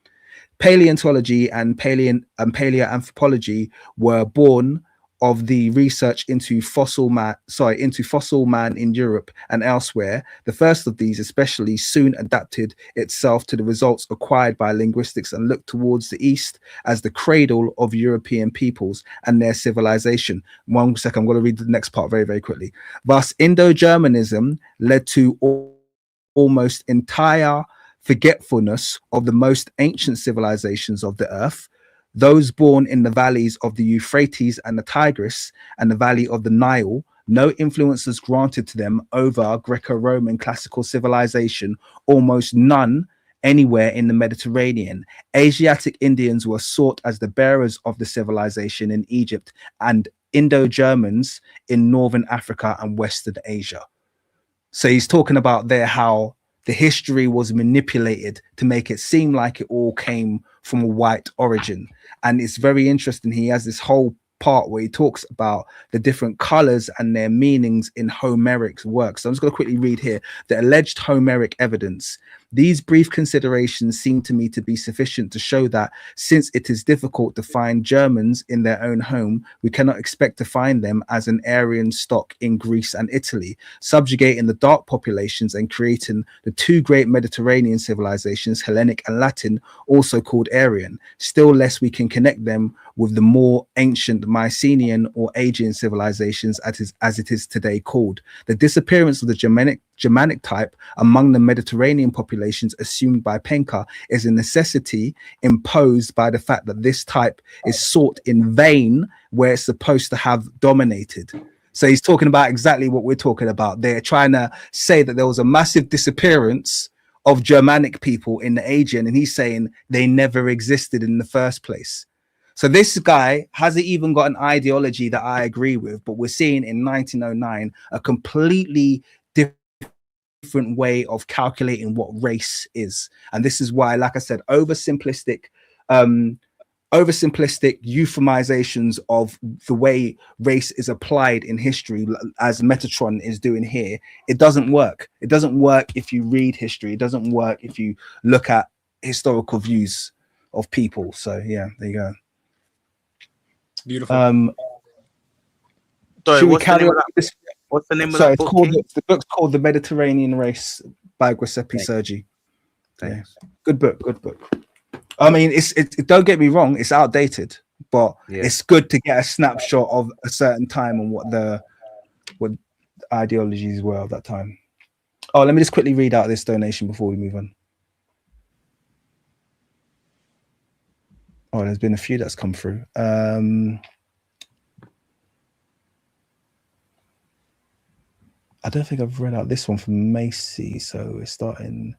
Speaker 1: Paleontology and paleoanthropology were born of the research into fossil man in Europe and elsewhere. The first of these especially soon adapted itself to the results acquired by linguistics and looked towards the East as the cradle of European peoples and their civilization. 1 second, I'm going to read the next part very, very quickly. Thus, Indo-Germanism led to almost entire forgetfulness of the most ancient civilizations of the earth, those born in the valleys of the Euphrates and the Tigris and the valley of the Nile. No influences granted to them over Greco-Roman classical civilization, almost none anywhere in the Mediterranean. Asiatic Indians were sought as the bearers of the civilization in Egypt, and Indo-Germans in Northern Africa and Western Asia. So he's talking about there how the history was manipulated to make it seem like it all came from a white origin. And it's very interesting. He has this whole part where he talks about the different colors and their meanings in Homeric works. So I'm just going to quickly read here the alleged Homeric evidence. These brief considerations seem to me to be sufficient to show that since it is difficult to find Germans in their own home, we cannot expect to find them as an Aryan stock in Greece and Italy, subjugating the dark populations and creating the 2 great Mediterranean civilizations, Hellenic and Latin, also called Aryan. Still less we can connect them with the more ancient Mycenaean or Aegean civilizations as it is today called. The disappearance of the Germanic type among the Mediterranean populations assumed by Penka is a necessity imposed by the fact that this type is sought in vain where it's supposed to have dominated. So he's talking about exactly what we're talking about. They're trying to say that there was a massive disappearance of Germanic people in the Aegean, and he's saying they never existed in the first place. So this guy hasn't even got an ideology that I agree with, but we're seeing in 1909 a completely different way of calculating what race is. And this is why, like I said, oversimplistic euphemizations of the way race is applied in history, as Metatron is doing here, it doesn't work. It doesn't work if you read history. It doesn't work if you look at historical views of people. So yeah, there you go.
Speaker 3: Beautiful.
Speaker 4: Sorry,
Speaker 1: Should we
Speaker 4: what's the
Speaker 1: carry
Speaker 4: name
Speaker 1: on
Speaker 4: of
Speaker 1: with this?
Speaker 4: What's the name
Speaker 1: Sorry,
Speaker 4: of that book?
Speaker 1: the book's called The Mediterranean Race by Giuseppe Sergi.
Speaker 4: Thanks.
Speaker 1: Yeah. Good book. I mean, it don't get me wrong, it's outdated, but it's good to get a snapshot of a certain time and what ideologies were of that time. Oh, let me just quickly read out this donation before we move on. Oh, there's been a few that's come through. I don't think I've read out this one from Macy, so we're starting.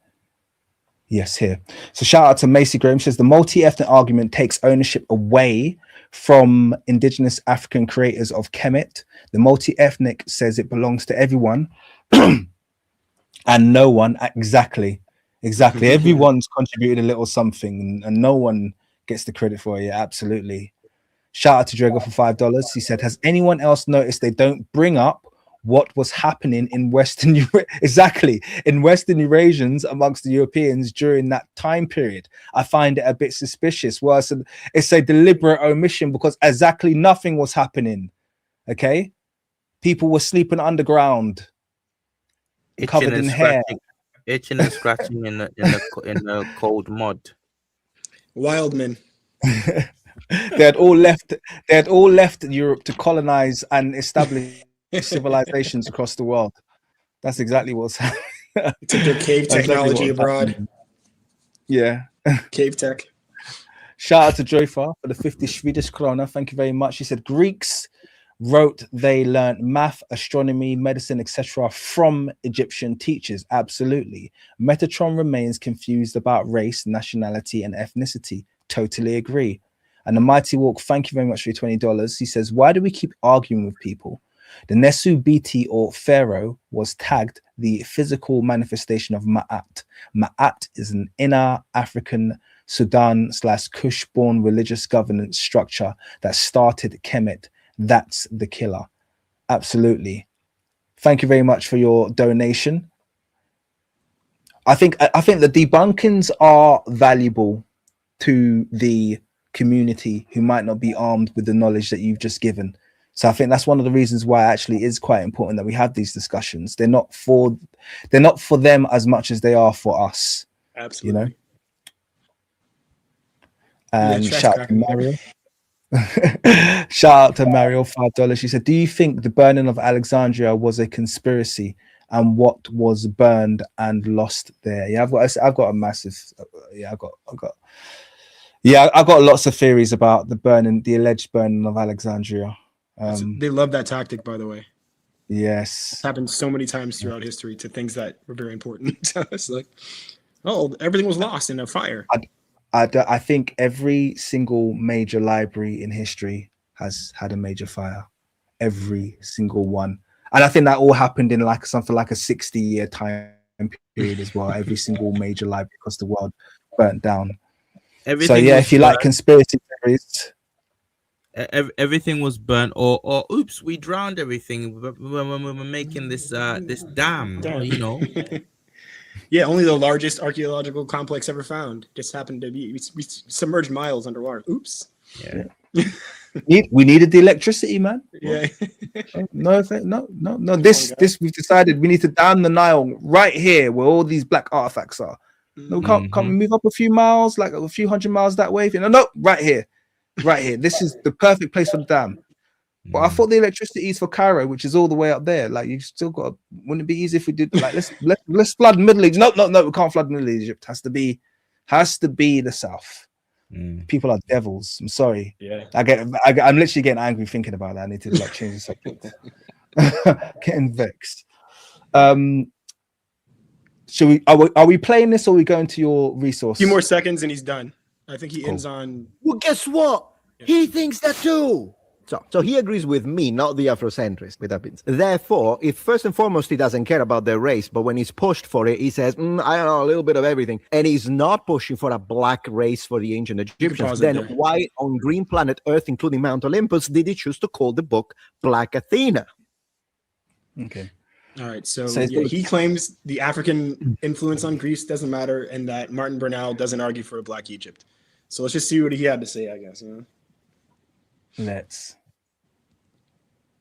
Speaker 1: Yes, here. So shout out to Macy Graham. She says the multi-ethnic argument takes ownership away from indigenous African creators of Kemet. The multi-ethnic says it belongs to everyone and no one. Exactly. Everyone's contributed a little something and no one gets the credit for it. Yeah, absolutely. Shout out to Drago for $5. He said, has anyone else noticed they don't bring up what was happening in Western Eurasians amongst the Europeans during that time period? I find it a bit suspicious. Well, it's a deliberate omission because exactly nothing was happening. Okay, people were sleeping underground, covered in hair,
Speaker 4: itching and scratching in the cold mud.
Speaker 3: Wild men.
Speaker 1: They had all left Europe to colonize and establish civilizations across the world. That's exactly what's happening.
Speaker 3: Took their cave technology abroad.
Speaker 1: Happening. Yeah.
Speaker 3: Cave tech.
Speaker 1: Shout out to Joyfa for the 50 Swedish krona. Thank you very much. She said Greeks wrote they learned math, astronomy, medicine, etc. from Egyptian teachers. Absolutely. Metatron remains confused about race, nationality, and ethnicity. Totally agree. And the Mighty Walk, thank you very much for your $20. He says, why do we keep arguing with people? The Nesu Biti or Pharaoh was tagged the physical manifestation of Ma'at. Ma'at is an inner African Sudan/Kush-born religious governance structure that started Kemet. That's the killer. Absolutely. Thank you very much for your donation. I think the debunkings are valuable to the community who might not be armed with the knowledge that you've just given. So I think that's one of the reasons why it actually is quite important that we have these discussions. They're not for them as much as they are for us.
Speaker 3: Absolutely.
Speaker 1: You know. And shout out to Mario. Shout out to Mario, $5. She said, do you think the burning of Alexandria was a conspiracy and what was burned and lost there? Yeah, I've got a massive I've got lots of theories about the alleged burning of Alexandria.
Speaker 3: They love that tactic, by the way.
Speaker 1: Yes.
Speaker 3: It's happened so many times throughout history to things that were very important to us. Like, oh, everything was lost in a fire.
Speaker 1: I think every single major library in history has had a major fire. Every single one. And I think that all happened in something like a 60-year time period as well. Every single major library across the world burnt down. So yeah, if you like conspiracy theories,
Speaker 6: everything was burnt, or oops, we drowned everything when we were making this dam. You know.
Speaker 3: Yeah, only the largest archaeological complex ever found just happened to be we submerged miles underwater. Oops.
Speaker 1: Yeah. We needed the electricity, man.
Speaker 3: Yeah.
Speaker 1: No. This we've decided we need to dam the Nile right here where all these black artifacts are. No, we can't move up a few miles, like a few hundred miles that way. No, right here. This is the perfect place for the dam. But I thought the electricity is for Cairo, which is all the way up there. Like you still got. Wouldn't it be easy if we did like let's flood Middle East? No, we can't flood Middle Egypt. Has to be the south. People are devils. I'm sorry.
Speaker 3: Yeah.
Speaker 1: I'm literally getting angry thinking about that. I need to change the subject. Getting vexed. Are we playing this or are we going to your resource?
Speaker 3: A few more seconds and he's done. I think he ends on.
Speaker 7: Well, guess what?
Speaker 3: Yeah.
Speaker 7: He thinks that too. So he agrees with me, not the Afrocentrist, with that means. Therefore, if first and foremost he doesn't care about their race, but when he's pushed for it, he says, I don't know, a little bit of everything, and he's not pushing for a black race for the ancient Egyptians, then why on green planet Earth, including Mount Olympus, did he choose to call the book Black Athena?
Speaker 1: Okay.
Speaker 3: All right, so he claims the African influence on Greece doesn't matter, and that Martin Bernal doesn't argue for a Black Egypt. So let's just see what he had to say, I guess.
Speaker 1: Let's.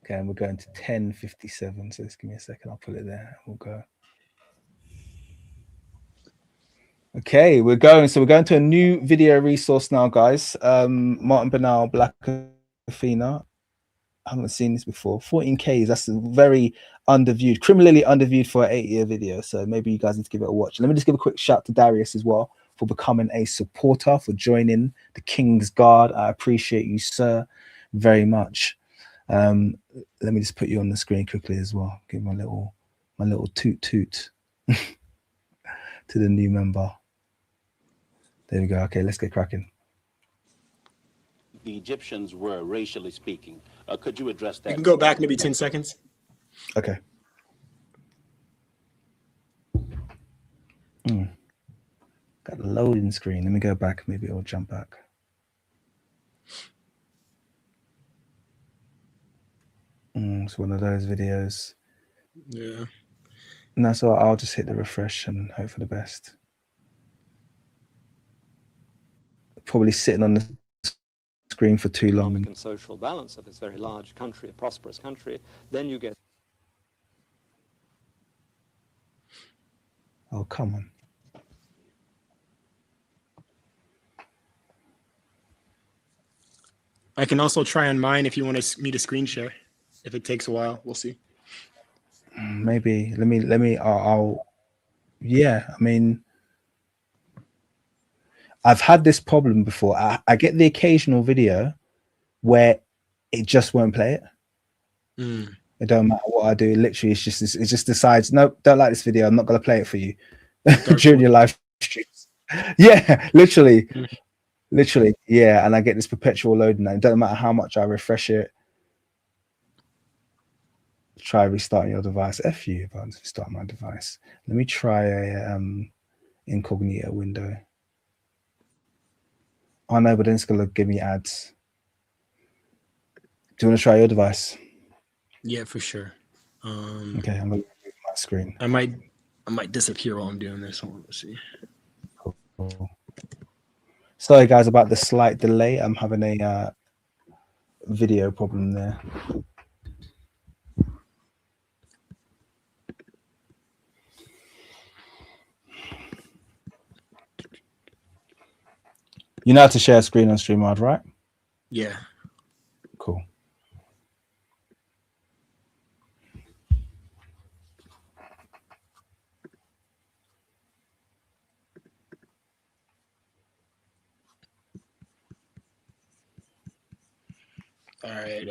Speaker 1: Okay, and we're going to 10:57. So just give me a second. I'll put it there. We'll go. Okay, we're going. So we're going to a new video resource now, guys. Martin Bernal, Black Athena. I haven't seen this before. 14Ks. That's a very underviewed, criminally underviewed for an 8-year video. So maybe you guys need to give it a watch. Let me just give a quick shout to Darius as well for becoming a supporter, for joining the King's Guard. I appreciate you, sir, very much. Let me just put you on the screen quickly as well. Give my little toot toot to the new member. There we go. Okay, let's get cracking.
Speaker 8: The Egyptians were, racially speaking. Could you address that?
Speaker 3: You can go back maybe 10 seconds.
Speaker 1: Okay. Got the loading screen. Let me go back. Maybe it'll jump back. It's one of those videos.
Speaker 3: Yeah.
Speaker 1: No, so I'll just hit the refresh and hope for the best. Probably sitting on the screen for too long.
Speaker 2: And social balance of this very large country, a prosperous country, then you get.
Speaker 1: Oh, come on.
Speaker 3: I can also try on mine if you want me to screen share. If it takes a while, we'll see.
Speaker 1: Maybe let me. I'll. Yeah, I mean, I've had this problem before. I get the occasional video where it just won't play it. It don't matter what I do. Literally, it just decides, nope, don't like this video. I'm not gonna play it for you during your live streams. Yeah, literally, yeah. And I get this perpetual loading. And it doesn't matter how much I refresh it. Try restarting your device. F you, if I restart my device. Let me try a incognito window. Oh no, but then it's gonna give me ads. Do you want to try your device?
Speaker 3: Yeah, for sure.
Speaker 1: Okay, I'm gonna move my screen.
Speaker 3: I might disappear while I'm doing this. Hold on, let's see.
Speaker 1: Cool. Sorry guys about the slight delay. I'm having a video problem there. You know how to share a screen on StreamYard, right?
Speaker 3: Yeah.
Speaker 1: Cool.
Speaker 3: All right.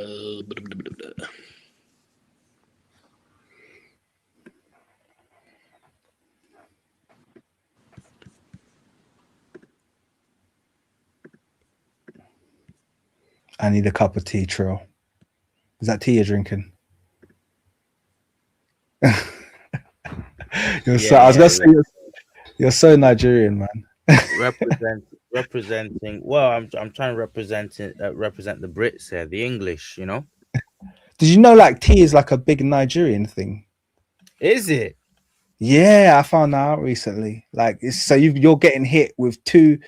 Speaker 1: I need a cup of tea, Trill. Is that tea you're drinking? You're so Nigerian, man.
Speaker 4: representing. Well, I'm trying to represent the Brits here, the English. You know.
Speaker 1: Did you know like tea is like a big Nigerian thing?
Speaker 4: Is it?
Speaker 1: Yeah, I found that out recently. Like, so you're getting hit with two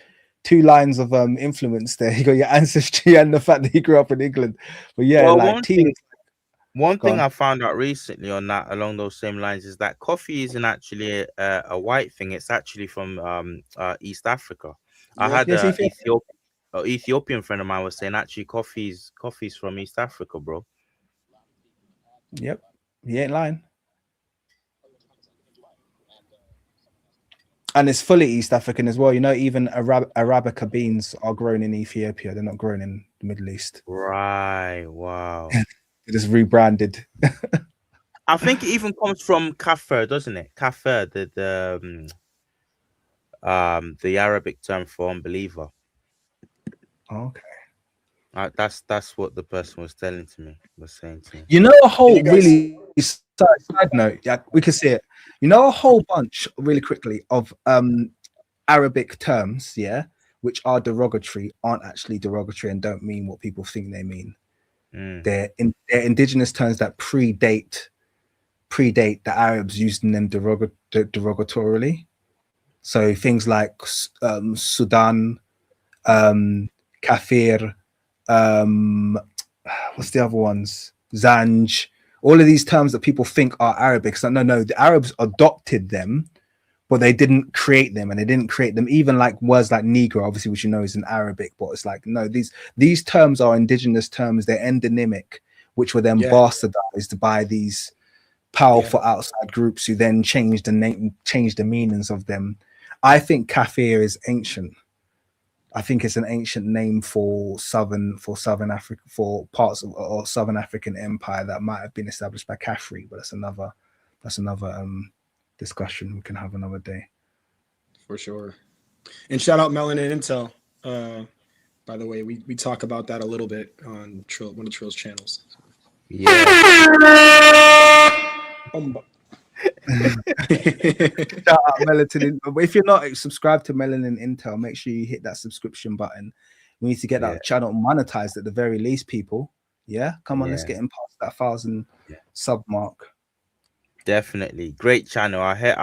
Speaker 1: lines of influence there. You got your ancestry and the fact that you grew up in England. But yeah, well, like tea.
Speaker 4: One thing I found out recently on that, along those same lines, is that coffee isn't actually a white thing. It's actually from East Africa. I had an Ethiopian friend of mine was saying actually coffee's from East Africa, bro.
Speaker 1: Yep, he ain't lying. And it's fully East African as well. You know, even Arabica beans are grown in Ethiopia. They're not grown in the Middle East.
Speaker 4: Right. Wow.
Speaker 1: It is rebranded.
Speaker 4: I think it even comes from kafir, doesn't it? Kafir, the Arabic term for unbeliever.
Speaker 1: Okay.
Speaker 4: That's what the person was telling to me, was saying to me.
Speaker 1: You know, a
Speaker 3: And
Speaker 1: whole
Speaker 3: you guys,
Speaker 1: really side note, yeah, we can see it. You know, a whole bunch really quickly of Arabic terms, yeah, which are derogatory, aren't actually derogatory and don't mean what people think they mean.
Speaker 4: Mm.
Speaker 1: They're indigenous terms that predate the Arabs using them derogatorily. So things like Sudan, Kafir, um, what's the other ones? Zanj. All of these terms that people think are Arabic. So no, the Arabs adopted them, but they didn't create them, and they didn't create them. Even like words like Negro, obviously, which you know is in Arabic, but it's like no, these terms are indigenous terms. They're endonymic, which were then
Speaker 3: yeah,
Speaker 1: bastardized by these
Speaker 3: yeah,
Speaker 1: powerful outside groups who then changed the name, changed the meanings of them. I think Kafir is ancient. I think it's an ancient name for southern Africa, for parts of or Southern African Empire that might have been established by Kafri, but that's another discussion we can have another day.
Speaker 3: for sure. And shout out Melanin Intel. By the way, we talk about that a little bit on one of Trill's channels.
Speaker 4: Yeah.
Speaker 1: Shout out Melatonin. But if you're not subscribed to Melanin Intel, make sure you hit that subscription button. We need to get
Speaker 4: Yeah.
Speaker 1: that channel monetized at the very least, people. Yeah, come on, let's
Speaker 4: Yeah.
Speaker 1: get in past that 1,000
Speaker 4: Yeah.
Speaker 1: sub mark.
Speaker 4: Definitely great channel. I hear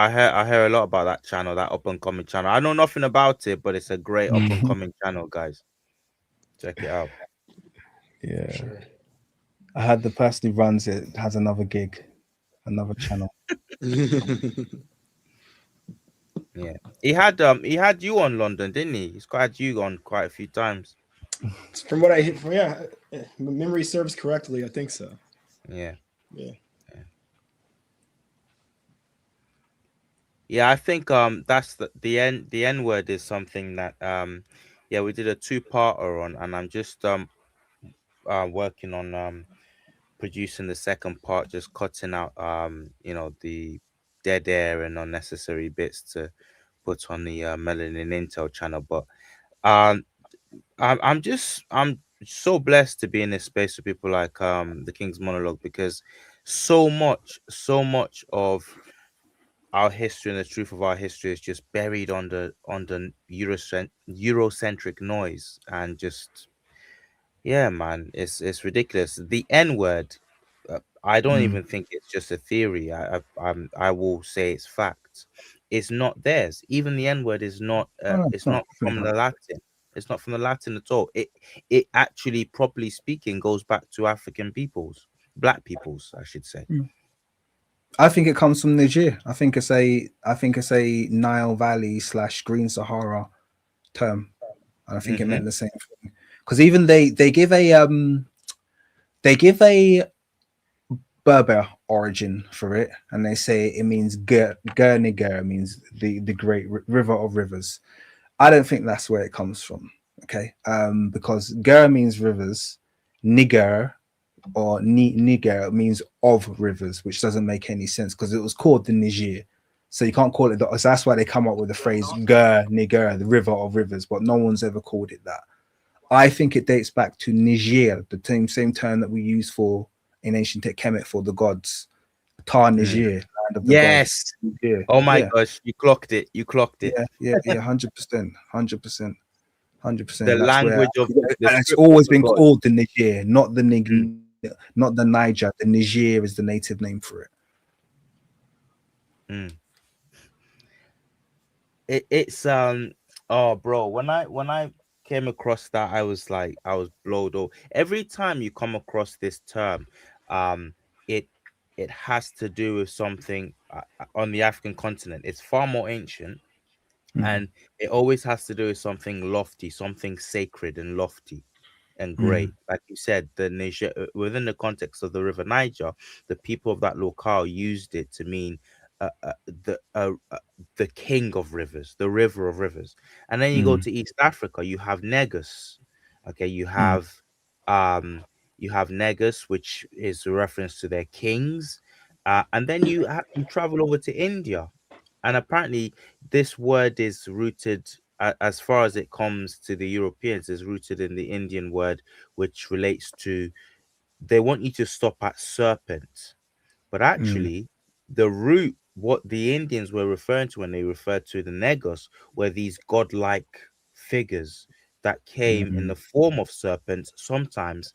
Speaker 4: a lot about that channel, that up and coming channel. I know nothing about it, but it's a great up and coming channel, guys. Check it out.
Speaker 1: Yeah.
Speaker 3: Sure.
Speaker 1: I heard the person who runs it has another gig, another channel.
Speaker 4: Yeah. He had you on London, didn't he? He's got had you on quite a few times.
Speaker 3: From what I hear, yeah, memory serves correctly. I think so.
Speaker 4: Yeah.
Speaker 3: Yeah.
Speaker 4: Yeah, I think that's the N word is something that yeah, we did a two-parter on, and I'm just working on producing the second part, just cutting out the dead air and unnecessary bits to put on the Melanin Intel channel. But um I'm so blessed to be in this space with people like the King's Monologue, because so much of our history and the truth of our history is just buried under Eurocentric noise, and just yeah, man, it's ridiculous. The N word, I don't even think it's just a theory. I will say it's fact. It's not theirs. Even the N word is not.
Speaker 1: Oh,
Speaker 4: It's
Speaker 1: no,
Speaker 4: not from the Latin. It's not from the Latin at all. It actually, properly speaking, goes back to African peoples, black peoples, I should say.
Speaker 1: I think it comes from Niger. I think it's a Nile Valley / Green Sahara term, and I think it meant the same thing. Because even they give a Berber origin for it, and they say it means Niger means the great river of rivers. I don't think that's where it comes from. Okay, because Ger means rivers, Niger or Niger means of rivers, which doesn't make any sense because it was called the Niger. So you can't call it that. So that's why they come up with the phrase Niger, the river of rivers, but no one's ever called it that. I think it dates back to Niger, the same term that we use for in ancient Kemet for the gods. Tar Niger, land of the
Speaker 4: Yes.
Speaker 1: gods. Niger.
Speaker 4: Oh my
Speaker 1: Yeah.
Speaker 4: gosh, you clocked it. You clocked it.
Speaker 1: Yeah, 100%. 100%.
Speaker 4: The
Speaker 1: That's where,
Speaker 4: language of the
Speaker 1: and it's
Speaker 4: script
Speaker 1: always
Speaker 4: of the
Speaker 1: been
Speaker 4: god.
Speaker 1: called the Niger, not the not the Niger. The Niger is the native name for it.
Speaker 4: It's oh bro, when I came across that, I was blowed over. Every time you come across this term, um it it has to do with something on the African continent. It's far more ancient, and it always has to do with something lofty, something sacred and lofty and great. Like you said, the Niger, within the context of the River Niger, the people of that locale used it to mean uh, uh, the uh, uh, the king of rivers, the river of rivers. And then you go to East Africa, you have Negus. Okay, you have Negus, which is a reference to their kings. And then you travel over to India, and apparently this word is rooted as far as it comes to the Europeans, is rooted in the Indian word, which relates to, they want you to stop at serpent. But actually, the root, what the Indians were referring to when they referred to the Negos, were these godlike figures that came in the form of serpents, sometimes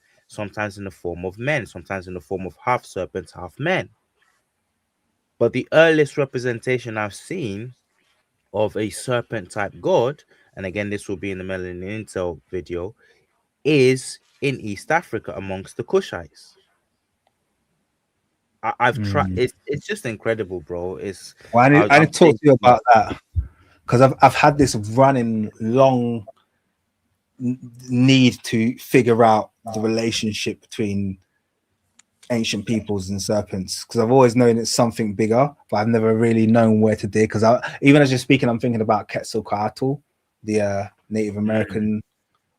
Speaker 4: in the form of men, sometimes in the form of half serpents, half men. But the earliest representation I've seen of a serpent type god, and again, this will be in the Melanin Intel video, is in East Africa amongst the Kushites. I've tried. It's just incredible, bro. It's
Speaker 1: Well, I
Speaker 4: I'm
Speaker 1: need to talk to you
Speaker 4: thinking,
Speaker 1: about that because I've had this running long need to figure out the relationship between ancient peoples and serpents, because I've always known it's something bigger, but I've never really known where to dig. Because even as you're speaking, I'm thinking about Quetzalcoatl, the Native American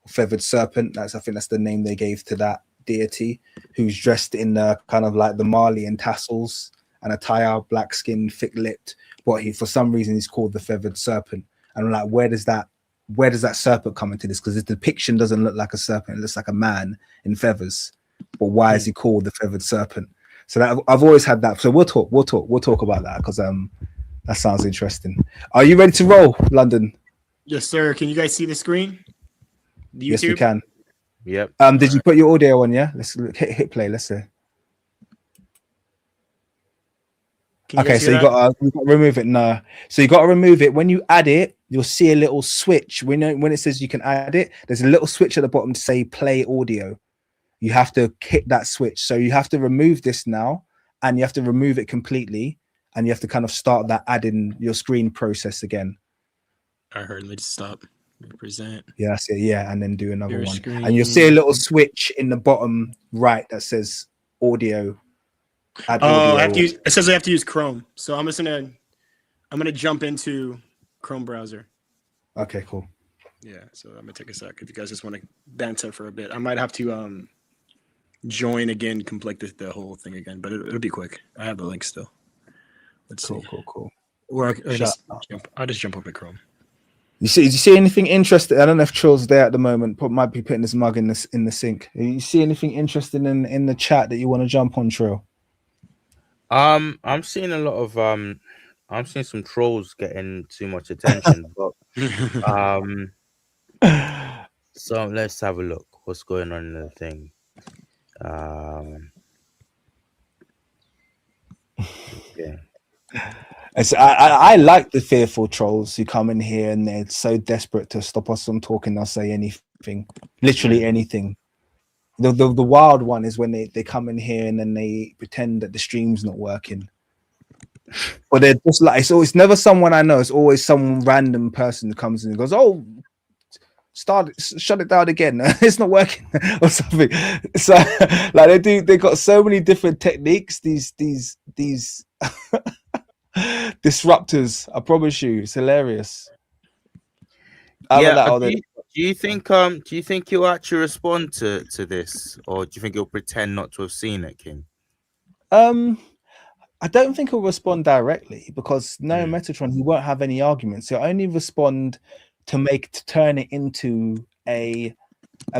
Speaker 1: feathered serpent. I think that's the name they gave to that deity, who's dressed in the kind of like the Malian tassels and attire, black skin, thick lipped. But he, for some reason, he's called the feathered serpent. And I'm like, where does that serpent come into this? Because the depiction doesn't look like a serpent; it looks like a man in feathers. But why is he called the feathered serpent? So that I've always had that. So we'll talk about that, because that sounds interesting. Are you ready to roll, London?
Speaker 3: Yes, sir. Can you guys see the screen? The YouTube?
Speaker 1: Yes, we can.
Speaker 4: yep.
Speaker 1: Did you put your audio on? Yeah, let's hit play. Let's see. Okay, so you got to remove it. No, so you got to remove it. When you add it, you'll see a little switch. We know when it says you can add it, there's a little switch at the bottom to say play audio. You have to hit that switch. So you have to remove this now, and you have to remove it completely, and you have to kind of start that adding your screen process again.
Speaker 3: I heard. Let me just stop. Present.
Speaker 1: Yeah, that's it. Yeah, and then do another
Speaker 3: Your
Speaker 1: one,
Speaker 3: screen.
Speaker 1: and you'll see a little switch in the bottom right that says audio. Add audio.
Speaker 3: I have to use, it says I have to use Chrome. So I'm gonna jump into Chrome browser.
Speaker 1: Okay, cool.
Speaker 3: Yeah, so I'm gonna take a sec if you guys just want to banter for a bit. I might have to join again, complete the whole thing again, but it'll be quick. I have the link still. Let's see.
Speaker 1: Cool.
Speaker 3: Or I'll just jump over to Chrome.
Speaker 1: Did you see anything interesting? I don't know if Trill's there at the moment, but might be putting his mug in the sink. You see anything interesting in the chat that you want to jump on, Trill?
Speaker 4: I'm seeing a lot of I'm seeing some trolls getting too much attention, but so let's have a look. What's going on in the thing? Yeah.
Speaker 1: I like the fearful trolls who come in here and they're so desperate to stop us from talking. They'll say anything, literally anything. The wild one is when they come in here and then they pretend that the stream's not working. But they're just like, it's never someone I know. It's always some random person who comes in and goes, "Oh, shut it down again. It's not working," or something. So like they got so many different techniques. These disruptors. I promise you, it's hilarious.
Speaker 4: Do you think he'll actually respond to this, or do you think he'll pretend not to have seen it, King?
Speaker 1: I don't think he'll respond directly, because no Metatron, he won't have any arguments. He'll only respond to turn it into a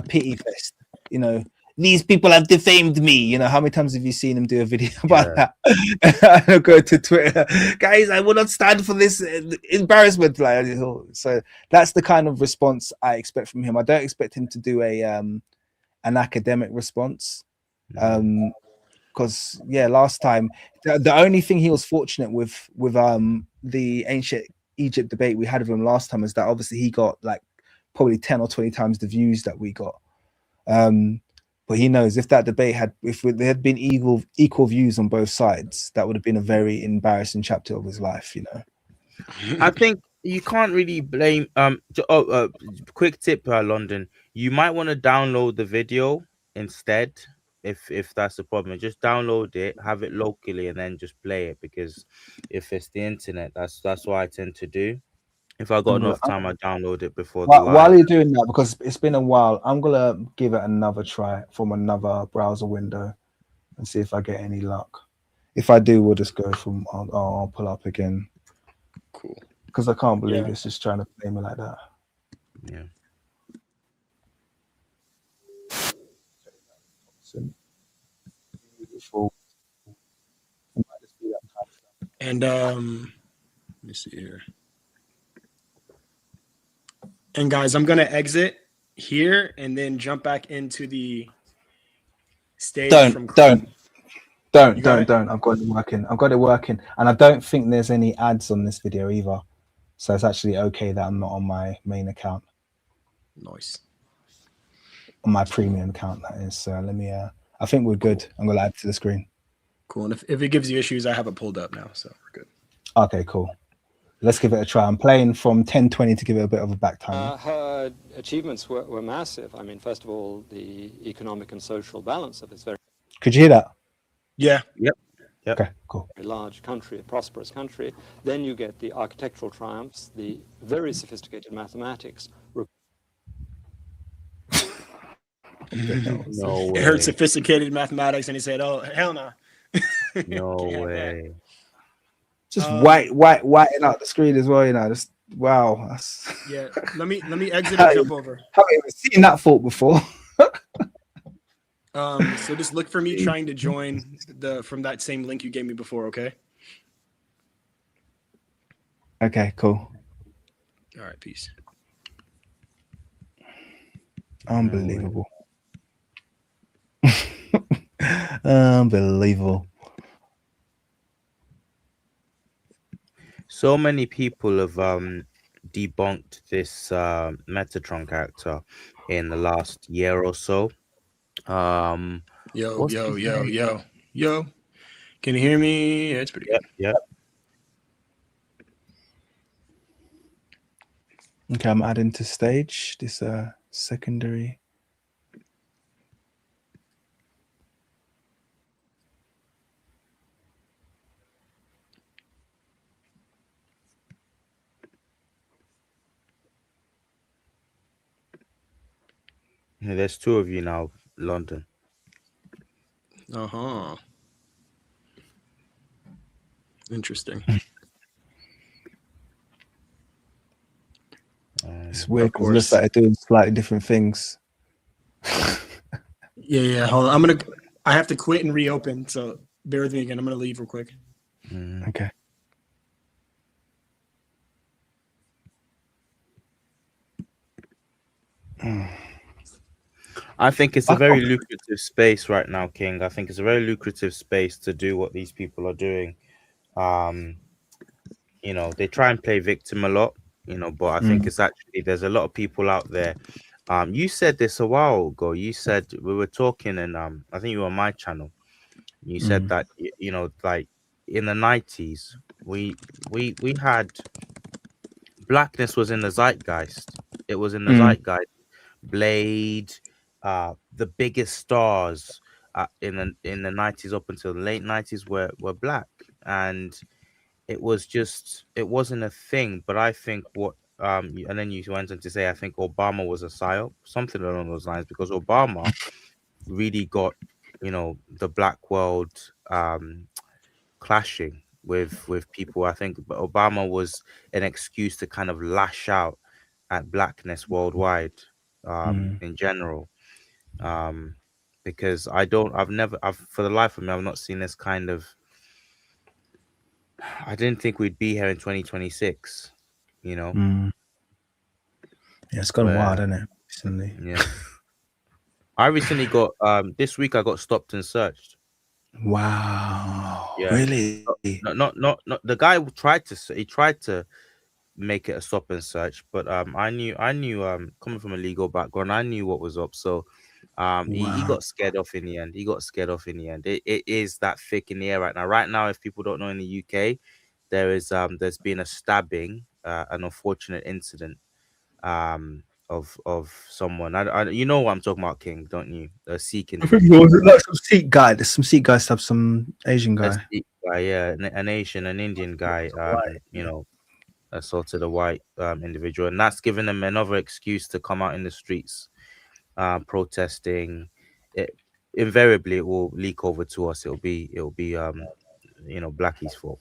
Speaker 1: pity fest. You know, these people have defamed me. You know, how many times have you seen him do a video about that? I'll go to Twitter, guys, I will not stand for this embarrassment. Like, so that's the kind of response I expect from him. I don't expect him to do an academic response. Because last time the only thing he was fortunate with the ancient Egypt debate we had with him last time is that obviously he got like probably 10 or 20 times the views that we got. But he knows if that debate there had been equal views on both sides, that would have been a very embarrassing chapter of his life, you know.
Speaker 4: I think you can't really blame quick tip, London, you might want to download the video instead. If that's the problem, just download it, have it locally, and then just play it, because if it's the internet, that's what I tend to do. If I got enough time, I download it before the live.
Speaker 1: While you're doing that, because it's been a while, I'm gonna give it another try from another browser window and see if I get any luck. If I do, we'll just go I'll pull up again.
Speaker 3: Cool.
Speaker 1: Because I can't believe it's just trying to play me like that.
Speaker 4: Yeah.
Speaker 3: And let me see here. And guys, I'm gonna exit here and then jump back into the stage from
Speaker 1: Don't.
Speaker 3: You got it?
Speaker 1: I've got it working. I've got it working, and I don't think there's any ads on this video either. So it's actually okay that I'm not on my main account,
Speaker 3: Nice.
Speaker 1: on my premium account. That is. So let me. I think we're good. I'm gonna add to the screen.
Speaker 3: Cool. And if it gives you issues, I have it pulled up now, so we're good.
Speaker 1: Okay, cool. Let's give it a try. I'm playing from 1020 to give it a bit of a back time.
Speaker 2: Her achievements were massive. I mean, first of all, the economic and social balance of this very
Speaker 1: Could you hear that?
Speaker 3: Yeah.
Speaker 4: Yep.
Speaker 1: Okay, cool.
Speaker 2: large country, a prosperous country. Then you get the architectural triumphs, the very sophisticated mathematics.
Speaker 4: No
Speaker 3: It heard
Speaker 4: way.
Speaker 3: sophisticated mathematics and he said, oh, hell no.
Speaker 4: No
Speaker 3: Can't have that.
Speaker 4: way.
Speaker 1: Just whiting out the screen as well. You know, just wow. That's...
Speaker 3: Yeah. Let me exit and jump over.
Speaker 1: Haven't even seen that fault before.
Speaker 3: So just look for me trying to join from that same link you gave me before, okay?
Speaker 1: Okay, cool.
Speaker 3: All right, peace.
Speaker 1: Unbelievable. Unbelievable.
Speaker 4: So many people have debunked this Metatron character in the last year or so.
Speaker 3: Yo,
Speaker 4: What's
Speaker 3: yo,
Speaker 4: his
Speaker 3: yo,
Speaker 4: name?
Speaker 3: yo, yo. Can you hear me? Yeah, it's pretty good.
Speaker 4: Yep.
Speaker 1: Okay, I'm adding to stage this secondary.
Speaker 4: Yeah, there's two of you now, London.
Speaker 3: Uh-huh. Interesting.
Speaker 1: It's weird
Speaker 3: Of
Speaker 1: because it looks
Speaker 3: course.
Speaker 1: like they're doing slightly different things.
Speaker 3: Yeah. Hold on. I have to quit and reopen. So bear with me again. I'm gonna leave real quick.
Speaker 1: Okay.
Speaker 4: I think it's a very lucrative space right now, King. I think it's a very lucrative space to do what these people are doing. You know, they try and play victim a lot, you know, but I think it's actually there's a lot of people out there. You said this a while ago. You said we were talking, and I think you were on my channel. You said that you know, like in the 90s, we had blackness was in the zeitgeist. It was in the zeitgeist. Blade, the biggest stars in the 90s up until the late 90s were black, and it wasn't a thing. But I think what and then you went on to say I think Obama was a psyop, something along those lines, because Obama really got, you know, the black world clashing with people. I think Obama was an excuse to kind of lash out at blackness worldwide in general, because I've for the life of me I've not seen this kind of. I didn't think we'd be here in 2026, you know.
Speaker 1: Yeah, it's gone wild, hasn't it? Recently.
Speaker 4: Yeah. I recently got this week I got stopped and searched.
Speaker 1: Wow.
Speaker 4: Yeah.
Speaker 1: Really?
Speaker 4: Not the guy tried to make it a stop and search, but I knew coming from a legal background, I knew what was up. So he got scared off in the end. It is that thick in the air right now. Right now, if people don't know, in the UK, there's been a stabbing, an unfortunate incident of someone. You know what I'm talking about, King, don't you? A Sikh
Speaker 1: I think it was like some Sikh guy. There's some Sikh guy stabbed some Asian
Speaker 4: a
Speaker 1: guy.
Speaker 4: Sikh guy, yeah, an Asian, an Indian guy, you know, assaulted a white individual, and that's given them another excuse to come out in the streets protesting. It invariably it will leak over to us. It'll be you know, Blackie's fault.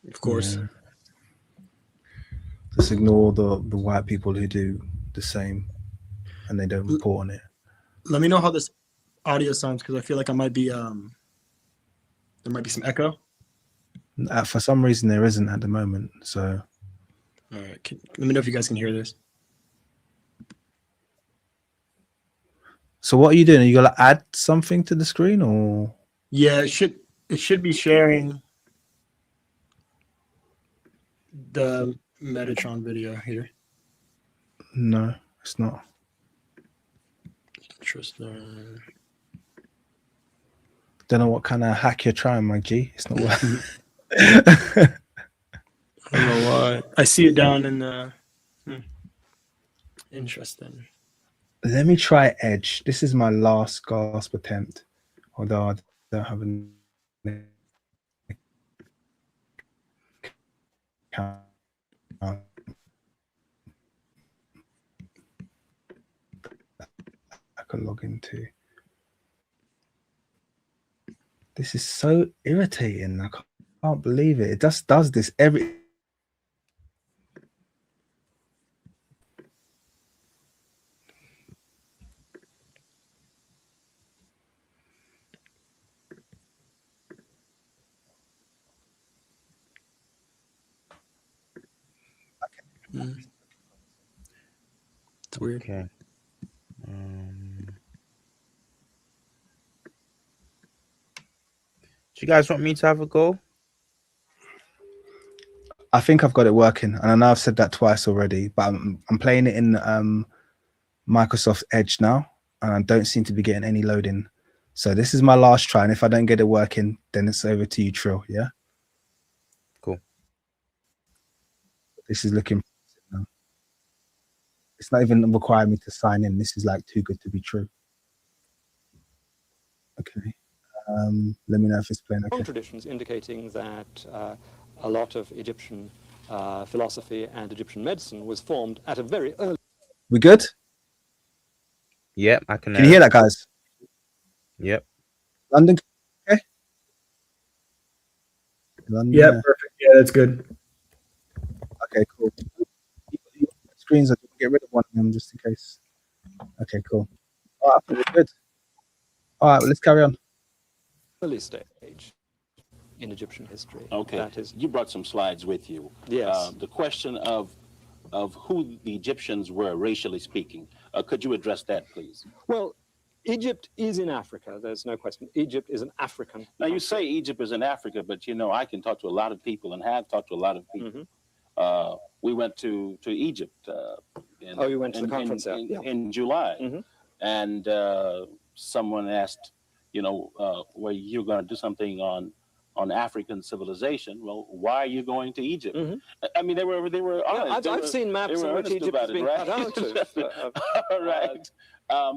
Speaker 3: Of course.
Speaker 1: Just ignore the white people who do the same and they don't report on it.
Speaker 3: Let me know how this audio sounds because I feel like I might be there might be some echo.
Speaker 1: For some reason, there isn't at the moment. So,
Speaker 3: All right, let me know if you guys can hear this.
Speaker 1: so what are you doing? Are you gonna add something to the screen, or?
Speaker 3: Yeah, it should be sharing the Metatron video here.
Speaker 1: No, it's not.
Speaker 3: Interesting.
Speaker 1: Don't know what kind of hack you're trying, my G. It's not working.
Speaker 3: I don't know why. I see it down in the. Interesting.
Speaker 1: Let me try Edge. This is my last gasp attempt, although I don't have an account. I could log into. This is so irritating. I can't believe it. It just does this every.
Speaker 3: It's weird.
Speaker 4: Okay. Do you guys want me to have a go?
Speaker 1: I think I've got it working, and I know I've said that twice already, but I'm playing it in Microsoft Edge now, and I don't seem to be getting any loading. So this is my last try, and if I don't get it working, then it's over to you, Trill. Yeah.
Speaker 4: Cool.
Speaker 1: This is looking. It's not even requiring me to sign in. This is like too good to be true. Okay. Let me know if it's playing. Okay.
Speaker 2: Traditions indicating that a lot of Egyptian philosophy and Egyptian medicine was formed at a very early.
Speaker 1: We good?
Speaker 4: Yep, I can.
Speaker 1: Can you hear that, guys?
Speaker 4: Yep.
Speaker 1: London. Okay. London,
Speaker 3: Yeah, perfect. Yeah, that's good.
Speaker 1: Okay, cool. Screens, I can get rid of one of them just in case. Okay, cool. All right, I think we're good. All right, well, let's carry on.
Speaker 2: Early stage in Egyptian history.
Speaker 8: Okay.
Speaker 2: That is,
Speaker 8: You brought some slides with you.
Speaker 2: Yes.
Speaker 8: The question of who the Egyptians were racially speaking. Could you address that, please?
Speaker 2: well, Egypt is in Africa. There's no question. Egypt is an African.
Speaker 8: Now, you say Egypt is in Africa, but you know, I can talk to a lot of people and have talked to a lot of people. We went to Egypt.
Speaker 2: You went to the conference there? Yeah.
Speaker 8: In July. And someone asked, you know, were you going to do something on African civilization? Well, why are you going to Egypt? I mean, they were honest.
Speaker 2: I've seen maps in which Egypt is being cut out of.
Speaker 8: Right.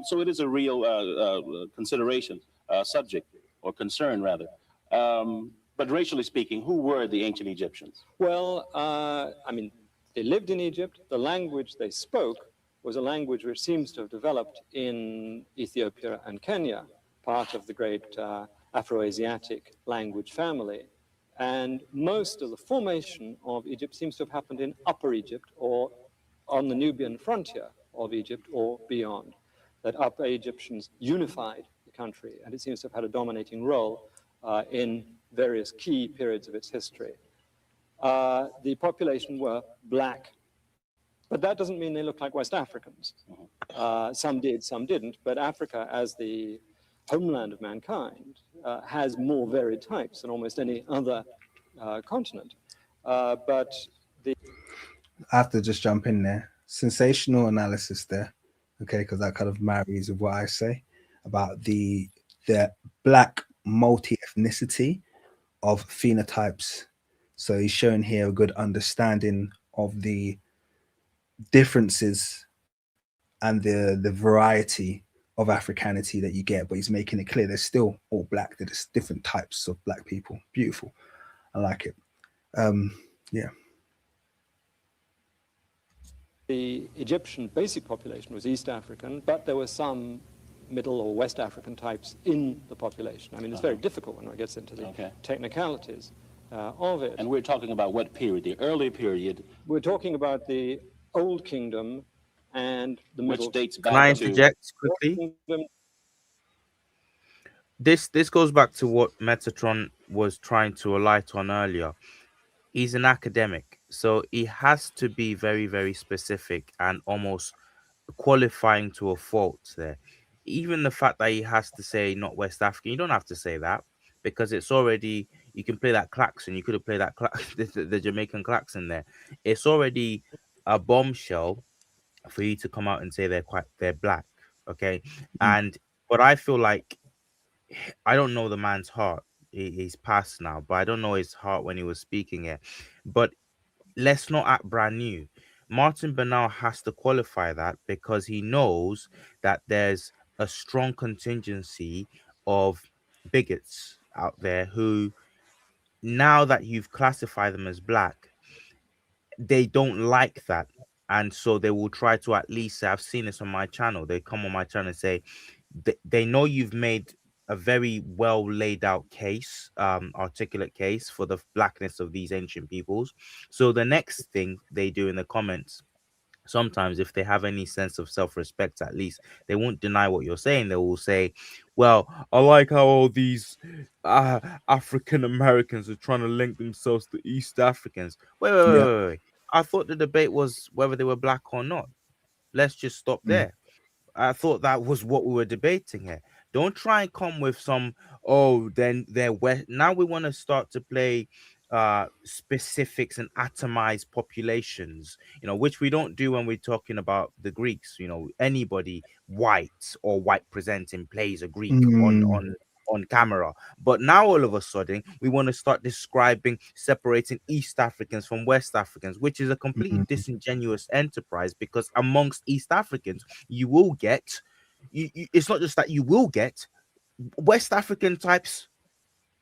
Speaker 8: So it is a real consideration, subject, or concern, rather. But racially speaking, who were the ancient Egyptians?
Speaker 2: Well, I mean, they lived in Egypt. The language they spoke was a language which seems to have developed in Ethiopia and Kenya, part of the great Afro-Asiatic language family. And most of the formation of Egypt seems to have happened in Upper Egypt or on the Nubian frontier of Egypt or beyond. That Upper Egyptians unified the country, and it seems to have had a dominating role in various key periods of its history. The population were black, but that doesn't mean they look like West Africans. Some did, some didn't, but Africa, as the homeland of mankind, has more varied types than almost any other continent. But the...
Speaker 1: I have to just jump in there. Sensational analysis there, okay, because that kind of marries with what I say about the black multi-ethnicity of phenotypes. So he's showing here a good understanding of the differences and the variety of Africanity that you get, but he's making it clear they're still all black. There's different types of black people. Beautiful. I like it. Yeah.
Speaker 2: The Egyptian basic population was East African, but there were some Middle or West African types in the population. I mean, it's very difficult when one gets into the technicalities. of it.
Speaker 8: And we're talking about what period? The early period,
Speaker 2: We're talking about the Old Kingdom and the Middle.
Speaker 8: which dates
Speaker 4: Can I
Speaker 8: back to.
Speaker 4: interject quickly?
Speaker 2: Kingdom.
Speaker 4: This goes back to what Metatron was trying to alight on earlier. He's an academic, so he has to be very, very specific and almost qualifying to a fault there. Even the fact that he has to say not West African, you don't have to say that because it's already, you can play that klaxon. You could have played that the Jamaican klaxon there. It's already a bombshell for you to come out and say they're black, okay? And but I feel like I don't know the man's heart. He's passed now, but I don't know his heart when he was speaking it. But let's not act brand new. Martin Bernal has to qualify that because he knows that there's a strong contingency of bigots out there who, now that you've classified them as black, they don't like that. And so they will try to at least say, I've seen this on my channel. They come on my channel and say, they know you've made a very well laid out case, articulate case for the blackness of these ancient peoples. So the next thing they do in the comments, sometimes if they have any sense of self-respect, at least they won't deny what you're saying. They will say, well, I like how all these African Americans are trying to link themselves to East Africans. Wait. I thought the debate was whether they were black or not. Let's just stop there. I thought that was what we were debating here. Don't try and come with some, then they're west. Now we want to start to play specifics and atomized populations, which we don't do when we're talking about the Greeks. Anybody white or white presenting plays a Greek on camera. But now all of a sudden we want to start separating East Africans from West Africans, which is a completely disingenuous enterprise, because amongst East Africans you will get it's not just that you will get West African types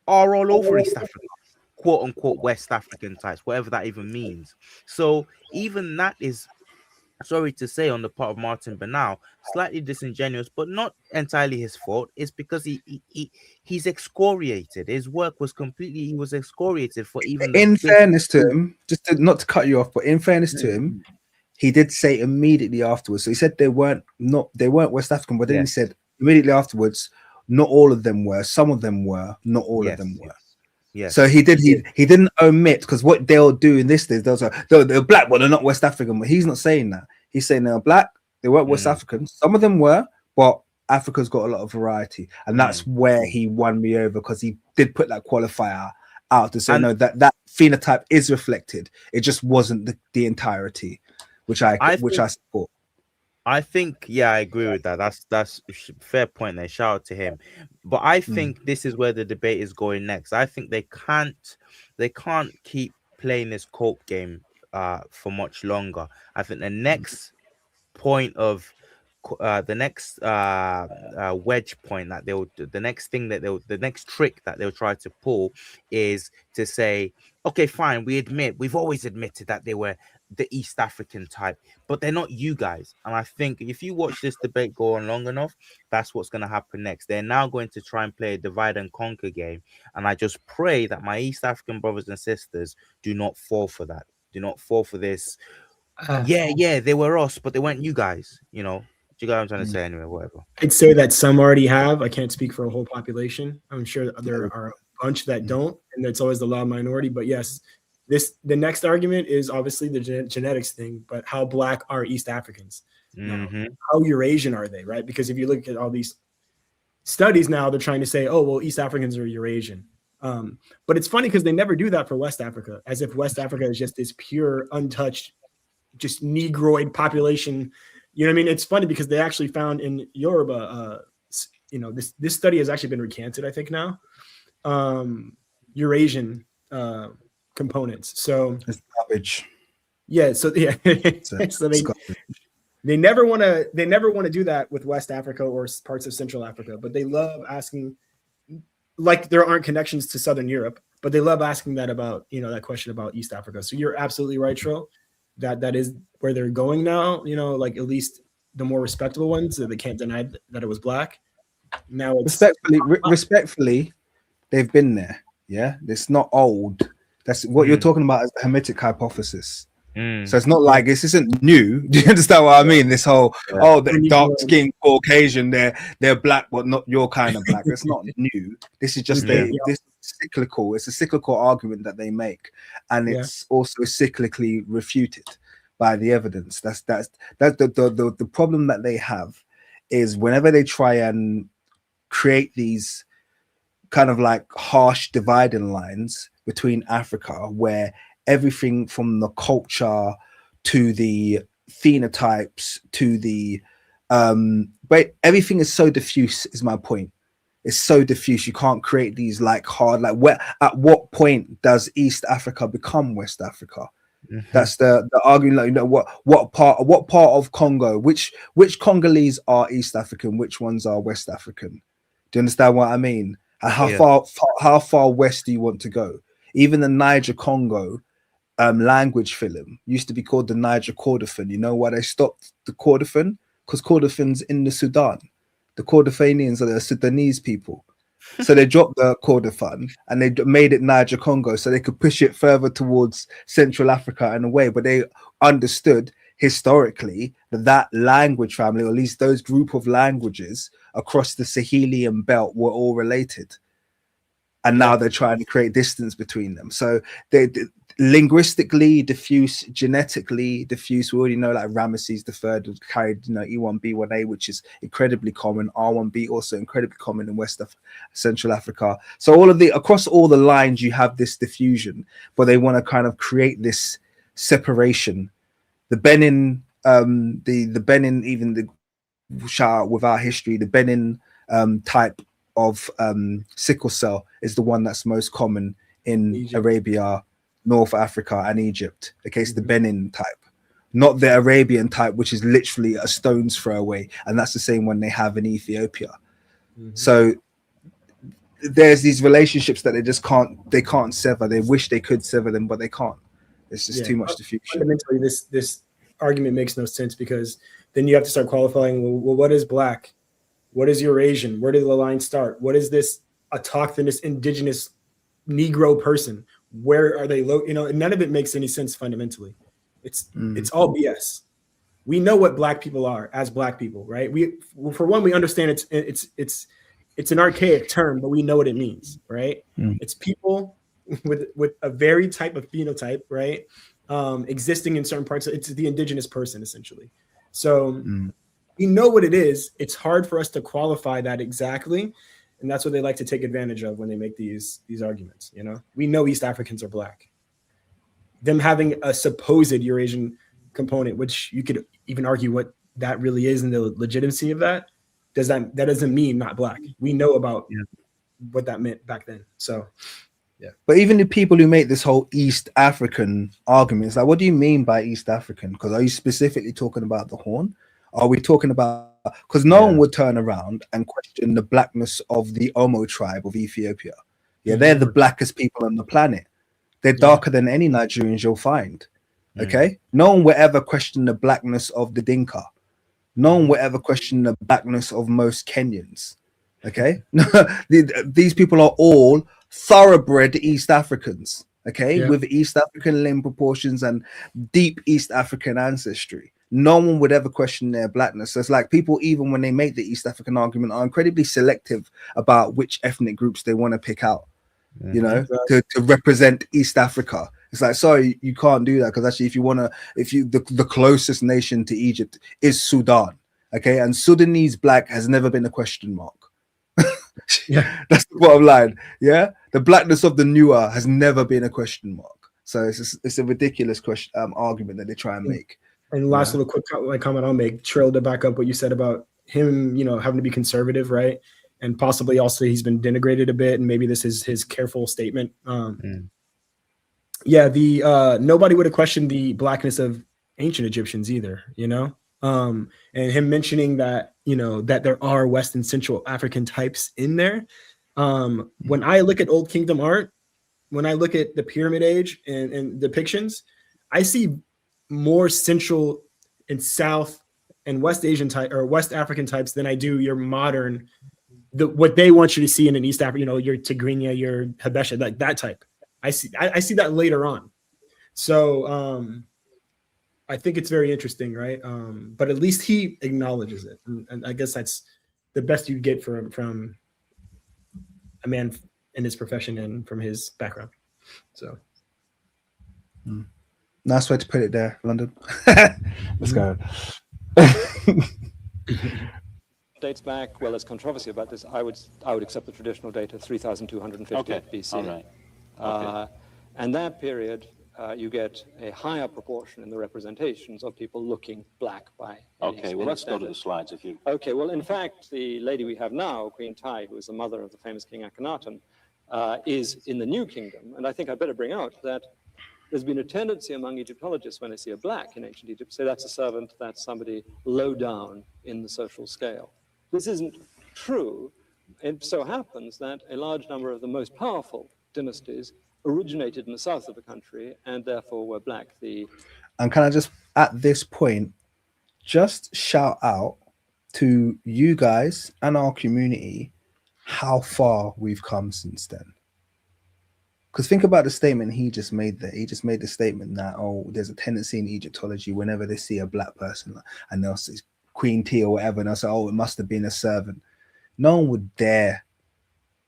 Speaker 4: are all over East Africa, quote unquote West African types, whatever that even means. So even that is, sorry to say, on the part of Martin Bernal, slightly disingenuous, but not entirely his fault. It's because he's excoriated. His work was he was excoriated for even.
Speaker 1: In fairness to him, not to cut you off, but in fairness to him, he did say immediately afterwards. So he said they weren't West African, but then he said immediately afterwards, not all of them were. Some of them were. Not all of them were.
Speaker 4: Yes.
Speaker 1: So he didn't omit, because what they'll do in this they'll say they're black, but they're not West African. But he's not saying that. He's saying they're black, they weren't West African. Some of them were, but Africa's got a lot of variety, and that's where he won me over, because he did put that qualifier out to say no, that phenotype is reflected. It just wasn't the entirety, which I support.
Speaker 4: I think, I agree with that. That's a fair point there. Shout out to him. But I think this is where the debate is going next. I think they can't keep playing this cope game for much longer. I think the next point of the next wedge point that the next trick that they'll try to pull is to say, okay, fine, we've always admitted that they were the East African type, but they're not you guys. And I think if you watch this debate go on long enough, that's what's going to happen next. They're now going to try and play a divide and conquer game, and I just pray that my East African brothers and sisters do not fall for that. Do not fall for this. They were us, but they weren't you guys. Do you get what I'm trying to say? Anyway, whatever.
Speaker 3: I'd say that some already have. I can't speak for a whole population. I'm sure there are a bunch that don't, and it's always the loud minority. But yes, the next argument is obviously the genetics thing. But how black are East Africans? Now, how Eurasian are they? Right? Because if you look at all these studies now, they're trying to say, oh well, East Africans are Eurasian. But it's funny because they never do that for West Africa, as if West Africa is just this pure, untouched, just Negroid population. You know what I mean? It's funny because they actually found in Yoruba, this study has actually been recanted, I think now, Eurasian components. So
Speaker 1: it's garbage.
Speaker 3: Yeah. So yeah. So they never want to do that with West Africa or parts of Central Africa, but they love asking, like there aren't connections to Southern Europe, but they love asking that about, that question about East Africa. So you're absolutely right, Tro. That is where they're going now, like at least the more respectable ones, that they can't deny that it was black. Now it's
Speaker 1: respectfully, they've been there. Yeah, it's not old. That's what you're talking about as the Hamitic hypothesis.
Speaker 4: Mm.
Speaker 1: So it's not like this isn't new. Do you understand what I mean? This whole the dark skinned Caucasian, they're black, but not your kind of black. That's not new. This is just this is cyclical. It's a cyclical argument that they make, and it's also cyclically refuted by the evidence. That's the problem that they have is whenever they try and create these kind of like harsh dividing lines between Africa, where everything from the culture to the phenotypes to the but everything is so diffuse is my point. It's so diffuse. You can't create these like hard, like where at what point does East Africa become West Africa? That's the argument. Like, you know, what part of Congo, which Congolese are East African, which ones are West African? Do you understand what I mean? And how far west do you want to go? Even the Niger Congo language film used to be called the Niger Kordofan. You know why they stopped the Kordofan? Because Kordofan's in the Sudan. The Kordofanians are the Sudanese people. So they dropped the Kordofan and they made it Niger Congo so they could push it further towards Central Africa in a way. But they understood historically that language family, or at least those group of languages across the Sahelian belt, were all related. And now they're trying to create distance between them. So they linguistically diffuse, genetically diffuse. We already know like Ramesses III carried, you know, E1B1A, which is incredibly common. R1B also incredibly common in Central Africa. So all of the across all the lines, you have this diffusion, but they want to kind of create this separation. The Benin, the Benin, even the shout out without history, the Benin type of sickle cell is the one that's most common in Egypt, Arabia, North Africa, and Egypt. Okay, it's the Benin type, not the Arabian type, which is literally a stone's throw away, and that's the same one they have in Ethiopia. So there's these relationships that they can't sever. They wish they could sever them, but they can't. It's just too much diffusion.
Speaker 3: Fundamentally, this argument makes no sense, because then you have to start qualifying. Well, what is black? What is Eurasian? Where did the line start? What is this autochthonous, indigenous, Negro person? Where are they? You know, none of it makes any sense fundamentally. It's all BS. We know what black people are as black people, right? For one, we understand it's an archaic term, but we know what it means, right? It's people with a very type of phenotype, right? Existing in certain parts. It's the indigenous person essentially. So we know what it is. It's hard for us to qualify that exactly. And that's what they like to take advantage of when they make these arguments. You know, we know East Africans are black. Them having a supposed Eurasian component, which you could even argue what that really is and the legitimacy of that, that doesn't mean not black. We know about what that meant back then. So, yeah.
Speaker 1: But even the people who make this whole East African argument, it's like, what do you mean by East African? Because are you specifically talking about the Horn? Are we talking about, because no one would turn around and question the blackness of the Omo tribe of Ethiopia. Yeah, they're the blackest people on the planet. They're darker than any Nigerians you'll find. Okay, no one will ever question the blackness of the Dinka. No one will ever question the blackness of most Kenyans. Okay, these people are all thoroughbred East Africans. Okay, with East African limb proportions and deep East African ancestry. No one would ever question their blackness. So it's like people, even when they make the East African argument, are incredibly selective about which ethnic groups they want to pick out, you know, to represent East Africa. It's like, sorry, you can't do that, because actually, the closest nation to Egypt is Sudan, okay, and Sudanese black has never been a question mark. That's the bottom line. Yeah, the blackness of the Nuer has never been a question mark. So it's a ridiculous argument that they try and make.
Speaker 3: And last little quick comment I'll make, Trill, to back up what you said about him, you know, having to be conservative, right? And possibly also he's been denigrated a bit, and maybe this is his careful statement. Nobody would have questioned the blackness of ancient Egyptians either, you know? And him mentioning that, you know, that there are West and Central African types in there. When I look at Old Kingdom art, when I look at the Pyramid Age and depictions, I see more Central and South and West Asian type or West African types than I do your modern, what they want you to see in an East Africa, you know, your Tigrinya, your Habesha, like that type. I see that later on. So I think it's very interesting, right? But at least he acknowledges it, and I guess that's the best you get from a man in his profession and from his background. So
Speaker 1: Nice way to put it there, London. Let's go.
Speaker 2: Dates back, well, there's controversy about this. I would accept the traditional date of 3,250 BC.
Speaker 8: All right.
Speaker 2: And that period, you get a higher proportion in the representations of people looking black by
Speaker 8: Okay, well, let's go to the slides if you...
Speaker 2: Okay, well, in fact, the lady we have now, Queen Tai, who is the mother of the famous King Akhenaten, is in the New Kingdom. And I think I'd better bring out that there's been a tendency among Egyptologists when they see a black in ancient Egypt, say that's a servant, that's somebody low down in the social scale. This isn't true. It so happens that a large number of the most powerful dynasties originated in the south of the country and therefore were black.
Speaker 1: And can I just, at this point, just shout out to you guys and our community how far we've come since then. Because think about the statement he just made there. He just made the statement that, oh, there's a tendency in Egyptology whenever they see a black person and they'll say Queen T or whatever, and they'll say, oh, it must have been a servant. No one would dare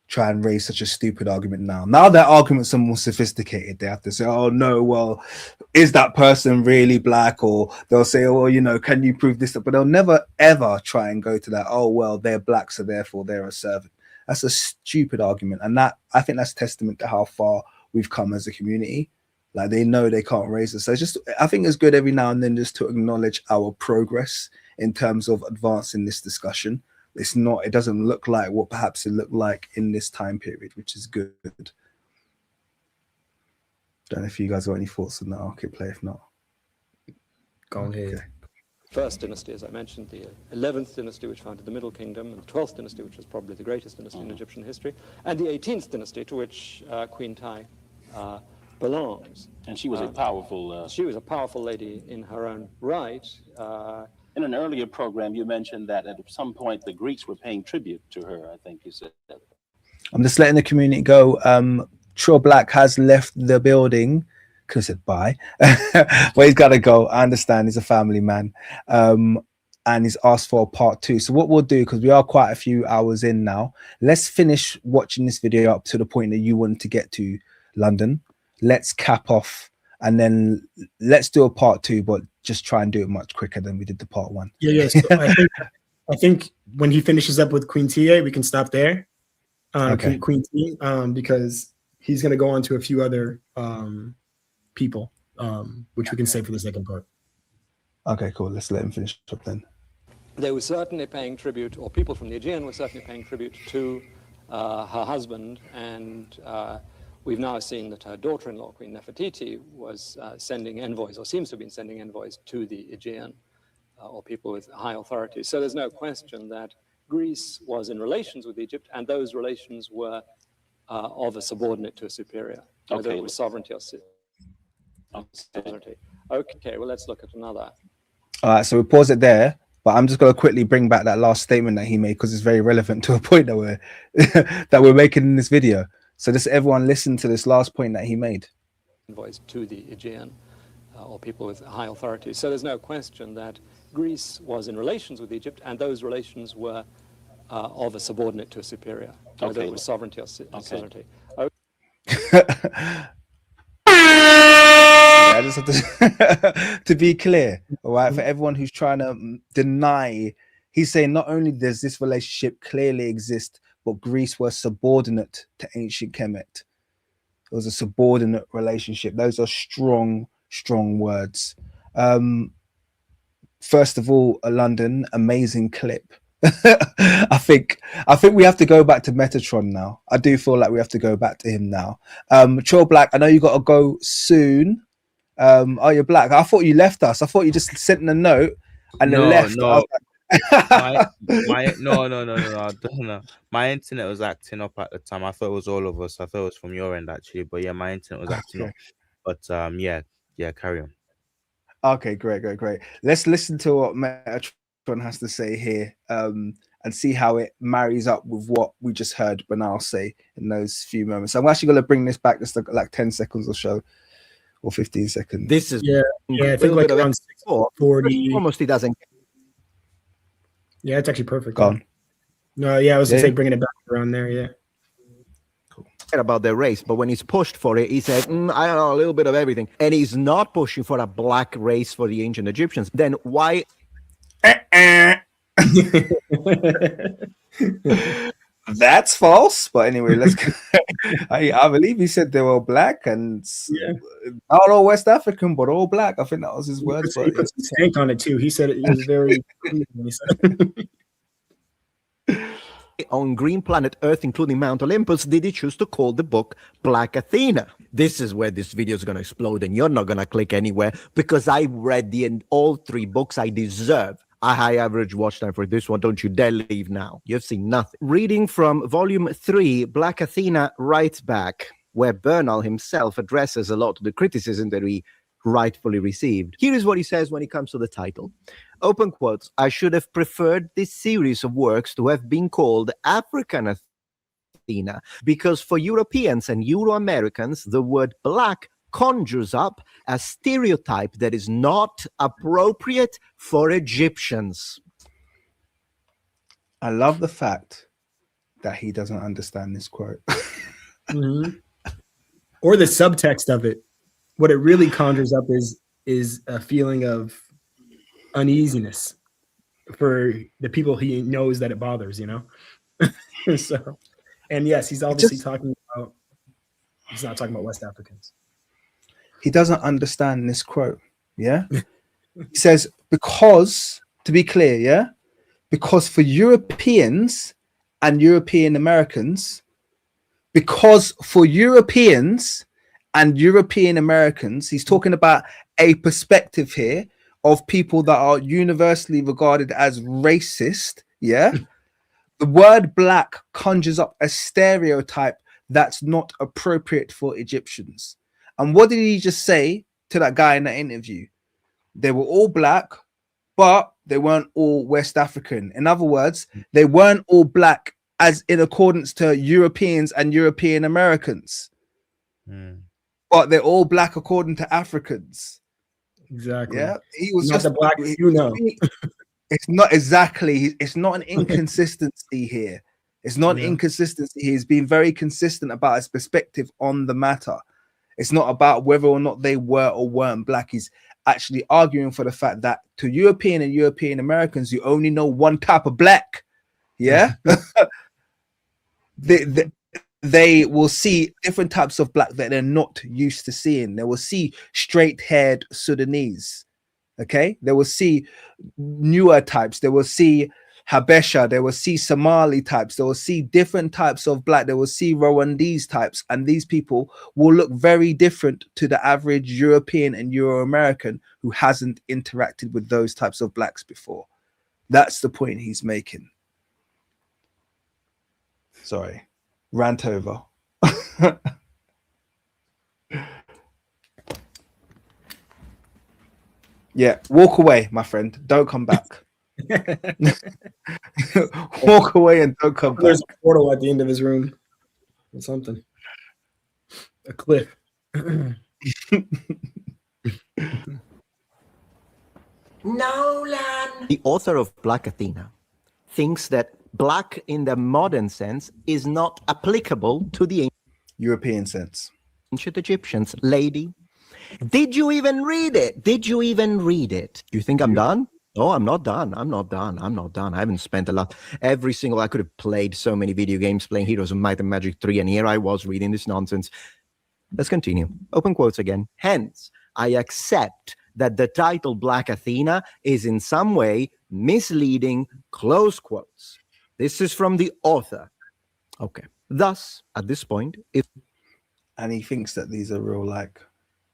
Speaker 1: try and raise such a stupid argument now. Now their arguments are more sophisticated. They have to say, oh, no, well, is that person really black? Or they'll say, oh, you know, can you prove this? But they'll never, ever try and go to that, oh, well, they're black, so therefore they're a servant. That's a stupid argument. And that, I think that's testament to how far we've come as a community. Like, they know they can't raise us. So it's just, I think it's good every now and then just to acknowledge our progress in terms of advancing this discussion. It's not, it doesn't look like what perhaps it looked like in this time period, which is good. Don't know if you guys got any thoughts on that. I'll keep play if not.
Speaker 3: Go ahead.
Speaker 1: Okay.
Speaker 2: First dynasty, as I mentioned, the 11th dynasty, which founded the Middle Kingdom, and the 12th dynasty, which was probably the greatest dynasty in Egyptian history, and the 18th dynasty, to which Queen Tai belongs.
Speaker 8: And she was a powerful...
Speaker 2: She was a powerful lady in her own right.
Speaker 8: In an earlier program, you mentioned that at some point the Greeks were paying tribute to her, I think you said.
Speaker 1: I'm just letting the community go. Tro Black has left the building. Could have said bye. But he's got to go. I understand. He's a family man. And he's asked for a part 2. So what we'll do, because we are quite a few hours in now, let's finish watching this video up to the point that you wanted to get to, London. Let's cap off. And then let's do a part 2, but just try and do it much quicker than we did the part 1.
Speaker 3: Yeah. So I think when he finishes up with Queen Tia, we can stop there.
Speaker 1: Okay.
Speaker 3: Queen T, because he's going to go on to a few other people, which we can save for the second part.
Speaker 1: Okay, cool. Let's let him finish up then.
Speaker 2: They were certainly paying tribute, or people from the Aegean were certainly paying tribute to her husband, and we've now seen that her daughter-in-law, Queen Nefertiti, was sending envoys, or seems to have been sending envoys to the Aegean, or people with high authority. So there's no question that Greece was in relations with Egypt, and those relations were of a subordinate to a superior, whether it was sovereignty or sovereignty. Okay, well, let's look at another.
Speaker 1: All right, so we pause it there, but I'm just going to quickly bring back that last statement that he made because it's very relevant to a point that we're that we're making in this video. So just everyone listen to this last point that he made.
Speaker 2: Envoys to the Aegean, or people with high authority. So there's no question that Greece was in relations with Egypt, and those relations were of a subordinate to a superior, whether it was sovereignty or sovereignty.
Speaker 1: I just have to be clear, all right, for everyone who's trying to deny, he's saying not only does this relationship clearly exist, but Greece was subordinate to ancient Kemet. It was a subordinate relationship. Those are strong words. First of all, London, amazing clip. I think we have to go back to Metatron now. I do feel like we have to go back to him now. Tro Black, I know you got to go soon. Oh, you're Black. I thought you left us. I thought you just sent a note and then left.
Speaker 6: No. No. My internet was acting up at the time. I thought it was all of us. I thought it was from your end actually, but yeah, my internet was acting up. But yeah, carry on.
Speaker 1: Okay, great. Let's listen to what Metatron Metatron has to say here, and see how it marries up with what we just heard Banal say in those few moments. So I'm actually going to bring this back just like 10 seconds or so, or 15 seconds.
Speaker 7: This is
Speaker 3: Yeah, I think like around 6:40.
Speaker 7: Almost he doesn't.
Speaker 3: Yeah, it's actually perfect.
Speaker 1: Gone.
Speaker 3: No, yeah, I was gonna
Speaker 1: Yeah.
Speaker 3: say bringing it back around there. Yeah.
Speaker 7: About the race, but when he's pushed for it, he said, I don't know, a little bit of everything. And he's not pushing for a black race for the ancient Egyptians. Then why?
Speaker 1: That's false. But anyway, let's go. I believe he said they were black and not all West African, but all black. I think that was his words.
Speaker 3: He put some stank on it too. He said it was very.
Speaker 7: On green planet Earth, including Mount Olympus, did he choose to call the book Black Athena? This is where this video is going to explode, and you're not going to click anywhere because I read all 3 books. I deserve a high average watch time for this one. Don't you dare leave now. You've seen nothing. Reading from volume 3, Black Athena writes back, where Bernal himself addresses a lot of the criticism that he rightfully received. Here is what he says when it comes to the title. Open quotes, I should have preferred this series of works to have been called African Athena, because for Europeans and Euro-Americans, the word black conjures up a stereotype that is not appropriate for Egyptians.
Speaker 1: I love the fact that he doesn't understand this quote.
Speaker 3: Or the subtext of it. What it really conjures up is a feeling of uneasiness for the people he knows that it bothers, you know? So, and yes, he's obviously talking about, he's not talking about West Africans.
Speaker 1: He doesn't understand this quote. Yeah. He says, because, to be clear, yeah, because for Europeans and European Americans, because for Europeans and European Americans, he's talking about a perspective here of people that are universally regarded as racist. Yeah. The word black conjures up a stereotype that's not appropriate for Egyptians. And what did he just say to that guy in that interview? They were all black, but they weren't all West African. In other words, they weren't all black as in accordance to Europeans and European Americans. But they're all black according to Africans.
Speaker 3: Exactly.
Speaker 1: Yeah. He was
Speaker 3: not
Speaker 1: just
Speaker 3: the black, you know.
Speaker 1: It's not exactly, it's not an inconsistency here. It's not an inconsistency. He's been very consistent about his perspective on the matter. It's not about whether or not they were or weren't black. He's actually arguing for the fact that to European and European Americans, you only know one type of black. Yeah. They will see different types of black that they're not used to seeing. They will see straight-haired Sudanese. Okay. They will see newer types. They will see Habesha, they will see Somali types, they will see different types of black, they will see Rwandese types, and these people will look very different to the average European and Euro-American who hasn't interacted with those types of blacks before. That's the point he's making. Sorry, rant over. Yeah, walk away, my friend. Don't come back. Walk away and don't come back.
Speaker 3: There's a portal at the end of his room or something. A cliff.
Speaker 7: Nolan. The author of Black Athena thinks that black in the modern sense is not applicable to the
Speaker 1: European sense.
Speaker 7: Ancient Egyptians. Lady, did you even read it? Did you even read it? You think I'm done? Oh, I'm not done. I'm not done. I'm not done. I haven't spent a lot. I could have played so many video games playing Heroes of Might and Magic 3, and here I was reading this nonsense. Let's continue. Open quotes again. Hence, I accept that the title Black Athena is in some way misleading, close quotes. This is from the author. Okay. Thus, at this point,
Speaker 1: and he thinks that these are real like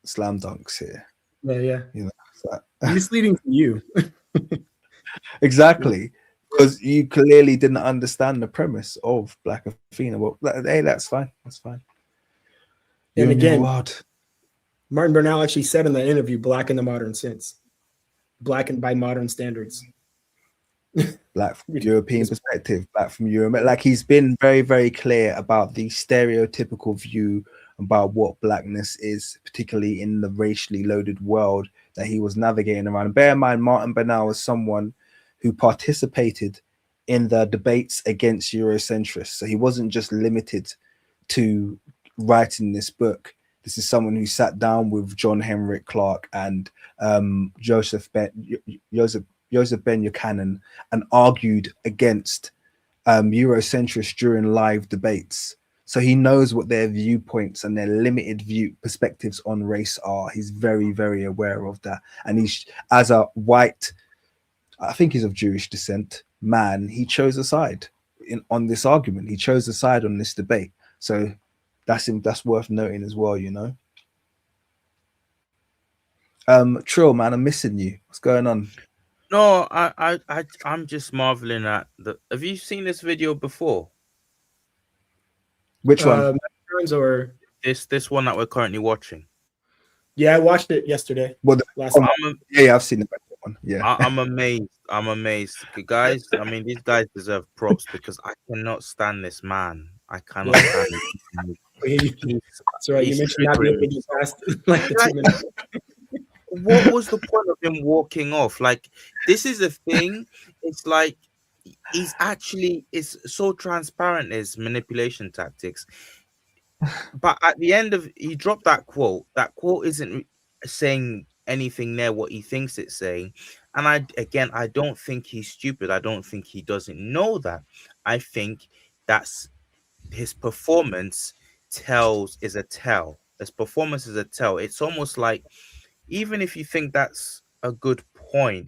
Speaker 1: slam dunks here.
Speaker 3: Yeah.
Speaker 1: You know, so.
Speaker 3: Misleading to you.
Speaker 1: Exactly, because you clearly didn't understand the premise of Black Athena. Well, hey, that's fine. That's fine.
Speaker 3: And again, Martin Bernal actually said in the interview, black in the modern sense, black and by modern standards.
Speaker 1: Black from European perspective, black from Europe. Like he's been very, very clear about the stereotypical view about what blackness is, particularly in the racially loaded world that he was navigating around. And bear in mind, Martin Bernal was someone who participated in the debates against Eurocentrists. So he wasn't just limited to writing this book. This is someone who sat down with John Henrik Clarke and Joseph Ben Buchanan and argued against Eurocentrists during live debates. So he knows what their viewpoints and their limited view perspectives on race are. He's very, very aware of that. And he's, as a white, I think he's of Jewish descent, man, he chose a side on this argument. He chose a side on this debate. So that's worth noting as well, you know. Trill, man, I'm missing you. What's going on?
Speaker 6: No, I'm just marveling at the. Have you seen this video before?
Speaker 1: Which one?
Speaker 3: Or
Speaker 6: This one that we're currently watching.
Speaker 3: yeah, I watched it yesterday.
Speaker 1: Well,
Speaker 3: Yeah,
Speaker 1: I've seen the one. Yeah,
Speaker 6: I'm amazed. I'm amazed, guys. I mean, these guys deserve props because I cannot stand this man. I cannot stand him.
Speaker 3: That's right. You mentioned not being able to fast like the 2 minutes.
Speaker 6: What was the point of him walking off? Like, this is the thing. It's like he's actually is so transparent his manipulation tactics. But at the end of he dropped that quote. That quote isn't saying anything near what he thinks it's saying. And I don't think he's stupid. I don't think he doesn't know that. I think that's his performance is a tell. His performance is a tell. It's almost like, even if you think that's a good point,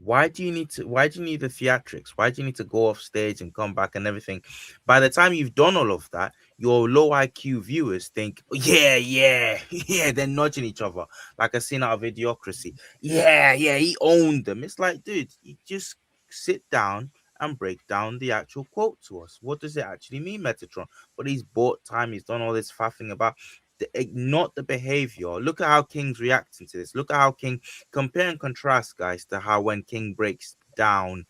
Speaker 6: why do you need the theatrics? Why do you need to go off stage and come back and everything? By the time you've done all of that, your low IQ viewers think, oh, yeah, they're nudging each other like a scene out of Idiocracy. Yeah, he owned them. It's like, dude, you just sit down and break down the actual quote to us. What does it actually mean, Metatron? But he's bought time. He's done all this faffing about. Not the behavior. Look at how King's reacting to this. Look at how King, compare and contrast, guys, to how when King breaks down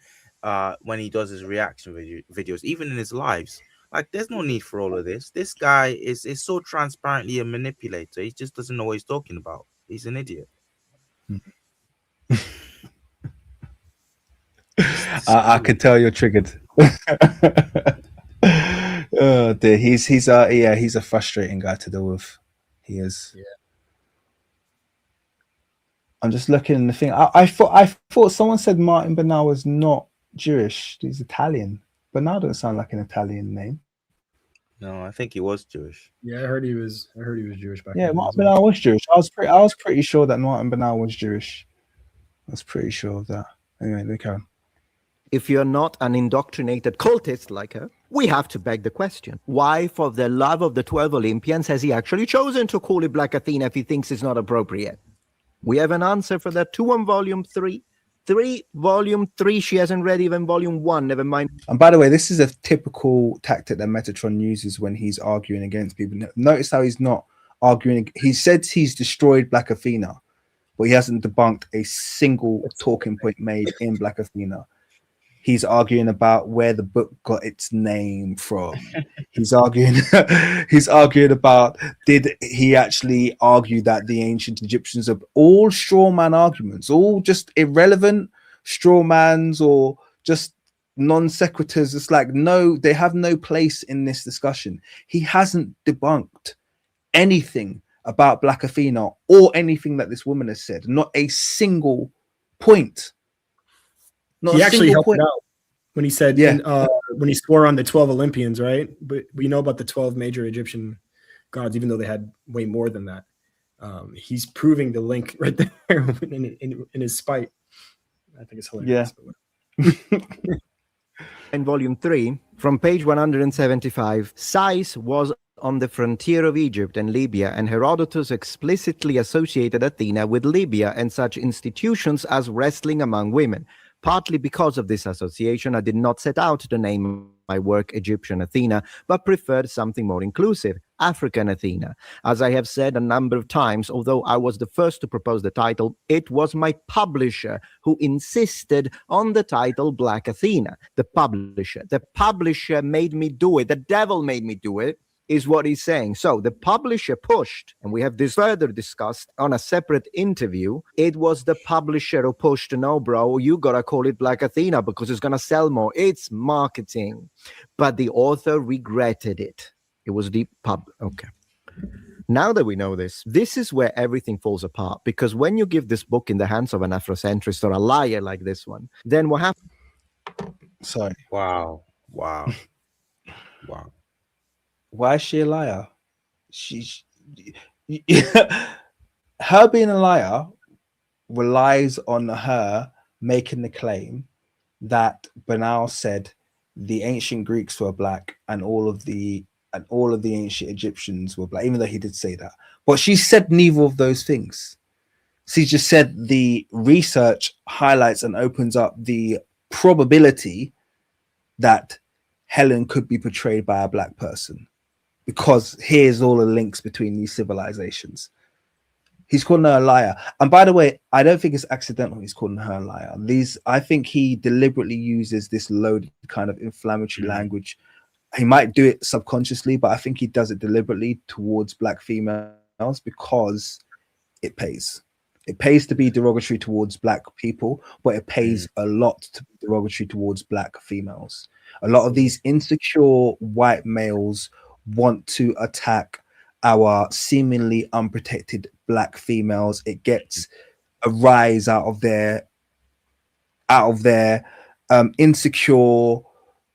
Speaker 6: when he does his reaction videos, even in his lives. Like, there's no need for all of this. This guy is so transparently a manipulator. He just doesn't know what he's talking about. He's an idiot.
Speaker 1: I can tell you're triggered. Oh dear, he's a frustrating guy to deal with. He is. Yeah. I'm just looking in the thing. I thought someone said Martin Bernal was not Jewish. He's Italian. Bernal doesn't sound like an Italian name.
Speaker 6: No, I think he was Jewish.
Speaker 3: Yeah, I heard he was Jewish back then.
Speaker 1: Yeah, Martin Bernal was Jewish. I was pretty sure that Martin Bernal was Jewish. I was pretty sure of that. Anyway, they can.
Speaker 7: If you're not an indoctrinated cultist like her, we have to beg the question. Why, for the love of the 12 Olympians, has he actually chosen to call it Black Athena if he thinks it's not appropriate? We have an answer for that too on volume 3. Volume 3, she hasn't read even volume 1, never mind.
Speaker 1: And by the way, this is a typical tactic that Metatron uses when he's arguing against people. Notice how he's not arguing. He says he's destroyed Black Athena, but he hasn't debunked a single talking point made in Black Athena. He's arguing about where the book got its name from. He's arguing about, did he actually argue that the ancient Egyptians are all straw man arguments, all just irrelevant straw mans or just non sequiturs. It's like, no, they have no place in this discussion. He hasn't debunked anything about Black Athena or anything that this woman has said. Not a single point.
Speaker 3: He actually helped it out when he said, when he swore on the 12 Olympians, right? But we know about the 12 major Egyptian gods, even though they had way more than that. He's proving the link right there in his spite. I think it's hilarious.
Speaker 7: Yeah. In volume 3, from page 175, Sais was on the frontier of Egypt and Libya, and Herodotus explicitly associated Athena with Libya and such institutions as wrestling among women. Partly because of this association, I did not set out the name my work Egyptian Athena, but preferred something more inclusive, African Athena. As I have said a number of times, although I was the first to propose the title, it was my publisher who insisted on the title Black Athena. The publisher. The publisher made me do it. The devil made me do it, is what he's saying. So the publisher pushed, and we have this further discussed on a separate interview. It was the publisher who pushed, no, bro, you gotta call it Black Athena because it's gonna sell more. It's marketing. But the author regretted it. It was the pub. Okay. Now that we know this, this is where everything falls apart. Because when you give this book in the hands of an Afrocentrist or a liar like this one, then what happens?
Speaker 1: Sorry.
Speaker 6: Wow. Wow. Wow.
Speaker 1: Why is she a liar? She's her being a liar relies on her making the claim that Banal said the ancient Greeks were black and all of the ancient Egyptians were black, even though he did say that. But she said neither of those things. She just said the research highlights and opens up the probability that Helen could be portrayed by a black person, because here's all the links between these civilizations. He's calling her a liar. And by the way, I don't think it's accidental he's calling her a liar. I think he deliberately uses this loaded kind of inflammatory language. He might do it subconsciously, but I think he does it deliberately towards black females because it pays. It pays to be derogatory towards black people, but it pays a lot to be derogatory towards black females. A lot of these insecure white males want to attack our seemingly unprotected black females. It gets a rise out of their insecure,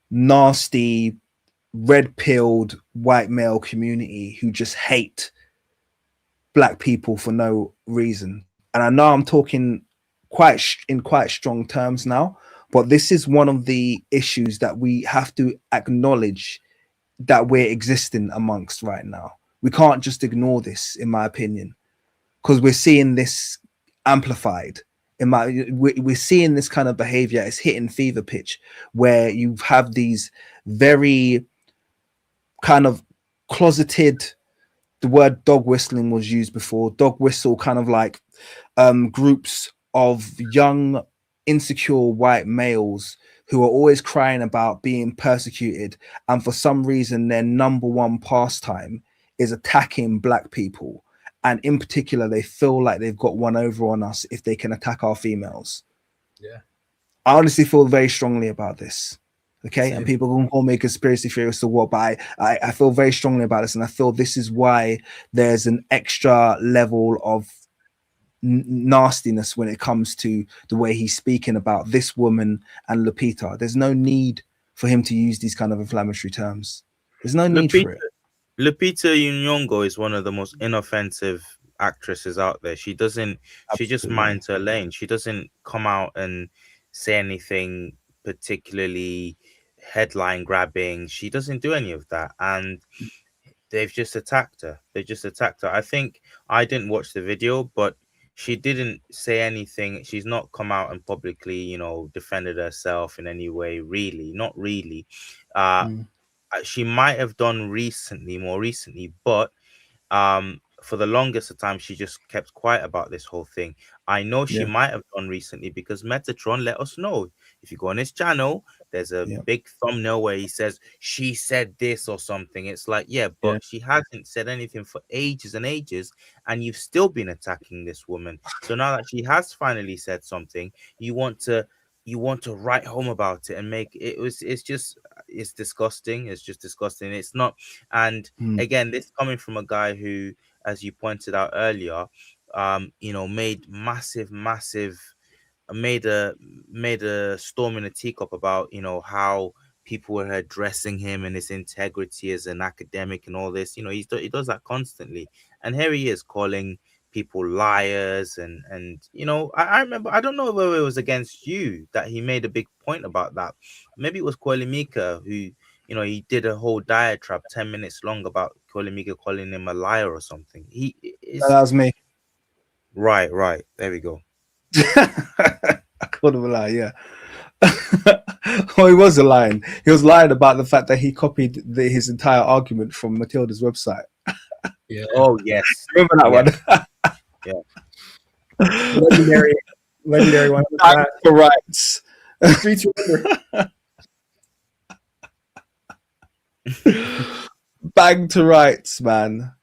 Speaker 1: nasty, red-pilled white male community who just hate black people for no reason. And I know I'm talking in quite strong terms now, but this is one of the issues that we have to acknowledge that we're existing amongst right now. We can't just ignore this, in my opinion, because we're seeing this amplified. We're seeing this kind of behavior. It's hitting fever pitch, where you have these very kind of closeted, the word dog whistling was used before, dog whistle kind of like groups of young, insecure white males who are always crying about being persecuted, and for some reason their number one pastime is attacking black people, and in particular they feel like they've got one over on us if they can attack our females. I honestly feel very strongly about this. Okay, and people can call me a conspiracy theorist or what, but I feel very strongly about this, and I feel this is why there's an extra level of nastiness when it comes to the way he's speaking about this woman and Lupita. There's no need for him to use these kind of inflammatory terms. There's no need for it.
Speaker 6: Lupita Nyong'o is one of the most inoffensive actresses out there. She just minds her lane. She doesn't come out and say anything particularly headline grabbing. She doesn't do any of that, and they've just attacked her. I think I didn't watch the video, but she didn't say anything. She's not come out and publicly, defended herself in any way, really. Not really. She might have done more recently, but for the longest of time, she just kept quiet about this whole thing. I know she might have done recently because Metatron let us know. If you go on his channel, there's a big thumbnail where he says, she said this or something. It's like, but she hasn't said anything for ages and ages, and you've still been attacking this woman. So now that she has finally said something, you want to write home about it and make it. It's disgusting. It's just disgusting. It's not. And again, this coming from a guy who, as you pointed out earlier, made a storm in a teacup about how people were addressing him and his integrity as an academic and all this. He does that constantly, and here he is calling people liars and I remember, I don't know whether it was against you that he made a big point about that. Maybe it was Mika who he did a whole diatribe 10 minutes long about Mika calling him a liar or something.
Speaker 1: That was me.
Speaker 6: Right, there we go.
Speaker 1: I called him a liar, Oh, he was lying. He was lying about the fact that he copied his entire argument from Matilda's website.
Speaker 3: Yeah.
Speaker 6: Oh yes.
Speaker 1: Remember that
Speaker 6: Yeah.
Speaker 1: one?
Speaker 3: Legendary one.
Speaker 1: Back for rights.
Speaker 3: Streets remember.
Speaker 1: Bang to rights, man.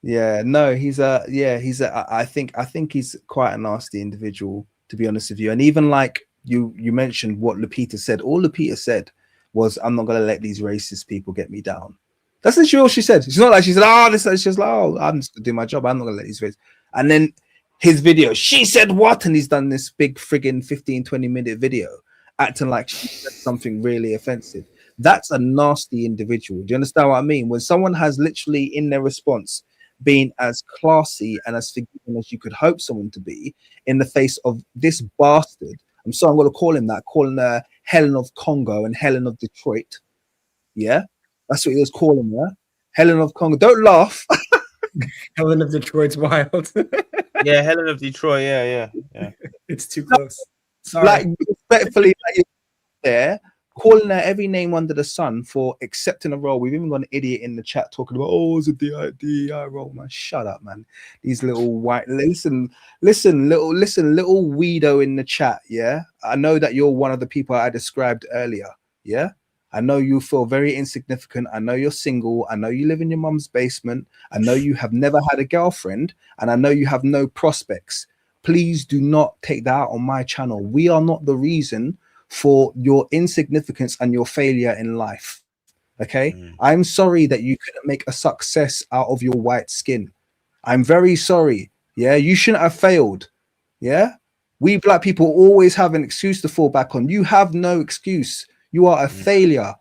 Speaker 1: Yeah, no, I think he's quite a nasty individual, to be honest with you. And even like you mentioned what Lupita said. All Lupita said was, I'm not gonna let these racist people get me down. That's literally all she said. It's not like she said, oh, this is just like, oh, I'm just gonna do my job. I'm not gonna let these race. And then his video, she said what? And he's done this big friggin' 15-20 minute video acting like she said something really offensive. That's a nasty individual. Do you understand what I mean? When someone has literally in their response been as classy and as forgiving as you could hope someone to be in the face of this bastard. I'm sorry, I'm going to call him that, calling her Helen of Congo and Helen of Detroit. Yeah, that's what he was calling her. Helen of Congo. Don't laugh.
Speaker 3: Helen of Detroit's wild.
Speaker 6: Yeah, Helen of Detroit. Yeah.
Speaker 3: It's too close. Sorry.
Speaker 1: Like, respectfully, like, you're there calling her every name under the sun for accepting a role. We've even got an idiot in the chat talking about, oh, it's a DI role, man. Shut up, man. These little white, listen, little weirdo in the chat. Yeah, I know that you're one of the people I described earlier. Yeah, I know you feel very insignificant. I know you're single. I know you live in your mum's basement. I know you have never had a girlfriend, and I know you have no prospects. Please do not take that out on my channel. We are not the reason for your insignificance and your failure in life. Okay, I'm sorry that you couldn't make a success out of your white skin. I'm very sorry. Yeah, you shouldn't have failed. Yeah, we black people always have an excuse to fall back on. You have no excuse. You are a failure.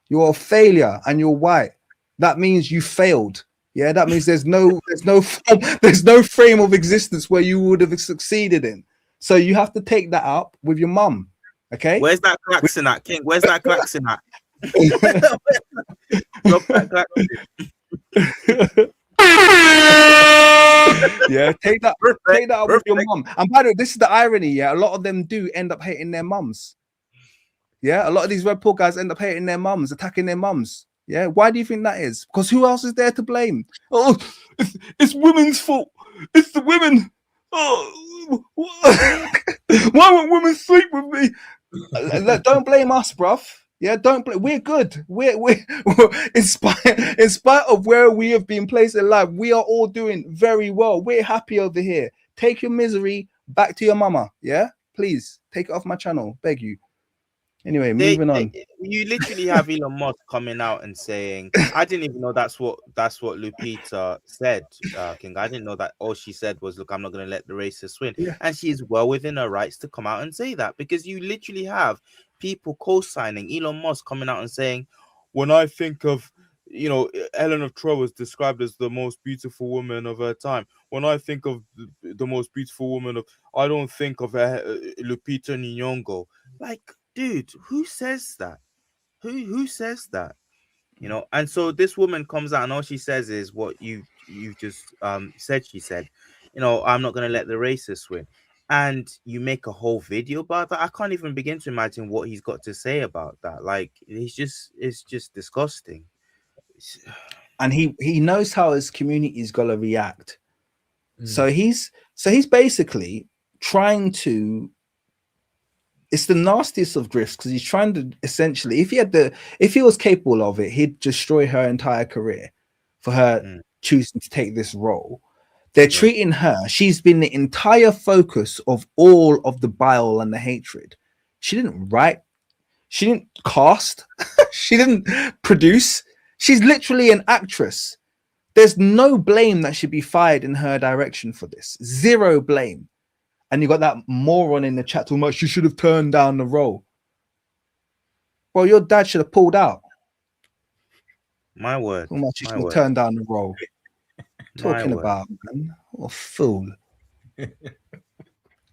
Speaker 1: You are a failure, and you're white. That means you failed. Yeah, that means there's no frame of existence where you would have succeeded in. So you have to take that up with your mum. Okay,
Speaker 6: where's that klaxon at, King? Where's that klaxon at? Drop that klaxon.
Speaker 1: Yeah, take that up with your mum. And by the way, this is the irony. Yeah, a lot of them do end up hating their mums. Yeah, a lot of these Red Pill guys end up hating their mums, attacking their mums. Yeah, why do you think that is? Because who else is there to blame? Oh, it's women's fault. It's the women. Oh, why won't women sleep with me? Don't blame us, bruv. Yeah, don't blame. We're good. We're in spite of where we have been placed in life, we are all doing very well. We're happy over here. Take your misery back to your mama. Yeah, please take it off my channel. Beg you. Anyway, moving on.
Speaker 6: You literally have Elon Musk coming out and saying, I didn't even know that's what Lupita said, King. I didn't know that all she said was, look, I'm not going to let the racists win. Yeah. And she is well within her rights to come out and say that, because you literally have people co-signing Elon Musk coming out and saying, when I think of, Helen of Troy was described as the most beautiful woman of her time. When I think of the most beautiful woman I don't think of Lupita Nyong'o. Like, dude, who says that? Who says that? And so this woman comes out and all she says is what you just said. She said, I'm not going to let the racists win. And you make a whole video about that. I can't even begin to imagine what he's got to say about that. Like, it's just disgusting.
Speaker 1: And he knows how his community is gonna react. So he's basically trying to. It's the nastiest of grifts, because he's trying to essentially, if he was capable of it, he'd destroy her entire career for her choosing to take this role. They're treating her. She's been the entire focus of all of the bile and the hatred. She didn't write. She didn't cast. She didn't produce. She's literally an actress. There's no blame that should be fired in her direction for this. Zero blame. And you got that moron in the chat talking about she should have turned down the role. Well, your dad should have pulled out.
Speaker 6: My word.
Speaker 1: She should have turned down the role. Talking about, man. What a fool.
Speaker 6: Can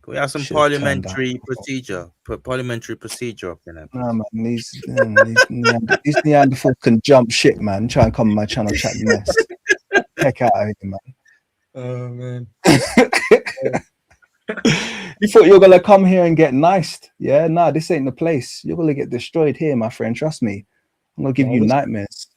Speaker 6: we have some parliamentary procedure? Put parliamentary procedure up in there.
Speaker 1: No, man. These Neanderthals can jump shit, man. Try and come on my channel chat mess. Heck out of here, man.
Speaker 3: Oh, man.
Speaker 1: You thought you were gonna come here and get niced? Yeah, nah, this ain't the place. You're gonna get destroyed here, my friend. Trust me. I'm gonna give you nightmares.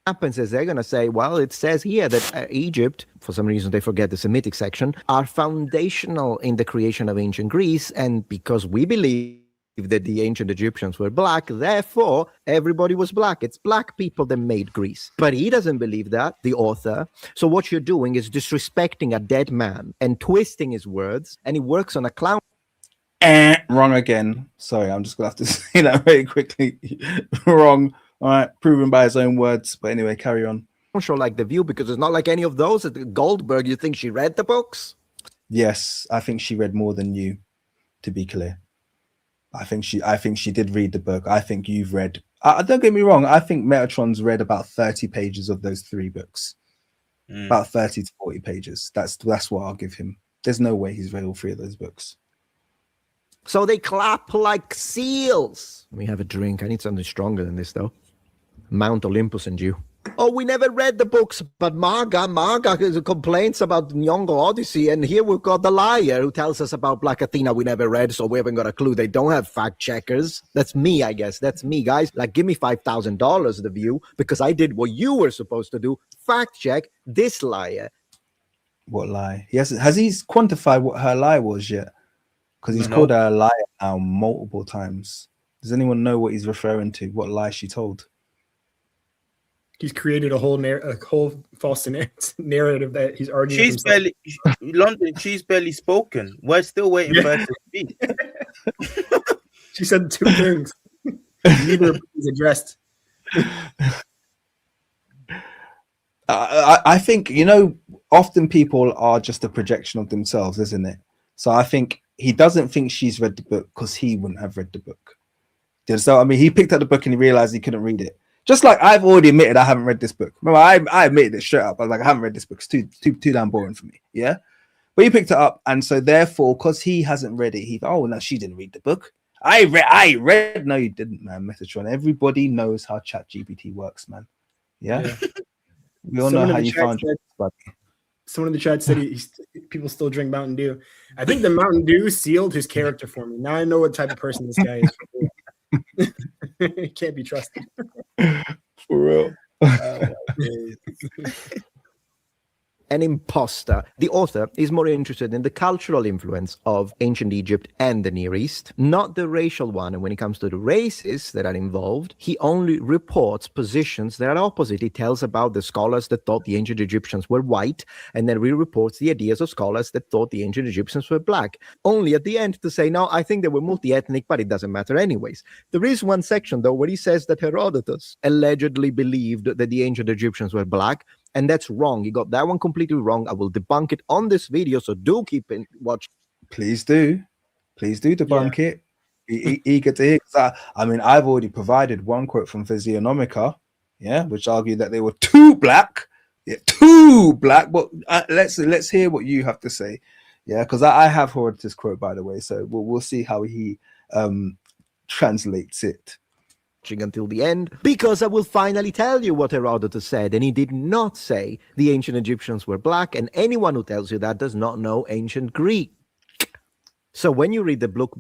Speaker 7: Happens is they're going to say, well, it says here that Egypt, for some reason they forget the Semitic section, are foundational in the creation of ancient Greece. And because we believe that the ancient Egyptians were black, therefore everybody was black. It's black people that made Greece. But he doesn't believe that, the author. So what you're doing is disrespecting a dead man and twisting his words. And he works on a clown.
Speaker 1: Wrong again. Sorry, I'm just gonna have to say that very quickly. Wrong. All right, proven by his own words. But anyway, carry on.
Speaker 7: Show like The View, because it's not like any of those. Goldberg, you think she read the books?
Speaker 1: Yes, I think she read more than you, to be clear. I think she did read the book. I think you've read. Don't get me wrong. I think Metatron's read about 30 pages of those 3 books. About 30 to 40 pages. That's what I'll give him. There's no way he's read all 3 of those books.
Speaker 7: So they clap like seals. Let me have a drink. I need something stronger than this, though. Mount Olympus and you. Oh, we never read the books, but Marga complains about Nyong'o Odyssey, and here we've got the liar who tells us about Black Athena we never read, so we haven't got a clue. They don't have fact checkers. That's me, I guess. That's me, guys. Like, give me $5,000, The View, because I did what you were supposed to do. Fact check this liar.
Speaker 1: What lie? Has he quantified what her lie was yet? Because he's called her a liar now multiple times. Does anyone know what he's referring to? What lie she told?
Speaker 3: He's created a whole false narrative that he's arguing.
Speaker 6: She's barely spoken. We're still waiting for her to speak.
Speaker 3: She said 2 things. Neither is addressed.
Speaker 1: I think, often people are just a projection of themselves, isn't it? So I think he doesn't think she's read the book because he wouldn't have read the book. So, I mean, he picked up the book and he realized he couldn't read it. Just like I've already admitted I haven't read this book. Remember, I admitted it straight up. I was like, I haven't read this book. It's too damn boring for me. Yeah. But he picked it up. And so therefore, because he hasn't read it, no, she didn't read the book. I read. No, you didn't, man. Metatron. Everybody knows how ChatGPT works, man. Yeah. We all know how you found it.
Speaker 3: Someone in the chat said people still drink Mountain Dew. I think the Mountain Dew sealed his character for me. Now I know what type of person this guy is. He can't be trusted.
Speaker 1: For real.
Speaker 7: An imposter. The author is more interested in the cultural influence of ancient Egypt and the Near East, not the racial one. And when it comes to the races that are involved, he only reports positions that are opposite. He tells about the scholars that thought the ancient Egyptians were white, and then he reports the ideas of scholars that thought the ancient Egyptians were black. Only at the end to say, no, I think they were multi-ethnic, but it doesn't matter anyways. There is one section, though, where he says that Herodotus allegedly believed that the ancient Egyptians were black. And that's wrong. He got that one completely wrong. I will debunk it on this video, so do keep watching.
Speaker 1: Please do debunk it. Be eager to hear. I mean, I've already provided one quote from Physiognomica, which argued that they were too black. Too black. But let's hear what you have to say. Because I have heard this quote, by the way. So we'll see how he translates it.
Speaker 7: Until the end, because I will finally tell you what Herodotus said, and he did not say the ancient Egyptians were black, and anyone who tells you that does not know ancient Greek. So when you read the book,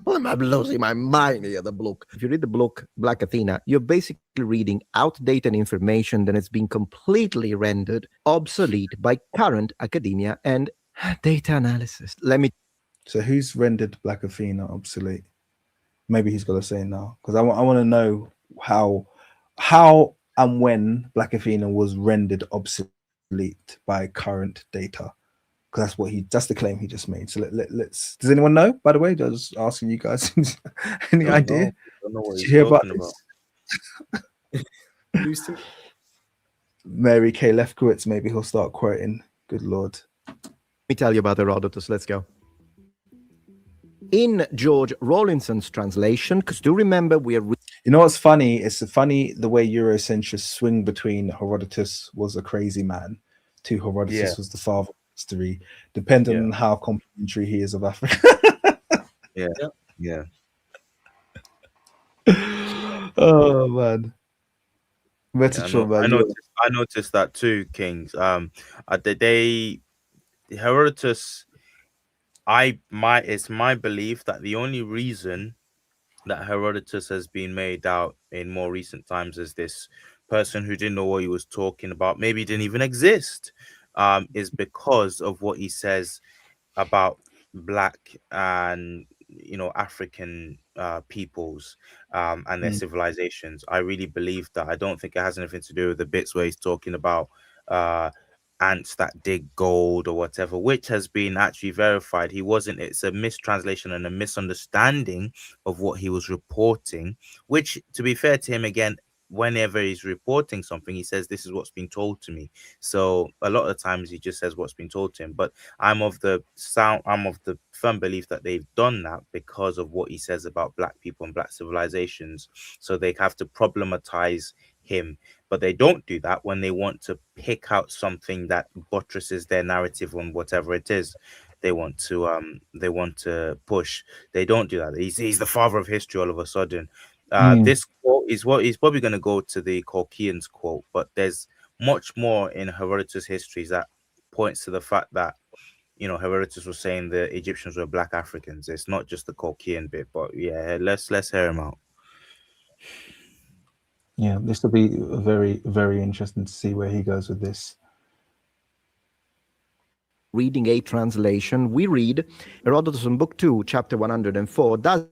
Speaker 7: I'm losing my mind here, the book. If you read the book Black Athena, you're basically reading outdated information that has been completely rendered obsolete by current academia and data analysis.
Speaker 1: So who's rendered Black Athena obsolete? Maybe he's got to say now, because I want to know how and when Black Athena was rendered obsolete by current data, because that's the claim he just made. So let's. Does anyone know? By the way, just asking you guys, any idea?
Speaker 6: I don't know what
Speaker 1: Did you hear about
Speaker 3: this?
Speaker 1: Mary Kay Lefkowitz, maybe he'll start quoting. Good Lord.
Speaker 7: Let me tell you about Herodotus. Let's go. In George Rawlinson's translation, because do remember we are...
Speaker 1: You know what's funny? It's funny the way Eurocentrists swing between Herodotus was a crazy man to Herodotus was the father of history, depending on how complimentary he is of Africa.
Speaker 6: Yeah.
Speaker 1: Oh, man. Metatron,
Speaker 6: I
Speaker 1: man.
Speaker 6: noticed that too, Kings. They Herodotus. It's my belief that the only reason that Herodotus has been made out in more recent times as this person who didn't know what he was talking about, maybe didn't even exist, is because of what he says about black and African peoples and their
Speaker 1: Mm.
Speaker 6: civilizations. I really believe that. I don't think it has anything to do with the bits where he's talking about uh ants that dig gold or whatever, which has been actually verified. It's a mistranslation and a misunderstanding of what he was reporting, which, to be fair to him, again, whenever he's reporting something, he says this is what's been told to me. So a lot of the times he just says what's been told to him. But I'm of the firm belief that they've done that because of what he says about black people and black civilizations. So they have to problematize him. But they don't do that when they want to pick out something that buttresses their narrative on whatever it is they want to push. They don't do that. He's the father of history all of a sudden. This quote is what he's probably going to go to the Colchians quote, but there's much more in Herodotus' histories that points to the fact that Herodotus was saying the Egyptians were black Africans. It's not just the Colchian bit, but yeah, let's hear him out.
Speaker 1: Yeah, this will be very, very interesting to see where he goes with this.
Speaker 7: Reading a translation, we read Herodotus in Book 2, Chapter 104, does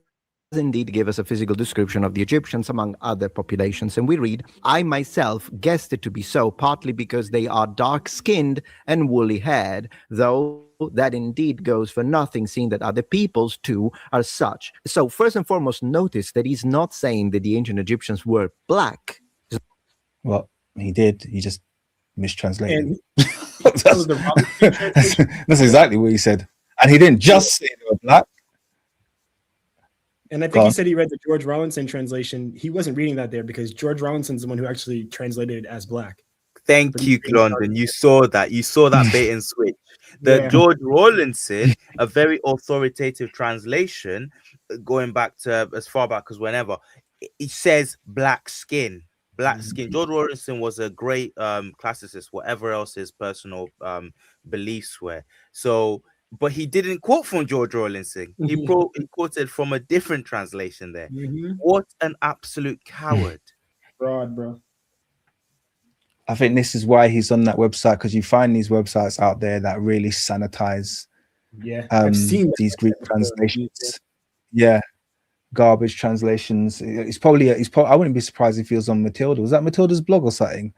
Speaker 7: indeed give us a physical description of the Egyptians among other populations. And we read, I myself guessed it to be so, partly because they are dark-skinned and woolly-haired, though that indeed goes for nothing, seeing that other peoples too are such. So first and foremost, notice that he's not saying that the ancient Egyptians were black.
Speaker 1: Well, he did. He just mistranslated.
Speaker 3: And
Speaker 1: that's,
Speaker 3: that was the Robinson translation.
Speaker 1: that's exactly what he said. And he didn't just say they were black.
Speaker 3: And I think he said he read the George Rawlinson translation. He wasn't reading that there because George Rawlinson's the one who actually translated it as black.
Speaker 6: Thank you, London. You saw that. You saw that bait and switch. The George Rawlinson, a very authoritative translation, going back to as far back as whenever, it says black skin. Black skin. George Rawlinson was a great classicist, whatever else his personal beliefs were. So, but he didn't quote from George Rawlinson. He quoted from a different translation there. What an absolute coward.
Speaker 3: Fraud, bro.
Speaker 1: I think this is why he's on that website, because you find these websites out there that really sanitize
Speaker 3: I've seen
Speaker 1: these Greek translations. Yeah. Garbage translations. I wouldn't be surprised if he was on Matilda. Was that Matilda's blog or something?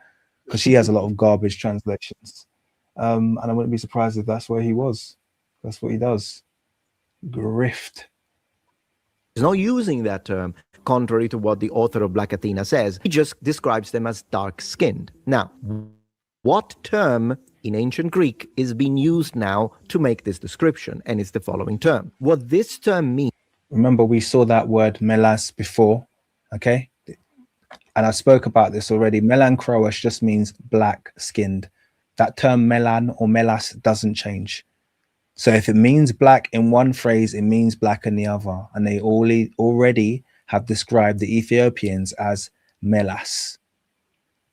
Speaker 1: Because she has a lot of garbage translations. And I wouldn't be surprised if that's where he was. That's what he does. Grift.
Speaker 7: He's not using that term, contrary to what the author of Black Athena says. He just describes them as dark-skinned. Now, what term in ancient Greek is being used now to make this description? And it's the following term. What this term means.
Speaker 1: Remember, we saw that word melas before, okay? And I spoke about this already. Melancroas just means black-skinned. That term melan or melas doesn't change. So if it means black in one phrase, it means black in the other. And they already have described the Ethiopians as melas.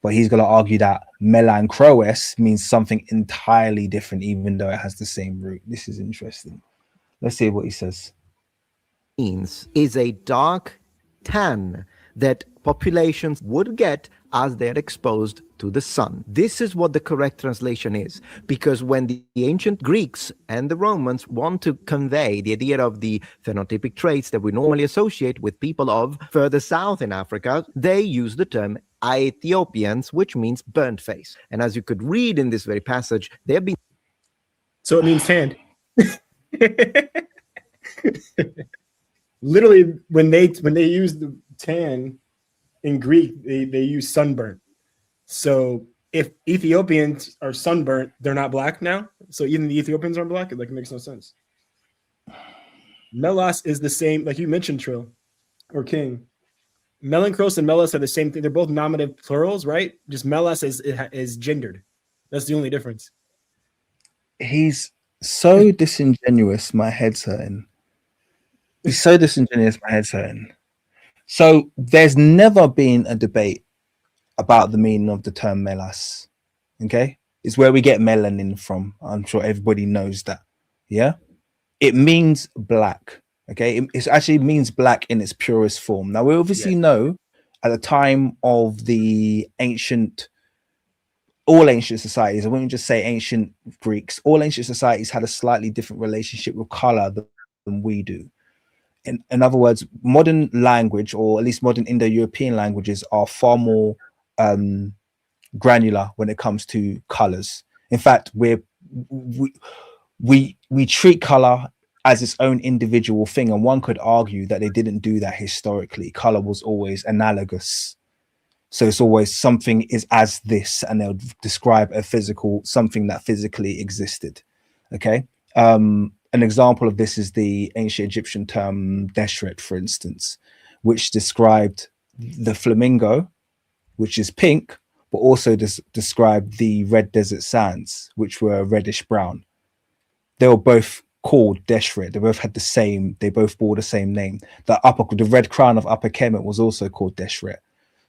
Speaker 1: But he's going to argue that melancroes means something entirely different, even though it has the same root. This is interesting. Let's see what he says.
Speaker 7: Is a dark tan that populations would get as they're exposed to the sun. This is what the correct translation is, because when the ancient Greeks and the Romans want to convey the idea of the phenotypic traits that we normally associate with people of further south in Africa, they use the term Ethiopians, which means burnt face. And as you could read in this very passage, they have been.
Speaker 3: So it means tanned. Literally, when they use the tan in Greek, they use sunburnt. So if Ethiopians are sunburnt, they're not black now. So even the Ethiopians aren't black. It makes no sense. Melas is the same, like you mentioned, Trill or King. Melancros and Melas are the same thing. They're both nominative plurals, right? Just Melas is gendered. That's the only difference.
Speaker 1: He's so disingenuous. My head's hurting. He's so disingenuous. My head's hurting. So there's never been a debate about the meaning of the term melas. Okay, it's where we get melanin from. I'm sure everybody knows that. Yeah, it means black. Okay, it actually means black in its purest form. Now we obviously know at the time of the all ancient societies, I wouldn't just say ancient Greeks, all ancient societies had a slightly different relationship with color than we do. In other words, modern language, or at least modern Indo-European languages, are far more granular when it comes to colors. In fact, we treat color as its own individual thing, and one could argue that they didn't do that historically. Color was always analogous. So it's always something is as this, and they'll describe a physical something that physically existed. Okay. An example of this is the ancient Egyptian term deshret, for instance, which described the flamingo, which is pink, but also described the red desert sands, which were reddish brown. They were both called deshret. They both had the same, they both bore the same name. The red crown of Upper Kemet was also called deshret.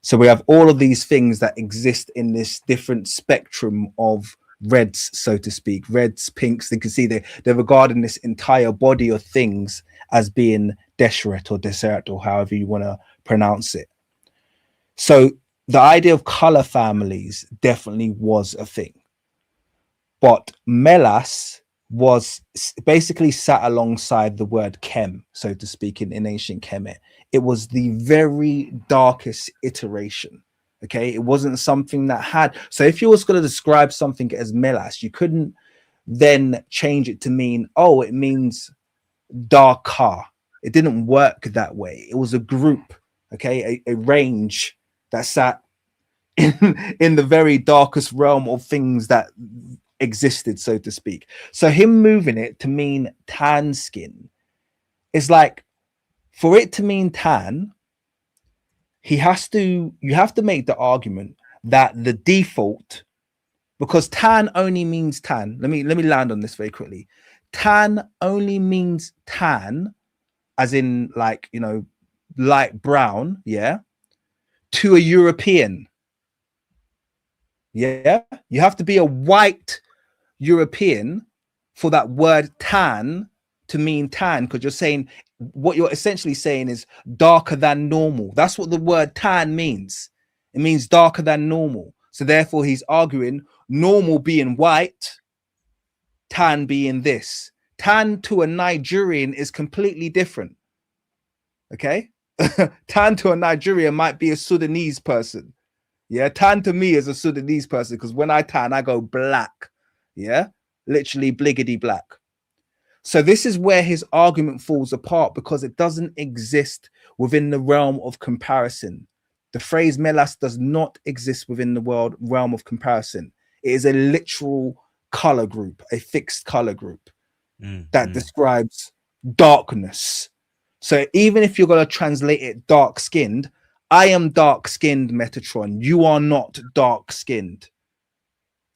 Speaker 1: So we have all of these things that exist in this different spectrum of reds, so to speak, reds, pinks. You can see they're regarding this entire body of things as being deshret or desert, or however you want to pronounce it. So the idea of color families definitely was a thing, but melas was basically sat alongside the word chem, so to speak, in ancient Kemet. It was the very darkest iteration. Okay, it wasn't something that had, so if you was going to describe something as melas, you couldn't then change it to mean, oh, it means darker. It didn't work that way. It was a group, okay, a range that sat in the very darkest realm of things that existed, so to speak. So him moving it to mean tan skin is like, for it to mean tan, you have to make the argument that the default, because tan only means tan. Let me land on this very quickly. Tan only means tan, as in, like, you know, light brown, yeah, to a European. Yeah, you have to be a white European for that word tan to mean tan, because you're saying, what you're essentially saying is darker than normal. That's what the word tan means. It means darker than normal. So therefore he's arguing normal being white, tan being this. Tan to a Nigerian is completely different. Okay. Tan to a Nigerian might be a Sudanese person. Yeah, tan to me is a Sudanese person, because when I tan, I go black. Yeah, literally bliggity black. So this is where his argument falls apart, because it doesn't exist within the realm of comparison. The phrase melas does not exist within the realm of comparison. It is a literal color group, a fixed color group that describes darkness. So even if you're going to translate it dark skinned, I am dark skinned, Metatron. You are not dark skinned.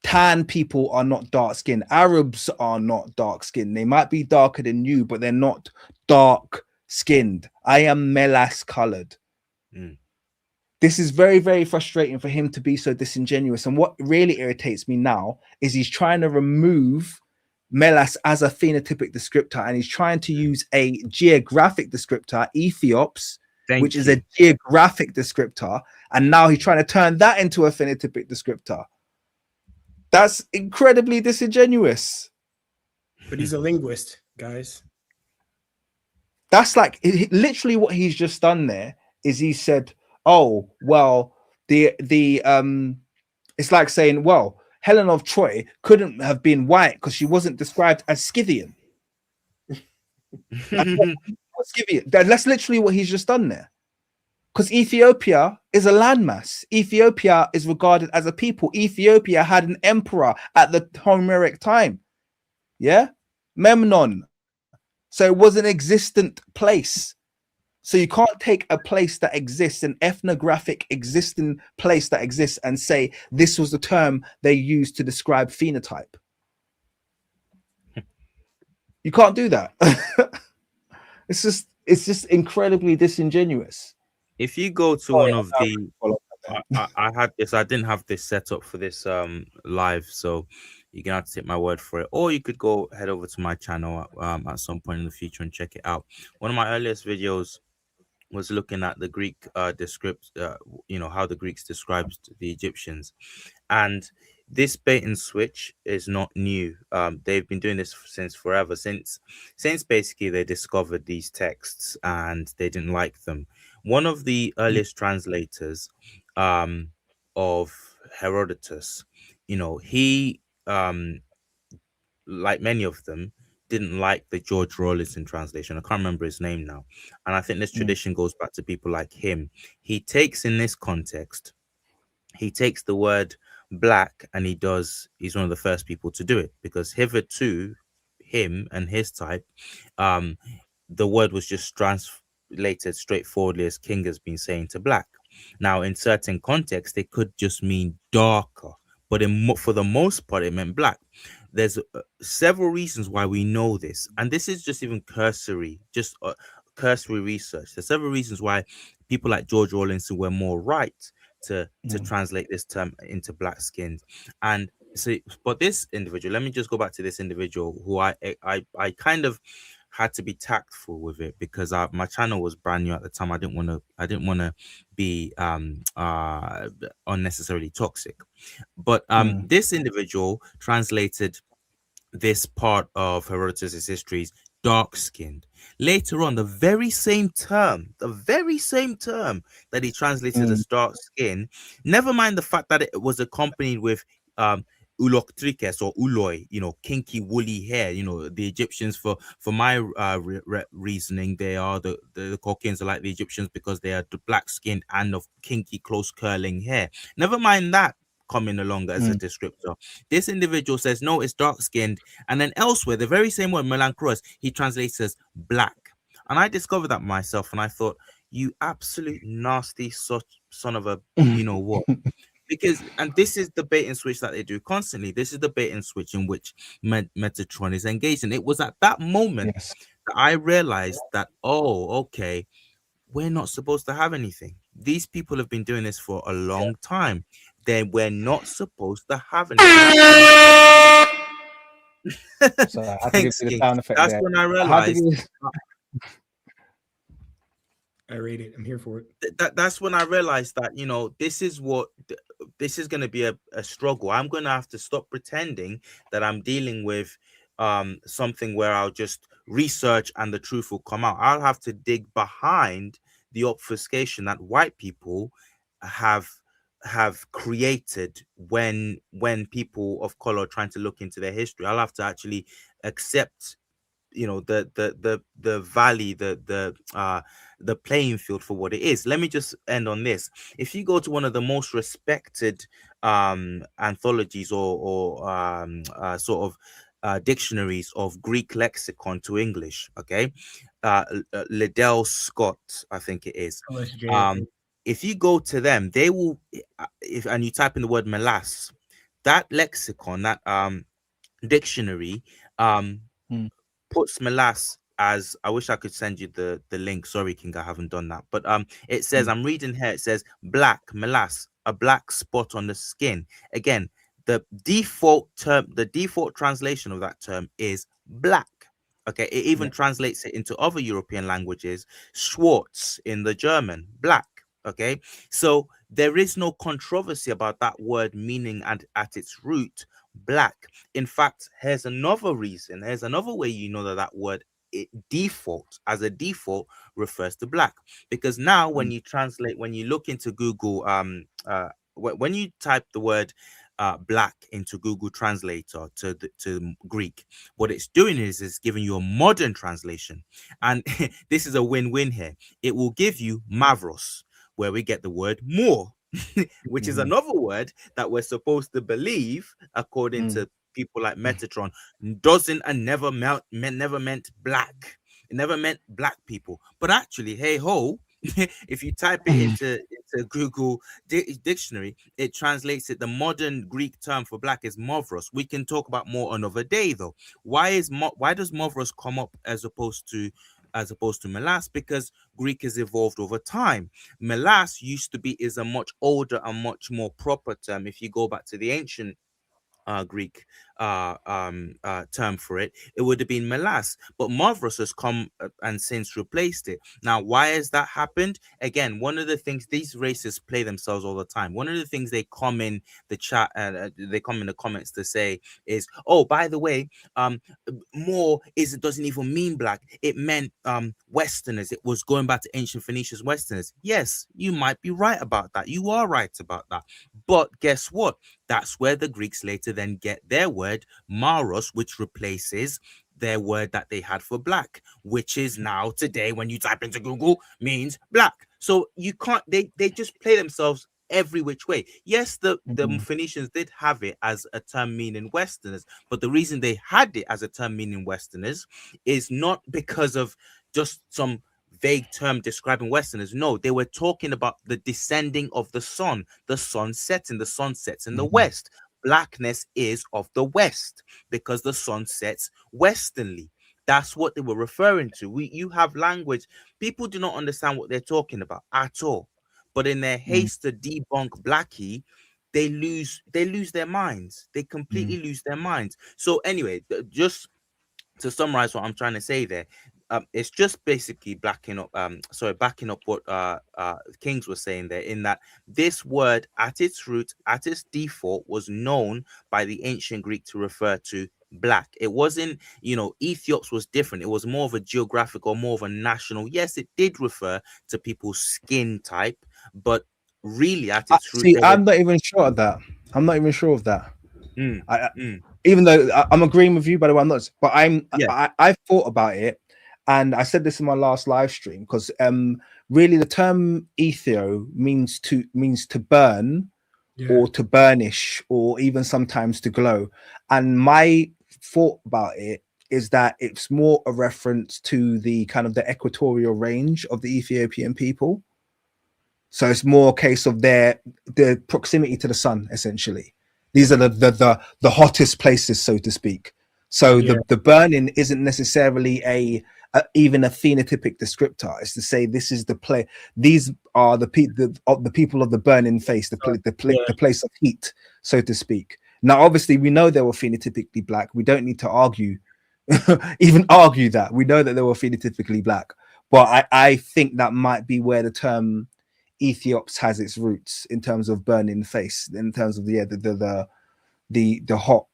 Speaker 1: Tan people are not dark skinned. Arabs are not dark skinned. They might be darker than you, but they're not dark skinned. I am melas colored. This is very, very frustrating for him to be so disingenuous. And what really irritates me now is he's trying to remove melas as a phenotypic descriptor, and he's trying to use a geographic descriptor, Ethiops, which is a geographic descriptor, and now he's trying to turn that into a phenotypic descriptor. That's incredibly disingenuous.
Speaker 3: But he's a linguist, guys.
Speaker 1: That's like literally what he's just done there is he said, oh, well, it's like saying, well, Helen of Troy couldn't have been white because she wasn't described as Scythian. That's literally what he's just done there. Because Ethiopia is a landmass. Ethiopia is regarded as a people. Ethiopia had an emperor at the Homeric time. Yeah? Memnon. So it was an existent place. So you can't take a place that exists, an ethnographic existing place that exists, and say this was the term they used to describe phenotype. You can't do that. It's just incredibly disingenuous.
Speaker 6: If you go to one of the
Speaker 4: I had this. I didn't have this set up for this live, so you're gonna have to take my word for it. Or you could go head over to my channel at some point in the future and check it out. One of my earliest videos was looking at the Greek descript, how the Greeks described the Egyptians, and this bait and switch is not new. They've been doing this since forever, since basically they discovered these texts and they didn't like them. One of the earliest translators um, of Herodotus, he like many of them, didn't like the George Rawlinson translation. I can't remember his name now. And I think this tradition goes back to people like him. He takes in this context, he takes the word black and he's one of the first people to do it, because hitherto him and his type, um, the word was just translated straightforwardly as King has been saying to black. Now, in certain contexts, it could just mean darker, but for the most part, it meant black. There's several reasons why we know this, and this is just even cursory research. There's several reasons why people like George Rawlinson were more right to translate this term into black skinned. And so, but this individual, let me just go back to this individual who I kind of had to be tactful with it, because my channel was brand new at the time. I didn't want to be unnecessarily toxic. But this individual translated this part of Herodotus' histories dark skinned. Later on, the very same term that he translated as dark skin, never mind the fact that it was accompanied with uloktrikes or uloi, kinky woolly hair. The Egyptians, for my reasoning, they are the Caucasians are like the Egyptians because they are black skinned and of kinky close curling hair. Never mind that coming along as a descriptor. This individual says no, it's dark skinned, and then elsewhere the very same word melanchrous he translates as black. And I discovered that myself, and I thought, you absolute nasty son of a you know what. And this is the bait and switch that they do constantly. This is the bait and switch in which Metatron is engaged in. It was at that moment that I realized that, oh, okay, we're not supposed to have anything. These people have been doing this for a long time. Then we're not supposed to have anything.
Speaker 1: So I have
Speaker 4: Thanks,
Speaker 1: to give you the
Speaker 4: King.
Speaker 1: sound effect
Speaker 4: That's
Speaker 1: there.
Speaker 4: when I realized.
Speaker 3: I rate it. I'm here for it.
Speaker 4: That's when I realized that, this is going to be a struggle. I'm going to have to stop pretending that I'm dealing with something where I'll just research and the truth will come out. I'll have to dig behind the obfuscation that white people have created when people of color are trying to look into their history. I'll have to actually accept the valley, the playing field for what it is. Let me just end on this. If you go to one of the most respected anthologies or sort of dictionaries of Greek lexicon to English, okay, Liddell Scott, I think it is. If you go to them, they will, and you type in the word melasse, that lexicon, that dictionary puts melasse as, I wish I could send you the link. Sorry, King, I haven't done that. But it says, I'm reading here, it says black, melasse, a black spot on the skin. Again, the default translation of that term is black. Okay, it even translates it into other European languages, Schwarz in the German, black. Okay, so there is no controversy about that word meaning and at its root black. In fact, here's another reason. Here's another way that word default refers to black, because now when you translate, when you look into Google, when you type the word black into Google Translator to Greek, what it's doing is giving you a modern translation, and this is a win-win here. It will give you mavros, where we get the word more, which is another word that we're supposed to believe, according to people like Metatron, doesn't and never meant black. It never meant black people. But actually, hey ho, if you type it into Google dictionary, it translates it. The modern Greek term for black is movros. We can talk about more another day, though. Why does movros come up as opposed to
Speaker 6: as opposed to Melas, because Greek has evolved over time. Melas is a much older and much more proper term. If you go back to the ancient Greek term for it, it would have been melas, but Mavros has come and since replaced it. Now, why has that happened? Again, one of the things, these races play themselves all the time. One of the things they come in the chat and they come in the comments to say is, oh, by the way, more is, it doesn't even mean black, it meant Westerners. It was going back to ancient Phoenicians, Westerners. Yes, you might be right about that. You are right about that. But guess what? That's where the Greeks later then get their word maros, which replaces their word that they had for black, which is now today, when you type into Google, means black. So you can't, they just play themselves every which way. Yes, the Phoenicians did have it as a term meaning Westerners, but the reason they had it as a term meaning Westerners is not because of just some vague term describing Westerners. No, they were talking about the descending of the sun sets in the west. Blackness is of the west because the sun sets westernly. That's what they were referring to. You have language, people do not understand what they're talking about at all, but in their haste to debunk Blackie, they lose their minds. They completely lose their minds. So anyway, just to summarize what I'm trying to say there, it's just basically backing up what Kings was saying there, in that this word at its root, at its default, was known by the ancient Greek to refer to black. It wasn't, Ethiops was different. It was more of a geographic or more of a national. Yes, it did refer to people's skin type, but really at its root.
Speaker 1: I'm not even sure of that. Even though I'm agreeing with you, by the way, I'm not. But I've thought about it, and I said this in my last live stream, because really the term ethio means to burn, or to burnish, or even sometimes to glow. And my thought about it is that it's more a reference to the kind of the equatorial range of the Ethiopian people. So it's more a case of the proximity to the sun, essentially. These are the hottest places, so to speak. So the burning isn't necessarily even a phenotypic descriptor. It's to say this is the place. These are the people of the burning face, the place of heat, so to speak. Now, obviously, we know they were phenotypically black. We don't need to argue, even argue that. We know that they were phenotypically black. But I think that might be where the term Ethiops has its roots, in terms of burning face, in terms of the hot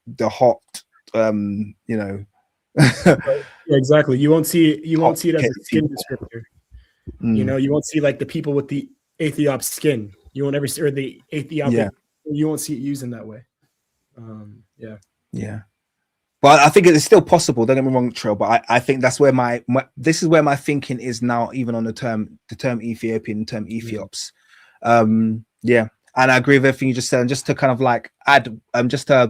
Speaker 3: exactly. You won't see it as a skin descriptor. You won't see like the people with the Ethiop skin. You won't ever see, or the Ethiopic. You won't see it used in that way.
Speaker 1: But I think it's still possible. Don't get me wrong, Trill. But I think that's where this is where my thinking is now, even on the term Ethiopian, the term Ethiops. And I agree with everything you just said. And just to kind of like add, qualify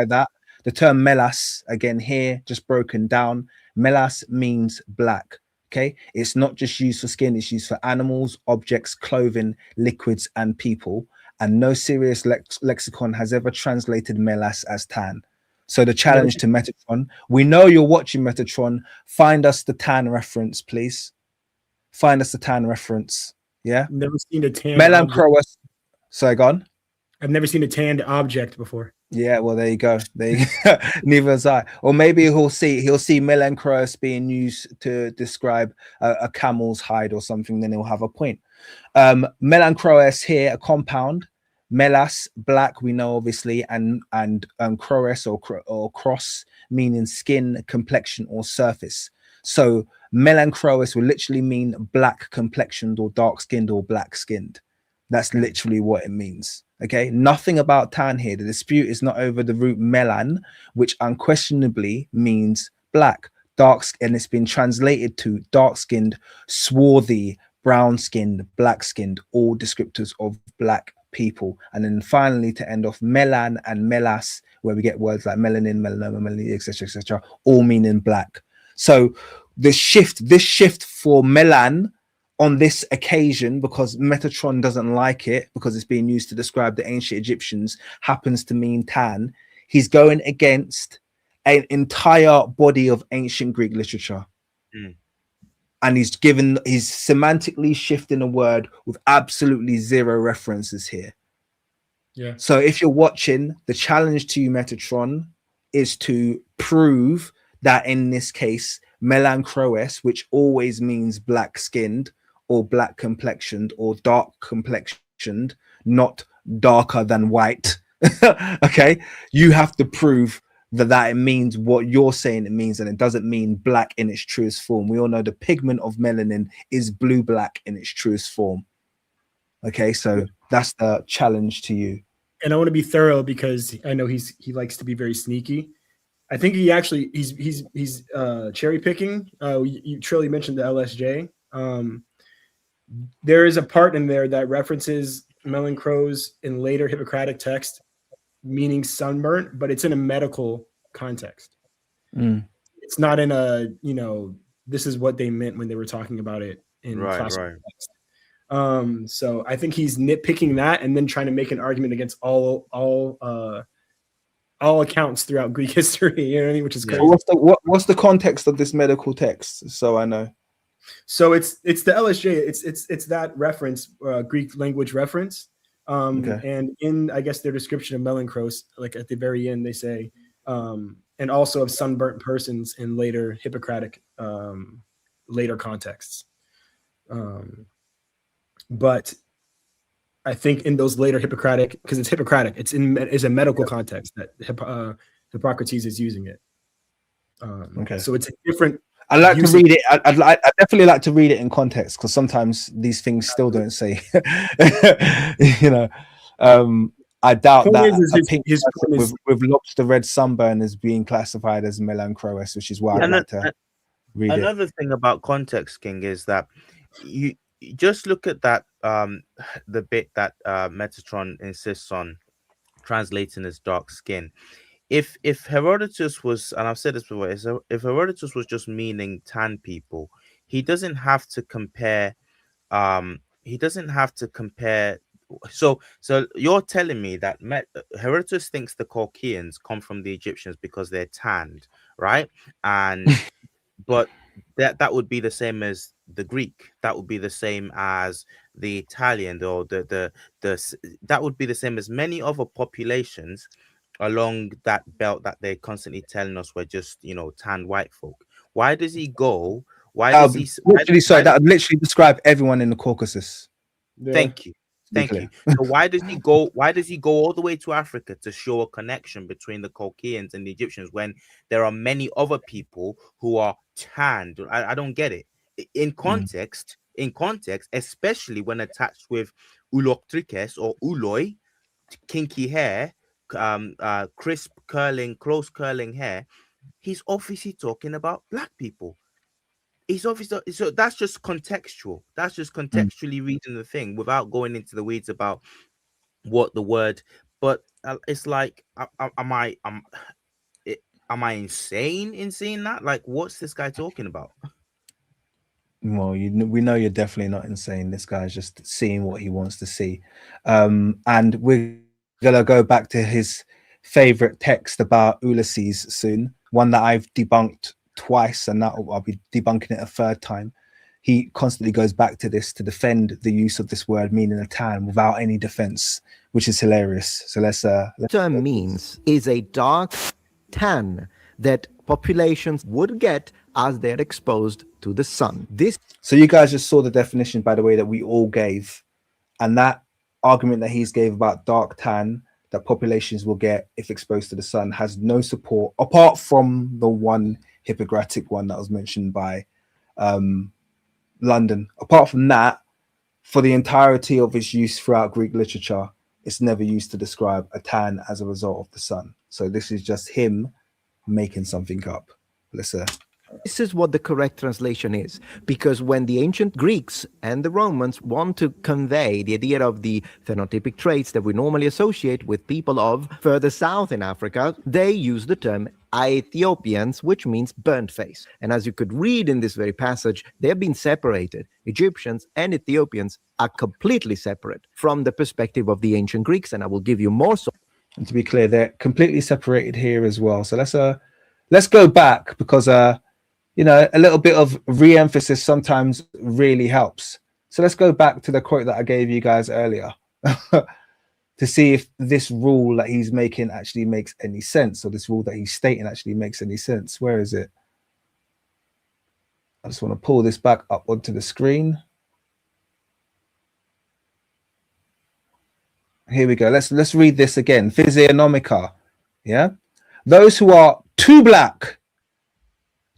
Speaker 1: that, the term melas, again here, just broken down. Melas means black. Okay, it's not just used for skin; it's used for animals, objects, clothing, liquids, and people. And no serious lexicon has ever translated melas as tan. So the challenge to Metatron, we know you're watching Metatron. Find us the tan reference, please. Find us the tan reference. Yeah.
Speaker 3: Never seen a tan.
Speaker 1: Melanchroas. Sorry, go on.
Speaker 3: I've never seen a tanned object before.
Speaker 1: Yeah, well, there you go. Neither has I. Or maybe he'll see Melanchroas being used to describe a camel's hide or something. Then he'll have a point. Melanchroas here, a compound. Melas, black, we know obviously, and chroes or cross, meaning skin, complexion, or surface. So melanchroes will literally mean black complexioned or dark skinned or black skinned. That's literally what it means. Okay, nothing about tan here. The dispute is not over the root melan, which unquestionably means black, dark, and it's been translated to dark skinned, swarthy, brown skinned, black skinned, all descriptors of black people. And then finally, to end off, melan and melas, where we get words like melanin, melanoma, melanin, etc., all meaning black. So this shift for melan on this occasion, because Metatron doesn't like it, because it's being used to describe the ancient Egyptians, happens to mean tan. He's going against an entire body of ancient Greek literature.
Speaker 4: Mm.
Speaker 1: And he's semantically shifting a word with absolutely zero references here.
Speaker 3: Yeah.
Speaker 1: So if you're watching, the challenge to you, Metatron, is to prove that in this case, melancroes, which always means black skinned or black complexioned or dark complexioned, not darker than white. Okay, you have to prove that it means what you're saying it means, and it doesn't mean black in its truest form. We all know the pigment of melanin is blue black in its truest form. Okay, so that's the challenge to you.
Speaker 3: And I want to be thorough because I know he likes to be very sneaky. I think he actually he's cherry picking. You truly mentioned the LSJ. There is a part in there that references melancroes in later Hippocratic text, meaning sunburnt, but it's in a medical context. It's not in a, this is what they meant when they were talking about it in classical text. So I think he's nitpicking that and then trying to make an argument against all accounts throughout Greek history. You know what I mean? Which is crazy.
Speaker 1: What's the context of this medical text? So I know.
Speaker 3: So it's the LSJ. It's that reference, Greek language reference. And in, I guess, their description of melancroes, like at the very end, they say, and also of sunburnt persons in later Hippocratic, later contexts. But I think in those later Hippocratic, because it's Hippocratic, it's a medical context that Hippocrates is using it. So it's a different.
Speaker 1: I like to read it. I definitely like to read it in context because sometimes these things still don't say. I doubt that a pink person with lobster red sunburn is being classified as melancroes, which is why I like to read it.
Speaker 4: Another thing about context, King, is that you just look at that the bit that Metatron insists on translating as dark skin. If Herodotus was, and I've said this before, if Herodotus was just meaning tan people, he doesn't have to compare. So you're telling me that Herodotus thinks the Colchians come from the Egyptians because they're tanned, right? And but that would be the same as the Greek. That would be the same as the Italian, or the that would be the same as many other populations along that belt that they're constantly telling us we're just, tanned white folk. Why does he go? Why does he
Speaker 1: that would literally describe everyone in the Caucasus.
Speaker 3: Yeah.
Speaker 4: Thank you. So why does he go all the way to Africa to show a connection between the Colchians and the Egyptians when there are many other people who are tanned? I don't get it. In context, especially when attached with uloctrices or uloi, kinky hair, crisp curling, close curling hair, he's obviously talking about black people. He's obviously, so that's just contextual. That's just contextually reading the thing without going into the weeds about what the word. But it's like, am I insane in seeing that? Like, what's this guy talking about?
Speaker 1: Well, we know you're definitely not insane. This guy's just seeing what he wants to see, and we're gonna go back to his favorite text about Ulysses soon. One that I've debunked twice, and now I'll be debunking it a third time. He constantly goes back to this to defend the use of this word meaning a tan without any defense, which is hilarious. So let's
Speaker 7: term means is a dark tan that populations would get as they're exposed to the sun.
Speaker 1: So you guys just saw the definition, by the way, that we all gave, and that argument that he's gave about dark tan that populations will get if exposed to the sun has no support apart from the one Hippocratic one that was mentioned by London. Apart from that, for the entirety of its use throughout Greek literature, it's never used to describe a tan as a result of the sun. So this is just him making something up.
Speaker 7: This is what the correct translation is, because when the ancient Greeks and the Romans want to convey the idea of the phenotypic traits that we normally associate with people of further south in Africa, they use the term Ethiopians, which means burnt face. And as you could read in this very passage, they have been separated. Egyptians and Ethiopians are completely separate from the perspective of the ancient Greeks, and I will give you more.
Speaker 1: And to be clear, they're completely separated here as well. So let's go back because you know, a little bit of re-emphasis sometimes really helps. So let's go back to the quote that I gave you guys earlier to see if this rule that he's making actually makes any sense, or this rule that he's stating actually makes any sense. Where is it? I just want to pull this back up onto the screen. Here we go. Let's read this again. Physiognomica. Yeah. Those who are too black,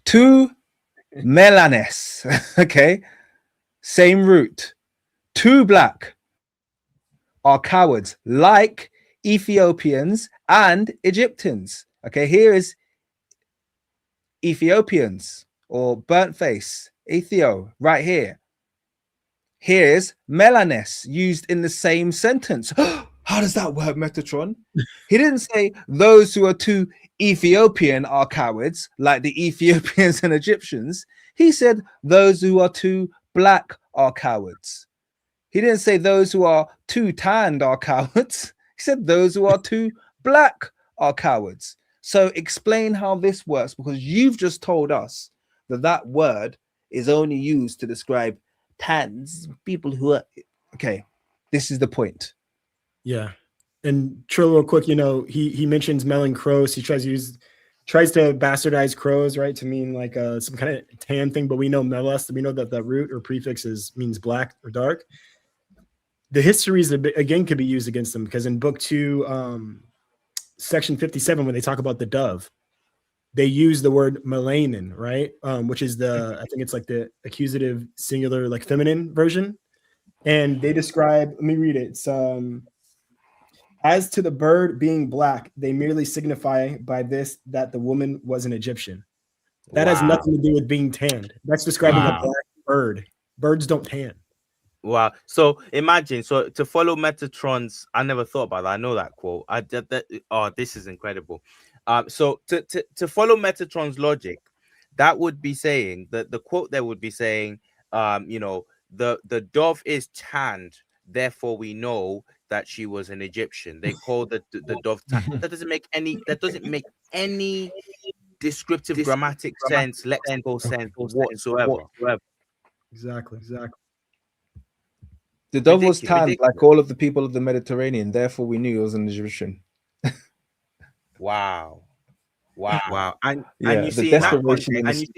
Speaker 1: too melanes. Okay. Same root. Too black are cowards, like Ethiopians and Egyptians. Okay. Here is Ethiopians or burnt face. Ethio right here. Here's melanes used in the same sentence. How does that work, Metatron? He didn't say those who are too Ethiopian are cowards, like the Ethiopians and Egyptians. He said those who are too black are cowards. He didn't say those who are too tanned are cowards. He said those who are too black are cowards. So explain how this works, because you've just told us that that word is only used to describe tans, people who are okay. This is the point.
Speaker 3: Yeah. And Trill, real quick, you know, he mentions melon crows. He tries to bastardize crows, right, to mean like some kind of tan thing, but we know melas, we know that the root or prefix means black or dark. The histories again could be used against them, because in book 2, section 57, when they talk about the dove, they use the word melanin, right? Which is I think it's like the accusative singular, like feminine version. And they describe, let me read it. It's as to the bird being black, they merely signify by this that the woman was an Egyptian. That has nothing to do with being tanned. That's describing a black bird. Birds don't tan.
Speaker 6: Wow. So imagine, so to follow Metatron's, I never thought about that. I know that quote. I did that. Oh, this is incredible. So to follow Metatron's logic, that would be saying that the quote there would be saying, you know, the dove is tanned, therefore we know that she was an Egyptian. They call the dove tanned. That doesn't make any descriptive grammatic sense, lexical sense whatsoever.
Speaker 3: Exactly.
Speaker 1: The dove was tanned like all of the people of the Mediterranean, therefore we knew it was an Egyptian.
Speaker 6: Wow. And
Speaker 1: Yeah,
Speaker 6: you
Speaker 1: the
Speaker 6: see in that
Speaker 1: desperation
Speaker 6: context,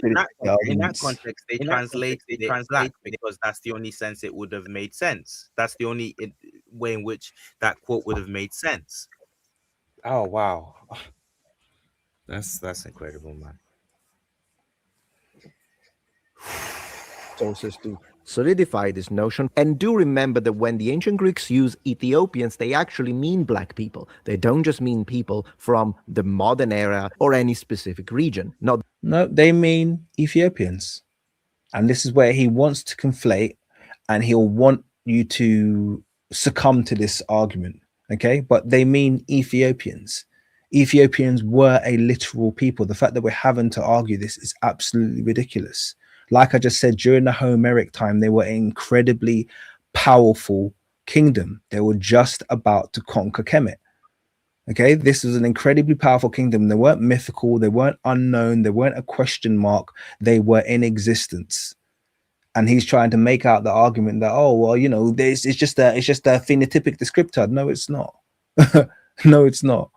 Speaker 1: in
Speaker 6: that context, they translated it black because that's the only sense it would have made sense. That's the only way in which that quote would have made sense. Oh wow, that's incredible, man.
Speaker 7: Sources to solidify this notion. And do remember that when the ancient Greeks use Ethiopians, they actually mean black people. They don't just mean people from the modern era or any specific region. No,
Speaker 1: they mean Ethiopians. And this is where he wants to conflate, and he'll want you to succumb to this argument. Okay, but they mean Ethiopians. Ethiopians were a literal people. The fact that we're having to argue this is absolutely ridiculous. Like I just said, during the Homeric time, they were an incredibly powerful kingdom. They were just about to conquer Kemet. Okay, this was an incredibly powerful kingdom. They weren't mythical, they weren't unknown, they weren't a question mark, they were in existence. And he's trying to make out the argument that, oh, well, you know, it's just a phenotypic descriptor. No, it's not. No, it's not.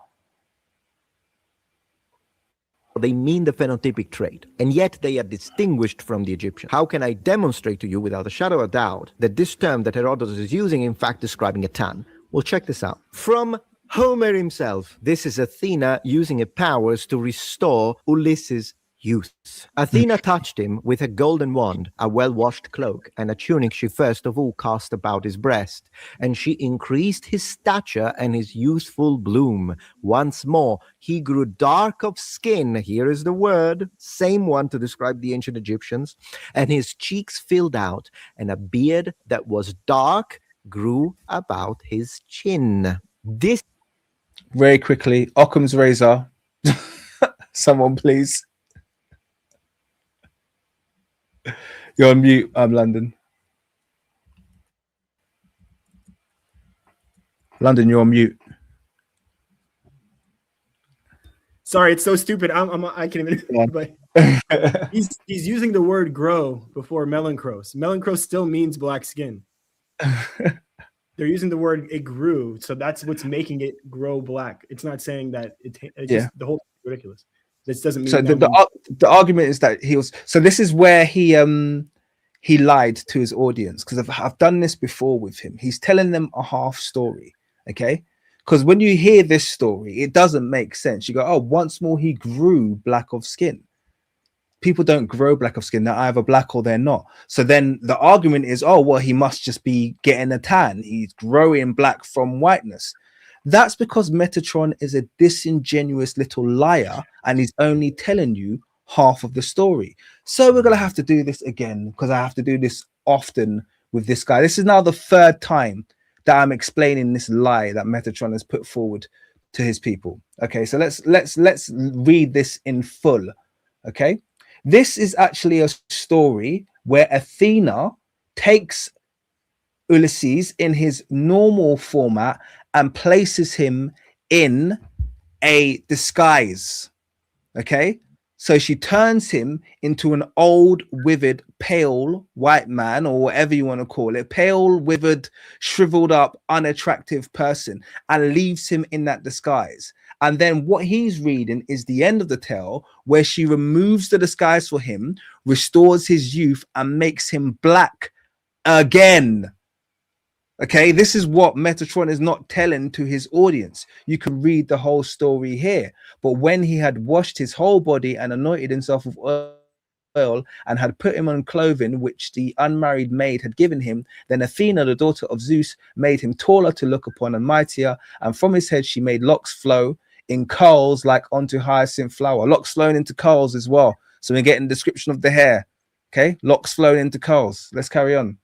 Speaker 7: they mean the phenotypic trait, and yet they are distinguished from the Egyptian. How can I demonstrate to you without a shadow of doubt that this term that Herodotus is using in fact describing a tan? Well, check this out. From Homer himself, this is Athena using her powers to restore Ulysses' youth. Athena touched him with a golden wand, a well-washed cloak, and a tunic she first of all cast about his breast, and she increased his stature and his youthful bloom. Once more, he grew dark of skin, here is the word, same one to describe the ancient Egyptians, and his cheeks filled out, and a beard that was dark grew about his chin. This
Speaker 1: very quickly, Occam's razor. Someone please. You're on mute, London. London, you're on mute.
Speaker 3: Sorry, it's so stupid. I can't even.
Speaker 1: Yeah.
Speaker 3: But he's using the word grow before melancrose. Melancrose still means black skin. They're using the word it grew, so that's what's making it grow black. It's not saying that it's just the whole thing is ridiculous. This doesn't mean
Speaker 1: So
Speaker 3: that
Speaker 1: the argument is that he was. So this is where he lied to his audience, because I've done this before with him. He's telling them a half story, okay? Because when you hear this story, it doesn't make sense. You go, oh, once more he grew black of skin. People don't grow black of skin. They're either black or they're not. So then the argument is, oh, well, he must just be getting a tan. He's growing black from whiteness. That's because Metatron is a disingenuous little liar, and he's only telling you half of the story. So we're gonna have to do this again, because I have to do this often with this guy. This is now the third time that I'm explaining this lie that Metatron has put forward to his people. Okay, so let's read this in full. Okay, this is actually a story where Athena takes Ulysses in his normal format and places him in a disguise. Okay, so she turns him into an old, withered, pale white man, or whatever you want to call it, pale, withered, shriveled up, unattractive person, and leaves him in that disguise. And then what he's reading is the end of the tale, where she removes the disguise for him, restores his youth, and makes him black again. Okay, this is what Metatron is not telling to his audience. You can read the whole story here. But when he had washed his whole body and anointed himself with oil and had put him on clothing which the unmarried maid had given him, then Athena, the daughter of Zeus, made him taller to look upon and mightier, and from his head she made locks flow in curls like unto hyacinth flower. Locks flowing into curls as well. So we're getting a description of the hair. Okay, locks flowing into curls. Let's carry on.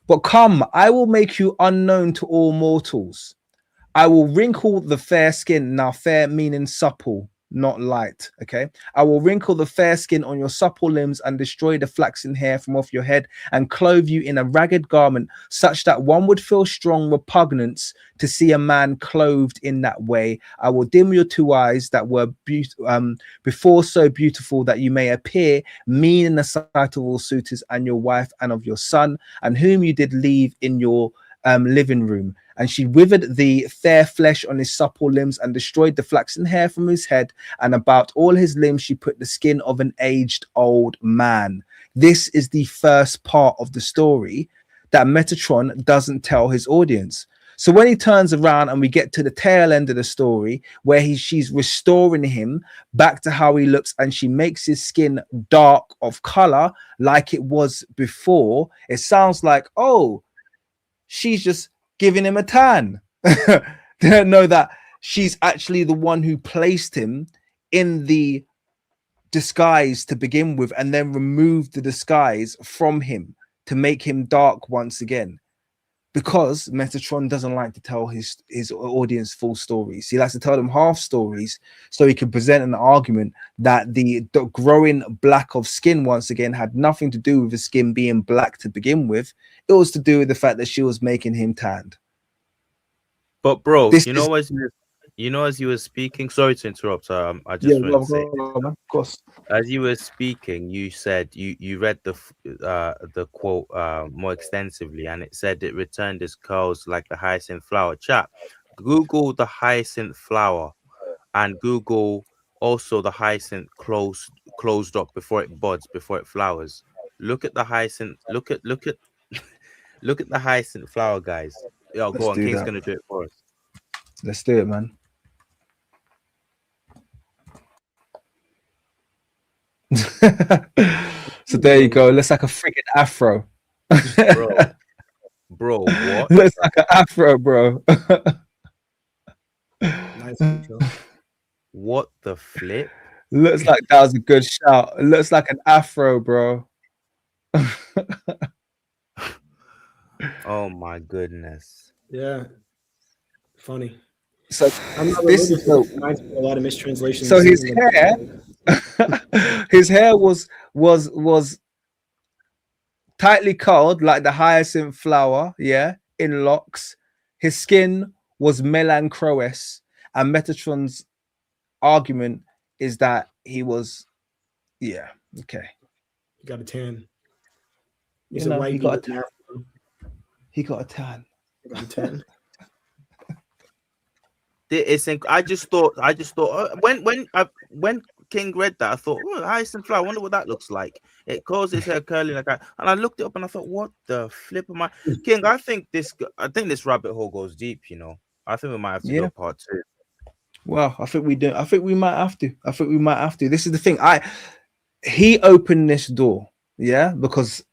Speaker 1: But come, I will make you unknown to all mortals. I will wrinkle the fair skin. Now, fair meaning supple, not light. Okay. I will wrinkle the fair skin on your supple limbs and destroy the flaxen hair from off your head and clothe you in a ragged garment, such that one would feel strong repugnance to see a man clothed in that way. I will dim your two eyes that were before so beautiful, that you may appear mean in the sight of all suitors and your wife and of your son, and whom you did leave in your living room. And she withered the fair flesh on his supple limbs and destroyed the flaxen hair from his head, and about all his limbs she put the skin of an aged old man. This is the first part of the story that Metatron doesn't tell his audience. So when he turns around and we get to the tail end of the story, where she's restoring him back to how he looks, and she makes his skin dark of color like it was before, it sounds like, oh, she's just giving him a tan. They don't know that she's actually the one who placed him in the disguise to begin with, and then removed the disguise from him to make him dark once again. Because Metatron doesn't like to tell his audience full stories. He likes to tell them half stories so he can present an argument that the growing black of skin once again had nothing to do with the skin being black to begin with. It was to do with the fact that she was making him tanned.
Speaker 6: But bro, as you were speaking, sorry to interrupt. I just wanted to say,
Speaker 1: of course.
Speaker 6: As you were speaking, you said you read the quote more extensively, and it said it returned his curls like the hyacinth flower. Chat, Google the hyacinth flower, and Google also the hyacinth closed up before it buds, before it flowers. Look at the hyacinth. Look at look at the hyacinth flower, guys. Yo, go on. King's gonna do it for us.
Speaker 1: Let's do it, man. So there you go. Looks like a freaking afro.
Speaker 6: Bro, what?
Speaker 1: Looks like an afro, bro.
Speaker 3: Nice.
Speaker 6: What the flip?
Speaker 1: Looks like that was a good shout. It looks like an afro, bro.
Speaker 6: Oh my goodness.
Speaker 3: Yeah. Funny.
Speaker 1: So
Speaker 3: I'm not
Speaker 1: this is
Speaker 3: a lot of mistranslations.
Speaker 1: so his hair his hair was tightly curled like the hyacinth flower, yeah, in locks. His skin was melancrous, and Metatron's argument is that he was, yeah, okay.
Speaker 3: He got a 10.
Speaker 1: You
Speaker 3: He's a
Speaker 1: know,
Speaker 3: white
Speaker 1: he
Speaker 3: dude
Speaker 1: got a
Speaker 3: with
Speaker 1: 10.
Speaker 3: math.
Speaker 1: He got a 10.
Speaker 3: He got a 10.
Speaker 6: I just thought when King read that, I thought, oh, hyacinth flower. I wonder what that looks like. It causes her curly like that, and I looked it up and I thought, what the flip am I, King? I think this rabbit hole goes deep. You know, I think we might have to do a part 2.
Speaker 1: Well, I think we do. I think we might have to. I think we might have to. This is the thing. He opened this door, yeah, because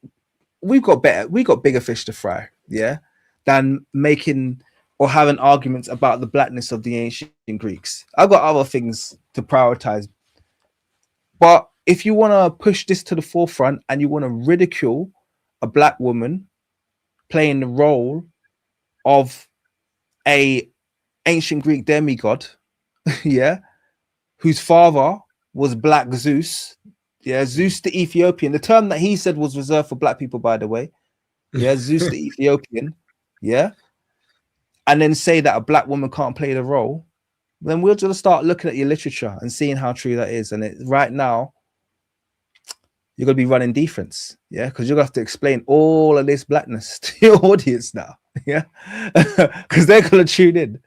Speaker 1: we got bigger fish to fry, yeah, than making or having arguments about the blackness of the ancient Greeks. I've got other things to prioritize. But if you want to push this to the forefront and you want to ridicule a black woman playing the role of a ancient Greek demigod, yeah, whose father was Black Zeus, yeah, Zeus the Ethiopian. The term that he said was reserved for black people, by the way. Yeah, Zeus the Ethiopian, yeah. And then say that a black woman can't play the role, then we'll just start looking at your literature and seeing how true that is. And right now, you're gonna be running defense, yeah, because you're gonna have to explain all of this blackness to your audience now, yeah, because they're gonna tune in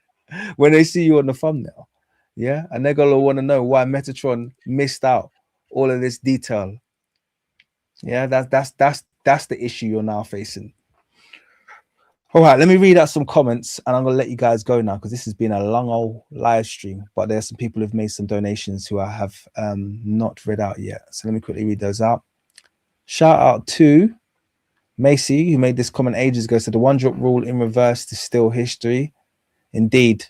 Speaker 1: when they see you on the thumbnail, yeah, and they're gonna want to know why Metatron missed out all of this detail. Yeah, that's the issue you're now facing. All right, let me read out some comments and I'm going to let you guys go now because this has been a long old live stream, but there's some people who've made some donations who I have not read out yet. So let me quickly read those out. Shout out to Macy, who made this comment ages ago. So the one drop rule in reverse is still history. Indeed,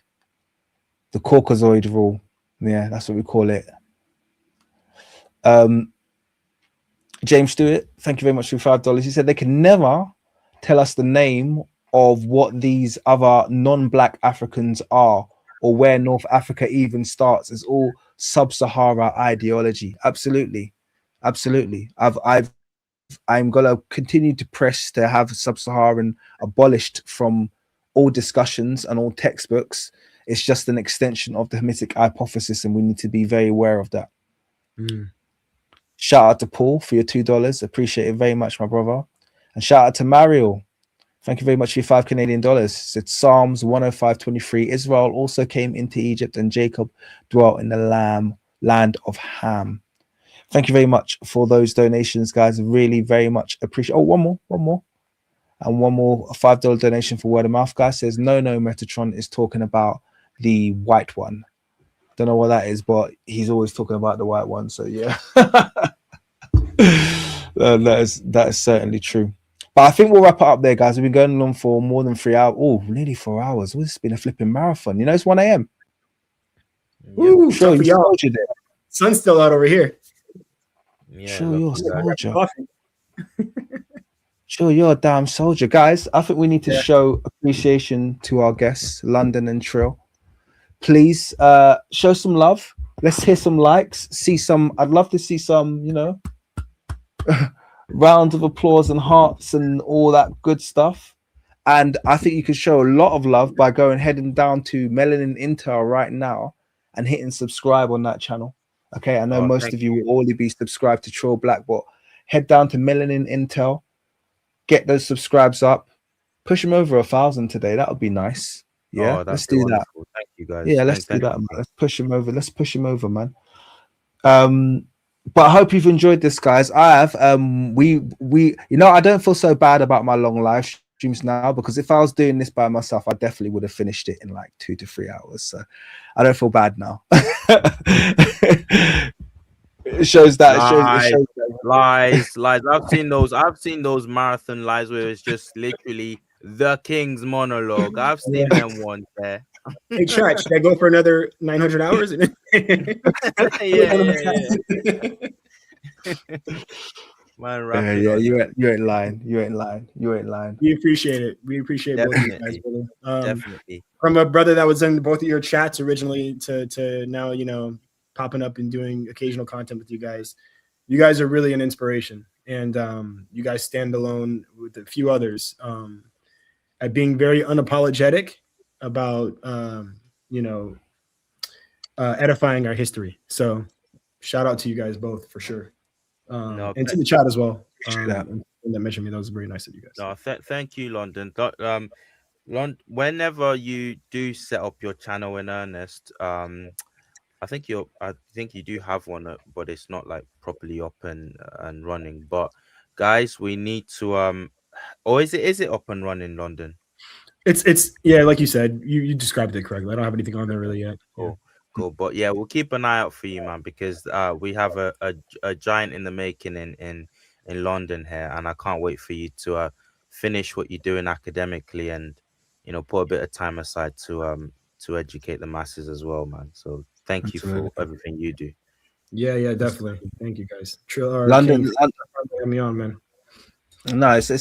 Speaker 1: the Caucasoid rule. Yeah, that's what we call it. James Stewart, thank you very much for $5. He said they can never tell us the name of what these other non-black Africans are or where North Africa even starts. It's all sub-Sahara ideology. Absolutely. I'm gonna continue to press to have sub-Saharan abolished from all discussions and all textbooks. It's just an extension of the Hamitic hypothesis, and we need to be very aware of that. Shout out to Paul for your $2. Appreciate it very much, my brother. And shout out to Mario. Thank you very much for your $5 Canadian. It's Psalms 105:23. Israel also came into Egypt, and Jacob dwelt in the land of Ham. Thank you very much for those donations, guys. Really, very much appreciate. Oh, one more. And one more $5 donation for word of mouth. Guy says, no, Metatron is talking about the white one. Don't know what that is, but he's always talking about the white one. So yeah, that is certainly true. But I think we'll wrap it up there, guys. We've been going on for more than 3 hours. Oh, nearly 4 hours. Oh, this has been a flipping marathon. You know, it's 1 a.m.
Speaker 3: Ooh,
Speaker 1: sure, you're soldier there.
Speaker 3: Sun's still out over here.
Speaker 6: Yeah,
Speaker 1: sure, you're a soldier. Sure, you're a damn soldier. Guys, I think we need to show appreciation to our guests, London and Trill. Please show some love. Let's hear some likes. I'd love to see some, you know, rounds of applause and hearts and all that good stuff. And I think you can show a lot of love by heading down to Melanin Intel right now and hitting subscribe on that channel. Okay, I know most of you will already be subscribed to Trill Black, but head down to Melanin Intel, get those subscribes up, push them over 1,000 today. That would be nice. Yeah, let's do that.
Speaker 6: Thank you, guys.
Speaker 1: Yeah, let's do that, man. Let's push him over. Let's push him over, man. But I hope you've enjoyed this, guys. I have. We you know, I don't feel so bad about my long live streams now, because if I was doing this by myself, I definitely would have finished it in like 2 to 3 hours. So I don't feel bad now. It shows that. It shows that.
Speaker 6: Lies. I've seen those marathon lives where it's just literally the king's monologue. I've seen them ones there.
Speaker 3: Hey, chat, should I go for another 900 hours?
Speaker 6: Man,
Speaker 1: yeah, you ain't lying. You ain't lying.
Speaker 3: We appreciate it. We appreciate both of you guys, brother.
Speaker 6: Definitely.
Speaker 3: From a brother that was in both of your chats originally to now, you know, popping up and doing occasional content with you guys. You guys are really an inspiration, and you guys stand alone with a few others at being very unapologetic about you know, edifying our history. So shout out to you guys both for sure.
Speaker 4: No,
Speaker 3: And to the chat as well.
Speaker 1: that.
Speaker 3: And that mentioned me. That was very nice of you guys.
Speaker 4: No, thank you, London. Whenever you do set up your channel in earnest, I think you do have one, but it's not like properly up and running. But guys, we need to or is it up and running, London?
Speaker 3: It's yeah, like you said, you described it correctly. I don't have anything on there really yet.
Speaker 4: Cool. Cool. But yeah, we'll keep an eye out for you, man, because we have a giant in the making in London here, and I can't wait for you to finish what you're doing academically and put a bit of time aside to educate the masses as well, man. So thank you for everything you do.
Speaker 3: Yeah, definitely. Thank you guys.
Speaker 1: London,
Speaker 3: having me on, man.
Speaker 1: No, it's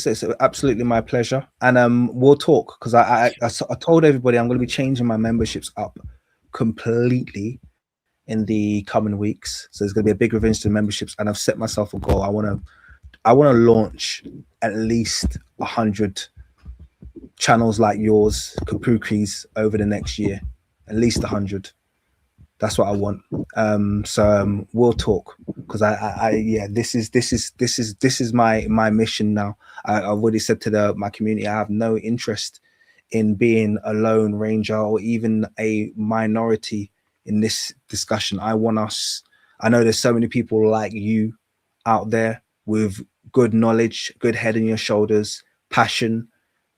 Speaker 1: absolutely my pleasure, and we'll talk because I told everybody I'm going to be changing my memberships up completely in the coming weeks. So there's going to be a big revenge to memberships, and I've set myself a goal. I want to launch at least 100 channels like yours, Kapukris, over the next year. At least 100. That's what I want. So we'll talk because this is my mission now. I've already said to my community I have no interest in being a lone ranger or even a minority in this discussion. I want us. I know there's so many people like you out there with good knowledge, good head on your shoulders, passion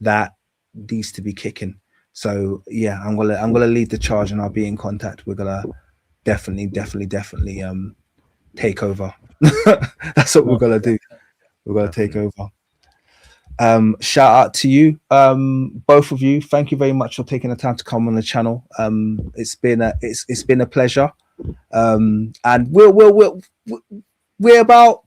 Speaker 1: that needs to be kicking. So yeah, I'm gonna lead the charge, and I'll be in contact. We're gonna definitely take over. That's what we're gonna do. We're gonna take over. Shout out to you, both of you. Thank you very much for taking the time to come on the channel. It's been a pleasure. And we're about.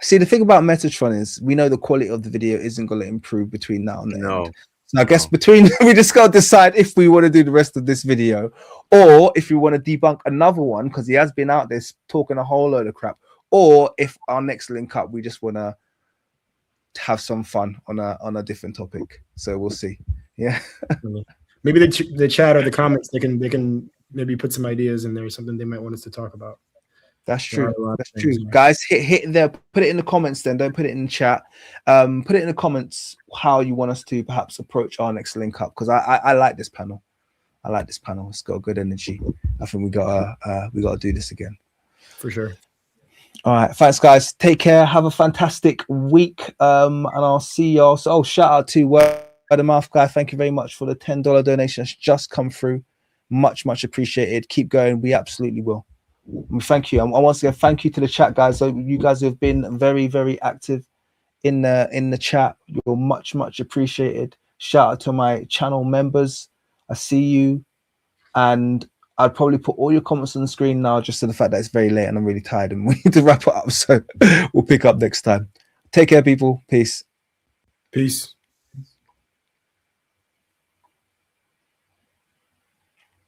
Speaker 1: See, the thing about Metatron is we know the quality of the video isn't going to improve between now and the end. So I guess between we just got to decide if we want to do the rest of this video or if we want to debunk another one because he has been out there talking a whole load of crap, or if our next link up we just want to have some fun on a different topic. So we'll see. Yeah.
Speaker 3: Maybe the chat or the comments they can maybe put some ideas in there, something they might want us to talk about.
Speaker 1: That's true. That's true. Guys, hit there. Put it in the comments then. Don't put it in the chat. Put it in the comments how you want us to perhaps approach our next link up because I like this panel. I like this panel. It's got good energy. I think we gotta do this again.
Speaker 3: For sure.
Speaker 1: All right. Thanks, guys. Take care. Have a fantastic week. And I'll see y'all. So, shout out to Word of Mouth guy. Thank you very much for the $10 donation that's just come through. Much appreciated. Keep going. We absolutely will. Thank you. I once again thank you to the chat guys. So you guys have been very active in the chat. You're much appreciated. Shout out to my channel members. I see you, and I'd probably put all your comments on the screen now just to the fact that it's very late and I'm really tired and we need to wrap it up. So we'll pick up next time. Take care, people. Peace.